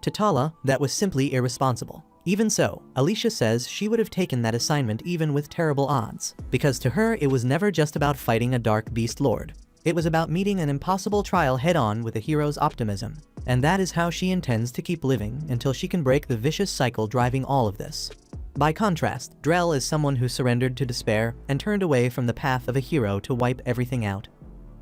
To Tala, that was simply irresponsible. Even so, Alicia says she would have taken that assignment even with terrible odds, because to her it was never just about fighting a dark beast lord. It was about meeting an impossible trial head-on with a hero's optimism, and that is how she intends to keep living until she can break the vicious cycle driving all of this. By contrast, Drell is someone who surrendered to despair and turned away from the path of a hero to wipe everything out.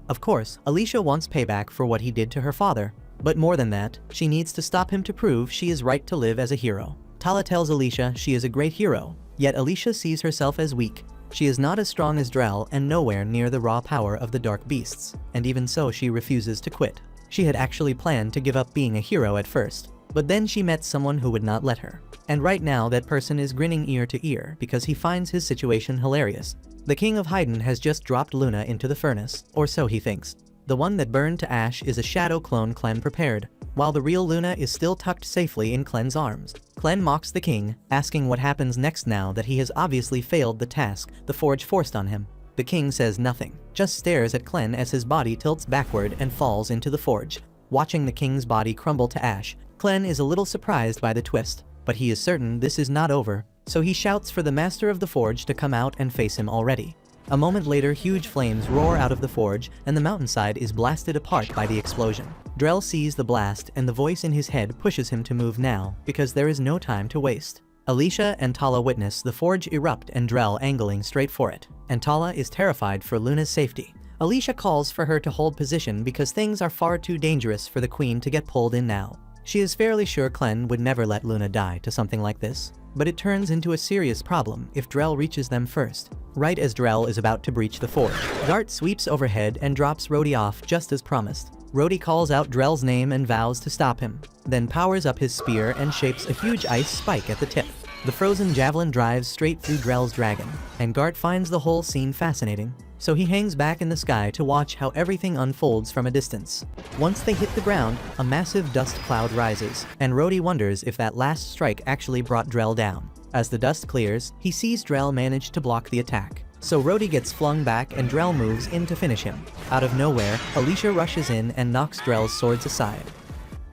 Of course, Alicia wants payback for what he did to her father, but more than that, she needs to stop him to prove she is right to live as a hero. Tala tells Alicia she is a great hero, yet Alicia sees herself as weak. She is not as strong as Drell and nowhere near the raw power of the dark beasts, and even so she refuses to quit. She had actually planned to give up being a hero at first, but then she met someone who would not let her. And right now that person is grinning ear to ear because he finds his situation hilarious. The king of Hyden has just dropped Luna into the furnace, or so he thinks. The one that burned to ash is a shadow clone Clem prepared, while the real Luna is still tucked safely in Clen's arms. Clen mocks the king, asking what happens next now that he has obviously failed the task the Forge forced on him. The king says nothing, just stares at Clen as his body tilts backward and falls into the forge. Watching the king's body crumble to ash, Clen is a little surprised by the twist, but he is certain this is not over, so he shouts for the master of the forge to come out and face him already. A moment later, huge flames roar out of the forge, and the mountainside is blasted apart by the explosion. Drell sees the blast, and the voice in his head pushes him to move now, because there is no time to waste. Alicia and Tala witness the forge erupt and Drell angling straight for it, and Tala is terrified for Luna's safety. Alicia calls for her to hold position because things are far too dangerous for the queen to get pulled in now. She is fairly sure Clen would never let Luna die to something like this, but it turns into a serious problem if Drell reaches them first. Right as Drell is about to breach the forge, Gart sweeps overhead and drops Rhodey off just as promised. Rhodey calls out Drell's name and vows to stop him, then powers up his spear and shapes a huge ice spike at the tip. The frozen javelin drives straight through Drell's dragon, and Gart finds the whole scene fascinating, so he hangs back in the sky to watch how everything unfolds from a distance. Once they hit the ground, a massive dust cloud rises, and Rhodey wonders if that last strike actually brought Drell down. As the dust clears, he sees Drell manage to block the attack, so Rhodey gets flung back and Drell moves in to finish him. Out of nowhere, Alicia rushes in and knocks Drell's swords aside.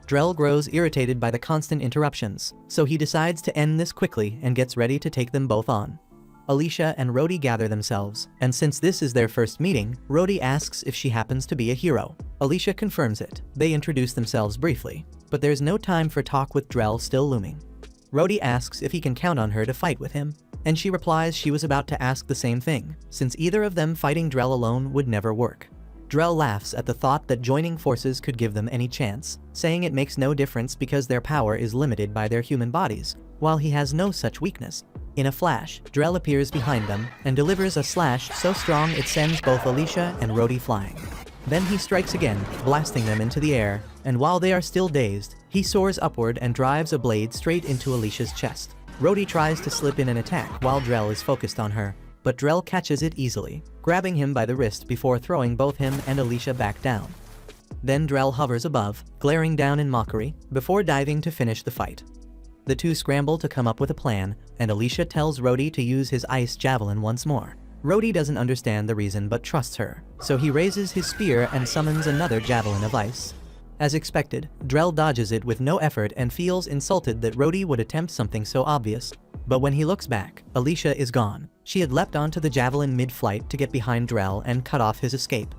Drell grows irritated by the constant interruptions, so he decides to end this quickly and gets ready to take them both on. Alicia and Rhodey gather themselves, and since this is their first meeting, Rhodey asks if she happens to be a hero. Alicia confirms it. They introduce themselves briefly, but there's no time for talk with Drell still looming. Rhodey asks if he can count on her to fight with him, and she replies she was about to ask the same thing, since either of them fighting Drell alone would never work. Drell laughs at the thought that joining forces could give them any chance, saying it makes no difference because their power is limited by their human bodies, while he has no such weakness. In a flash, Drell appears behind them and delivers a slash so strong it sends both Alicia and Rhodey flying. Then he strikes again, blasting them into the air, and while they are still dazed, he soars upward and drives a blade straight into Alicia's chest. Rhodey tries to slip in an attack while Drell is focused on her, but Drell catches it easily, grabbing him by the wrist before throwing both him and Alicia back down. Then Drell hovers above, glaring down in mockery, before diving to finish the fight. The two scramble to come up with a plan, and Alicia tells Rhodey to use his ice javelin once more. Rhodey doesn't understand the reason but trusts her, so he raises his spear and summons another javelin of ice. As expected, Drell dodges it with no effort and feels insulted that Rhodey would attempt something so obvious. But when he looks back, Alicia is gone. She had leapt onto the javelin mid-flight to get behind Drell and cut off his escape.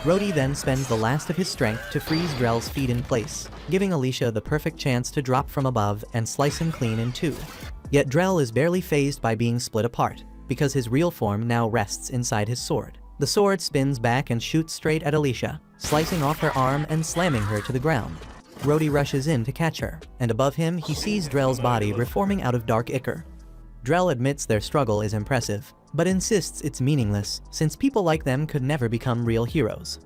Rhodey then spends the last of his strength to freeze Drell's feet in place, giving Alicia the perfect chance to drop from above and slice him clean in two. Yet Drell is barely fazed by being split apart, because his real form now rests inside his sword. The sword spins back and shoots straight at Alicia, slicing off her arm and slamming her to the ground. Rhodey rushes in to catch her, and above him he sees Drell's body reforming out of dark ichor. Drell admits their struggle is impressive, but insists it's meaningless, since people like them could never become real heroes.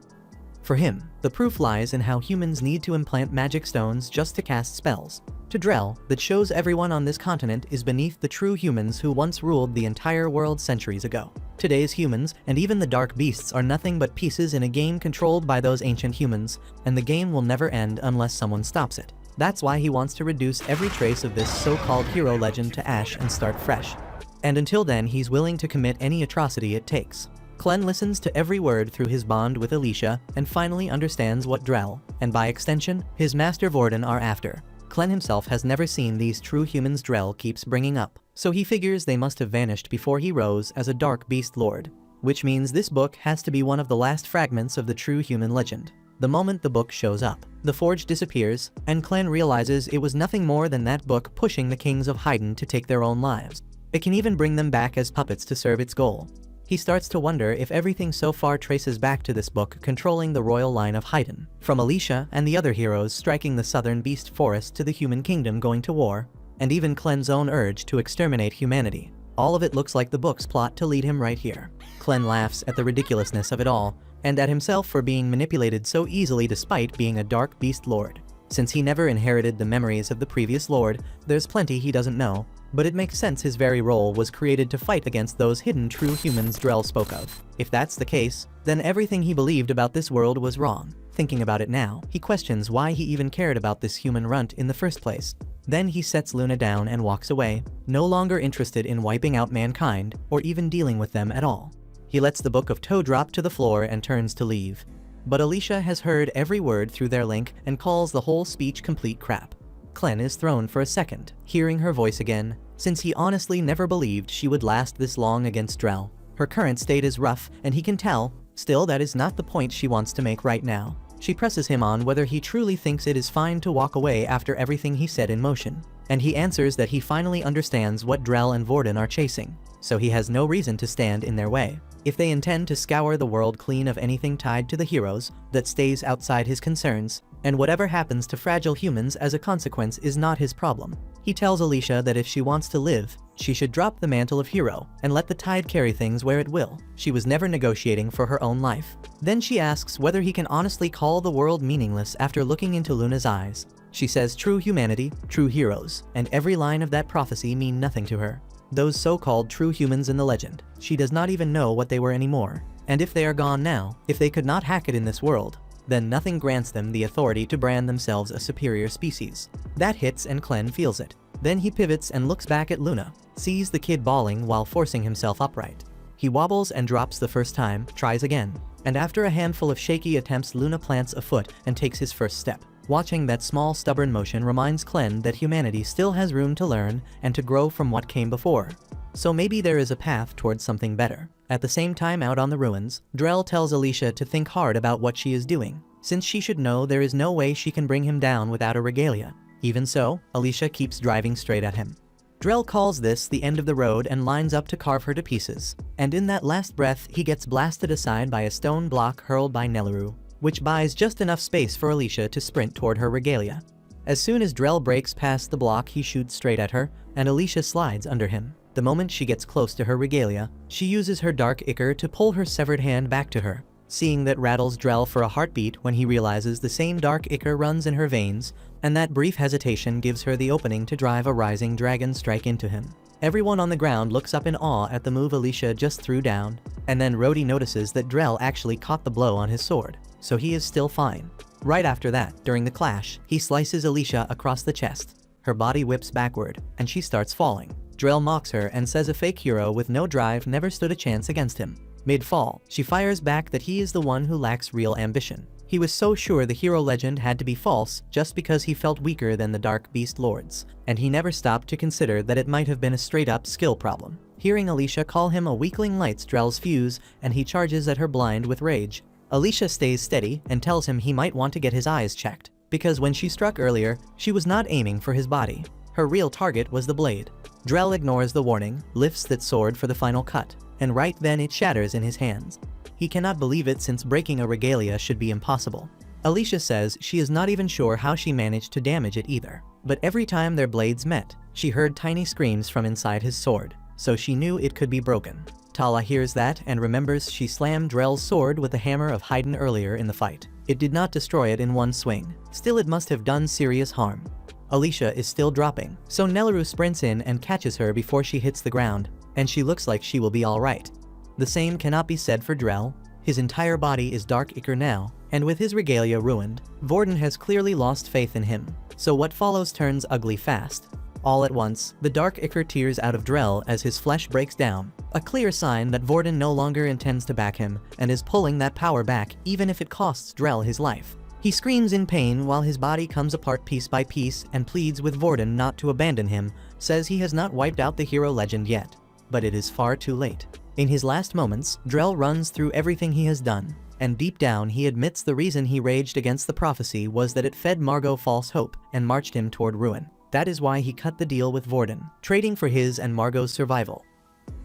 For him, the proof lies in how humans need to implant magic stones just to cast spells. To Drell, that shows everyone on this continent is beneath the true humans who once ruled the entire world centuries ago. Today's humans, and even the dark beasts, are nothing but pieces in a game controlled by those ancient humans, and the game will never end unless someone stops it. That's why he wants to reduce every trace of this so-called hero legend to ash and start fresh. And until then, he's willing to commit any atrocity it takes. Clem listens to every word through his bond with Alicia and finally understands what Drell, and by extension, his master Vorden, are after. Clem himself has never seen these true humans Drell keeps bringing up, so he figures they must have vanished before he rose as a dark beast lord. Which means this book has to be one of the last fragments of the true human legend. The moment the book shows up, the forge disappears, and Clem realizes it was nothing more than that book pushing the kings of Hyden to take their own lives. It can even bring them back as puppets to serve its goal. He starts to wonder if everything so far traces back to this book controlling the royal line of Hyden, from Alicia and the other heroes striking the southern beast forest to the human kingdom going to war, and even Clem's own urge to exterminate humanity. All of it looks like the book's plot to lead him right here. Clem laughs at the ridiculousness of it all, and at himself for being manipulated so easily despite being a dark beast lord. Since he never inherited the memories of the previous lord, there's plenty he doesn't know, but it makes sense his very role was created to fight against those hidden true humans Drell spoke of. If that's the case, then everything he believed about this world was wrong. Thinking about it now, he questions why he even cared about this human runt in the first place. Then he sets Luna down and walks away, no longer interested in wiping out mankind or even dealing with them at all. He lets the book of Toe drop to the floor and turns to leave. But Alicia has heard every word through their link and calls the whole speech complete crap. Clem is thrown for a second, hearing her voice again, since he honestly never believed she would last this long against Drell. Her current state is rough, and he can tell, still that is not the point she wants to make right now. She presses him on whether he truly thinks it is fine to walk away after everything he set in motion, and he answers that he finally understands what Drell and Vorden are chasing, so he has no reason to stand in their way. If they intend to scour the world clean of anything tied to the heroes, that stays outside his concerns, and whatever happens to fragile humans as a consequence is not his problem. He tells Alicia that if she wants to live, she should drop the mantle of hero and let the tide carry things where it will. She was never negotiating for her own life. Then she asks whether he can honestly call the world meaningless after looking into Luna's eyes. She says true humanity, true heroes, and every line of that prophecy mean nothing to her. Those so-called true humans in the legend, she does not even know what they were anymore. And if they are gone now, if they could not hack it in this world, then nothing grants them the authority to brand themselves a superior species. That hits and Clem feels it. Then he pivots and looks back at Luna, sees the kid bawling while forcing himself upright. He wobbles and drops the first time, tries again, and after a handful of shaky attempts Luna plants a foot and takes his first step. Watching that small stubborn motion reminds Clem that humanity still has room to learn and to grow from what came before. So maybe there is a path towards something better. At the same time out on the ruins, Drell tells Alicia to think hard about what she is doing, since she should know there is no way she can bring him down without a regalia. Even so, Alicia keeps driving straight at him. Drell calls this the end of the road and lines up to carve her to pieces, and in that last breath he gets blasted aside by a stone block hurled by Nelleru, which buys just enough space for Alicia to sprint toward her regalia. As soon as Drell breaks past the block he shoots straight at her, and Alicia slides under him. The moment she gets close to her regalia, she uses her dark ichor to pull her severed hand back to her. Seeing that rattles Drell for a heartbeat when he realizes the same dark ichor runs in her veins, and that brief hesitation gives her the opening to drive a rising dragon strike into him. Everyone on the ground looks up in awe at the move Alicia just threw down, and then Rhodey notices that Drell actually caught the blow on his sword, so he is still fine. Right after that, during the clash, he slices Alicia across the chest. Her body whips backward, and she starts falling. Drell mocks her and says a fake hero with no drive never stood a chance against him. Mid-fall, she fires back that he is the one who lacks real ambition. He was so sure the hero legend had to be false just because he felt weaker than the Dark Beast Lords, and he never stopped to consider that it might have been a straight-up skill problem. Hearing Alicia call him a weakling lights Drell's fuse, and he charges at her blind with rage. Alicia stays steady and tells him he might want to get his eyes checked, because when she struck earlier, she was not aiming for his body. Her real target was the blade. Drell ignores the warning, lifts that sword for the final cut, and right then it shatters in his hands. He cannot believe it since breaking a regalia should be impossible. Alicia says she is not even sure how she managed to damage it either. But every time their blades met, she heard tiny screams from inside his sword, so she knew it could be broken. Tala hears that and remembers she slammed Drell's sword with the hammer of Hyden earlier in the fight. It did not destroy it in one swing. Still, it must have done serious harm. Alicia is still dropping, so Nelaru sprints in and catches her before she hits the ground, and she looks like she will be alright. The same cannot be said for Drell. His entire body is dark ichor now, and with his regalia ruined, Vorden has clearly lost faith in him, so what follows turns ugly fast. All at once, the dark ichor tears out of Drell as his flesh breaks down, a clear sign that Vorden no longer intends to back him and is pulling that power back even if it costs Drell his life. He screams in pain while his body comes apart piece by piece and pleads with Vorden not to abandon him, says he has not wiped out the hero legend yet. But it is far too late. In his last moments, Drell runs through everything he has done, and deep down he admits the reason he raged against the prophecy was that it fed Margot false hope and marched him toward ruin. That is why he cut the deal with Vorden, trading for his and Margot's survival.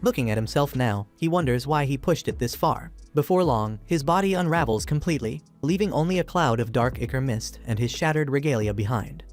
Looking at himself now, he wonders why he pushed it this far. Before long, his body unravels completely, leaving only a cloud of dark ichor mist and his shattered regalia behind.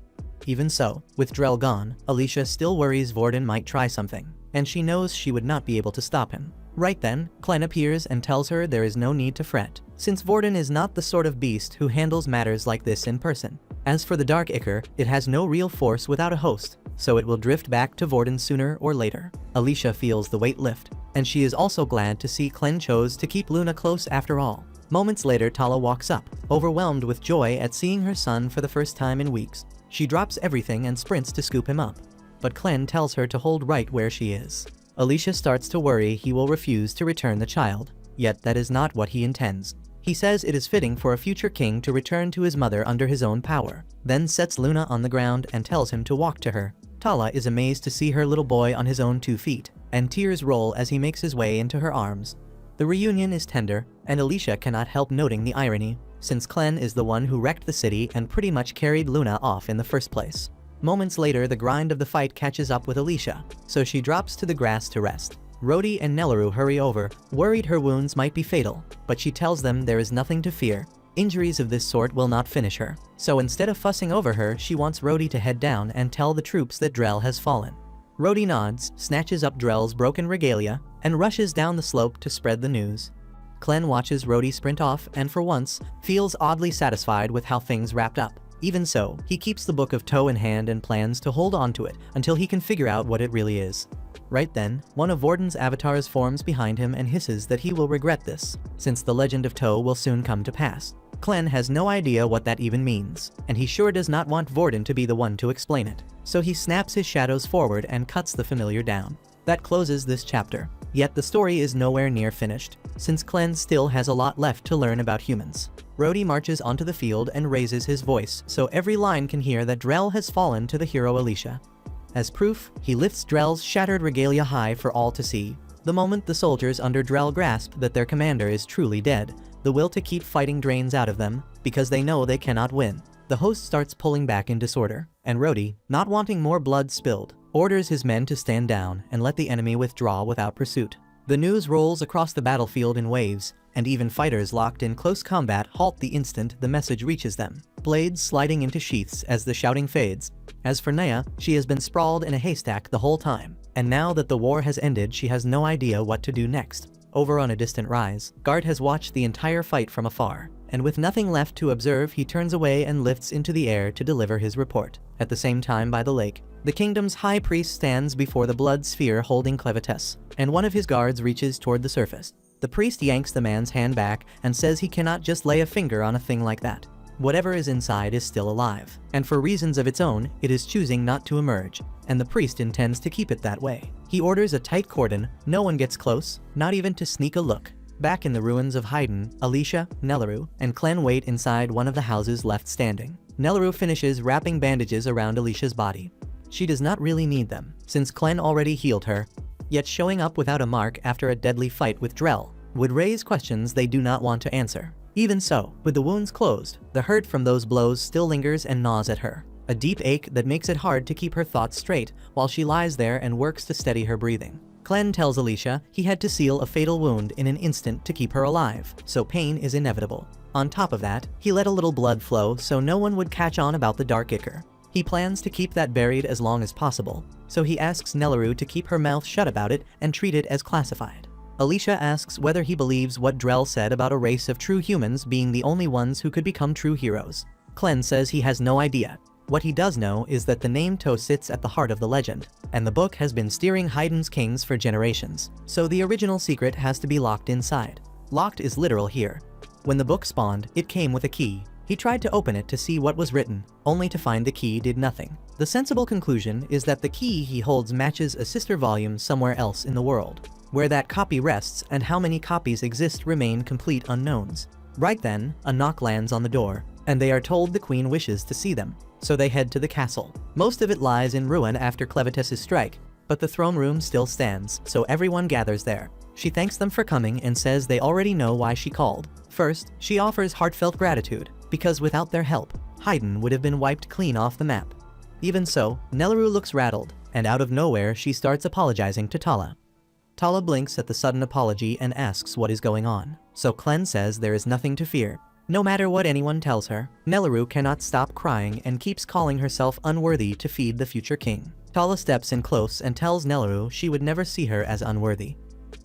Even so, with Drell gone, Alicia still worries Vorden might try something, and she knows she would not be able to stop him. Right then, Clenn appears and tells her there is no need to fret, since Vorden is not the sort of beast who handles matters like this in person. As for the dark ichor, it has no real force without a host, so it will drift back to Vorden sooner or later. Alicia feels the weight lift, and she is also glad to see Clenn chose to keep Luna close after all. Moments later, Tala walks up, overwhelmed with joy at seeing her son for the first time in weeks. She drops everything and sprints to scoop him up, but Clenn tells her to hold right where she is. Alicia starts to worry he will refuse to return the child, yet that is not what he intends. He says it is fitting for a future king to return to his mother under his own power, then sets Luna on the ground and tells him to walk to her. Tala is amazed to see her little boy on his own 2 feet, and tears roll as he makes his way into her arms. The reunion is tender, and Alicia cannot help noting the irony, since Clenn is the one who wrecked the city and pretty much carried Luna off in the first place. Moments later, the grind of the fight catches up with Alicia, so she drops to the grass to rest. Rhodey and Nelaru hurry over, worried her wounds might be fatal, but she tells them there is nothing to fear. Injuries of this sort will not finish her, so instead of fussing over her, she wants Rhodey to head down and tell the troops that Drell has fallen. Rhodey nods, snatches up Drell's broken regalia, and rushes down the slope to spread the news. Clenn watches Rhodey sprint off and for once, feels oddly satisfied with how things wrapped up. Even so, he keeps the Book of Toe in hand and plans to hold on to it until he can figure out what it really is. Right then, one of Vorden's avatars forms behind him and hisses that he will regret this, since the legend of Toe will soon come to pass. Clenn has no idea what that even means, and he sure does not want Vorden to be the one to explain it. So he snaps his shadows forward and cuts the familiar down. That closes this chapter. Yet the story is nowhere near finished, since Clenn still has a lot left to learn about humans. Rhodey marches onto the field and raises his voice so every line can hear that Drell has fallen to the hero Alicia. As proof, he lifts Drell's shattered regalia high for all to see. The moment the soldiers under Drell grasp that their commander is truly dead, the will to keep fighting drains out of them, because they know they cannot win. The host starts pulling back in disorder, and Rhodey, not wanting more blood spilled, orders his men to stand down and let the enemy withdraw without pursuit. The news rolls across the battlefield in waves, and even fighters locked in close combat halt the instant the message reaches them, blades sliding into sheaths as the shouting fades. As for Naya, she has been sprawled in a haystack the whole time, and now that the war has ended she has no idea what to do next. Over on a distant rise, Guard has watched the entire fight from afar, and with nothing left to observe he turns away and lifts into the air to deliver his report. At the same time by the lake, the kingdom's high priest stands before the blood sphere holding Clevites, and one of his guards reaches toward the surface. The priest yanks the man's hand back and says he cannot just lay a finger on a thing like that. Whatever is inside is still alive, and for reasons of its own, it is choosing not to emerge, and the priest intends to keep it that way. He orders a tight cordon, no one gets close, not even to sneak a look. Back in the ruins of Haydn, Alicia, Nelaru, and Clenn wait inside one of the houses left standing. Nelaru finishes wrapping bandages around Alicia's body. She does not really need them, since Clenn already healed her, yet showing up without a mark after a deadly fight with Drell would raise questions they do not want to answer. Even so, with the wounds closed, the hurt from those blows still lingers and gnaws at her, a deep ache that makes it hard to keep her thoughts straight while she lies there and works to steady her breathing. Clenn tells Alicia he had to seal a fatal wound in an instant to keep her alive, so pain is inevitable. On top of that, he let a little blood flow so no one would catch on about the dark ichor. He plans to keep that buried as long as possible, so he asks Nelaru to keep her mouth shut about it and treat it as classified. Alicia asks whether he believes what Drell said about a race of true humans being the only ones who could become true heroes. Clem says he has no idea. What he does know is that the name Toe sits at the heart of the legend, and the book has been steering Hyden's kings for generations, so the original secret has to be locked inside. Locked is literal here. When the book spawned, it came with a key. He tried to open it to see what was written, only to find the key did nothing. The sensible conclusion is that the key he holds matches a sister volume somewhere else in the world. Where that copy rests and how many copies exist remain complete unknowns. Right then, a knock lands on the door, and they are told the queen wishes to see them, so they head to the castle. Most of it lies in ruin after Clevetess's strike, but the throne room still stands, so everyone gathers there. She thanks them for coming and says they already know why she called. First, she offers heartfelt gratitude, because without their help, Hyden would have been wiped clean off the map. Even so, Nelleru looks rattled, and out of nowhere she starts apologizing to Tala. Tala blinks at the sudden apology and asks what is going on, so Clem says there is nothing to fear. No matter what anyone tells her, Nelleru cannot stop crying and keeps calling herself unworthy to feed the future king. Tala steps in close and tells Nelleru she would never see her as unworthy.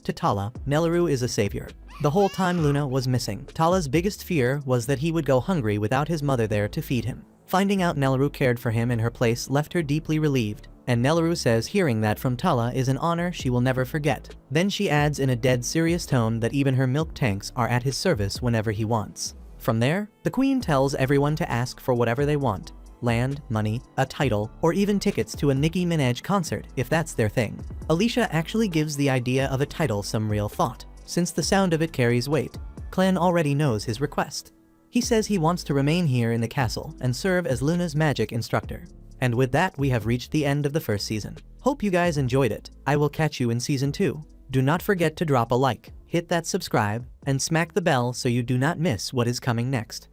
To Tala, Nelleru is a savior. The whole time Luna was missing, Tala's biggest fear was that he would go hungry without his mother there to feed him. Finding out Nelleru cared for him in her place left her deeply relieved, and Nelleru says hearing that from Tala is an honor she will never forget. Then she adds in a dead serious tone that even her milk tanks are at his service whenever he wants. From there, the queen tells everyone to ask for whatever they want. Land, money, a title, or even tickets to a Nicki Minaj concert if that's their thing. Alicia actually gives the idea of a title some real thought, since the sound of it carries weight. Clan already knows his request. He says he wants to remain here in the castle and serve as Luna's magic instructor. And with that, we have reached the end of the first season. Hope you guys enjoyed it. I will catch you in season 2. Do not forget to drop a like, hit that subscribe, and smack the bell so you do not miss what is coming next.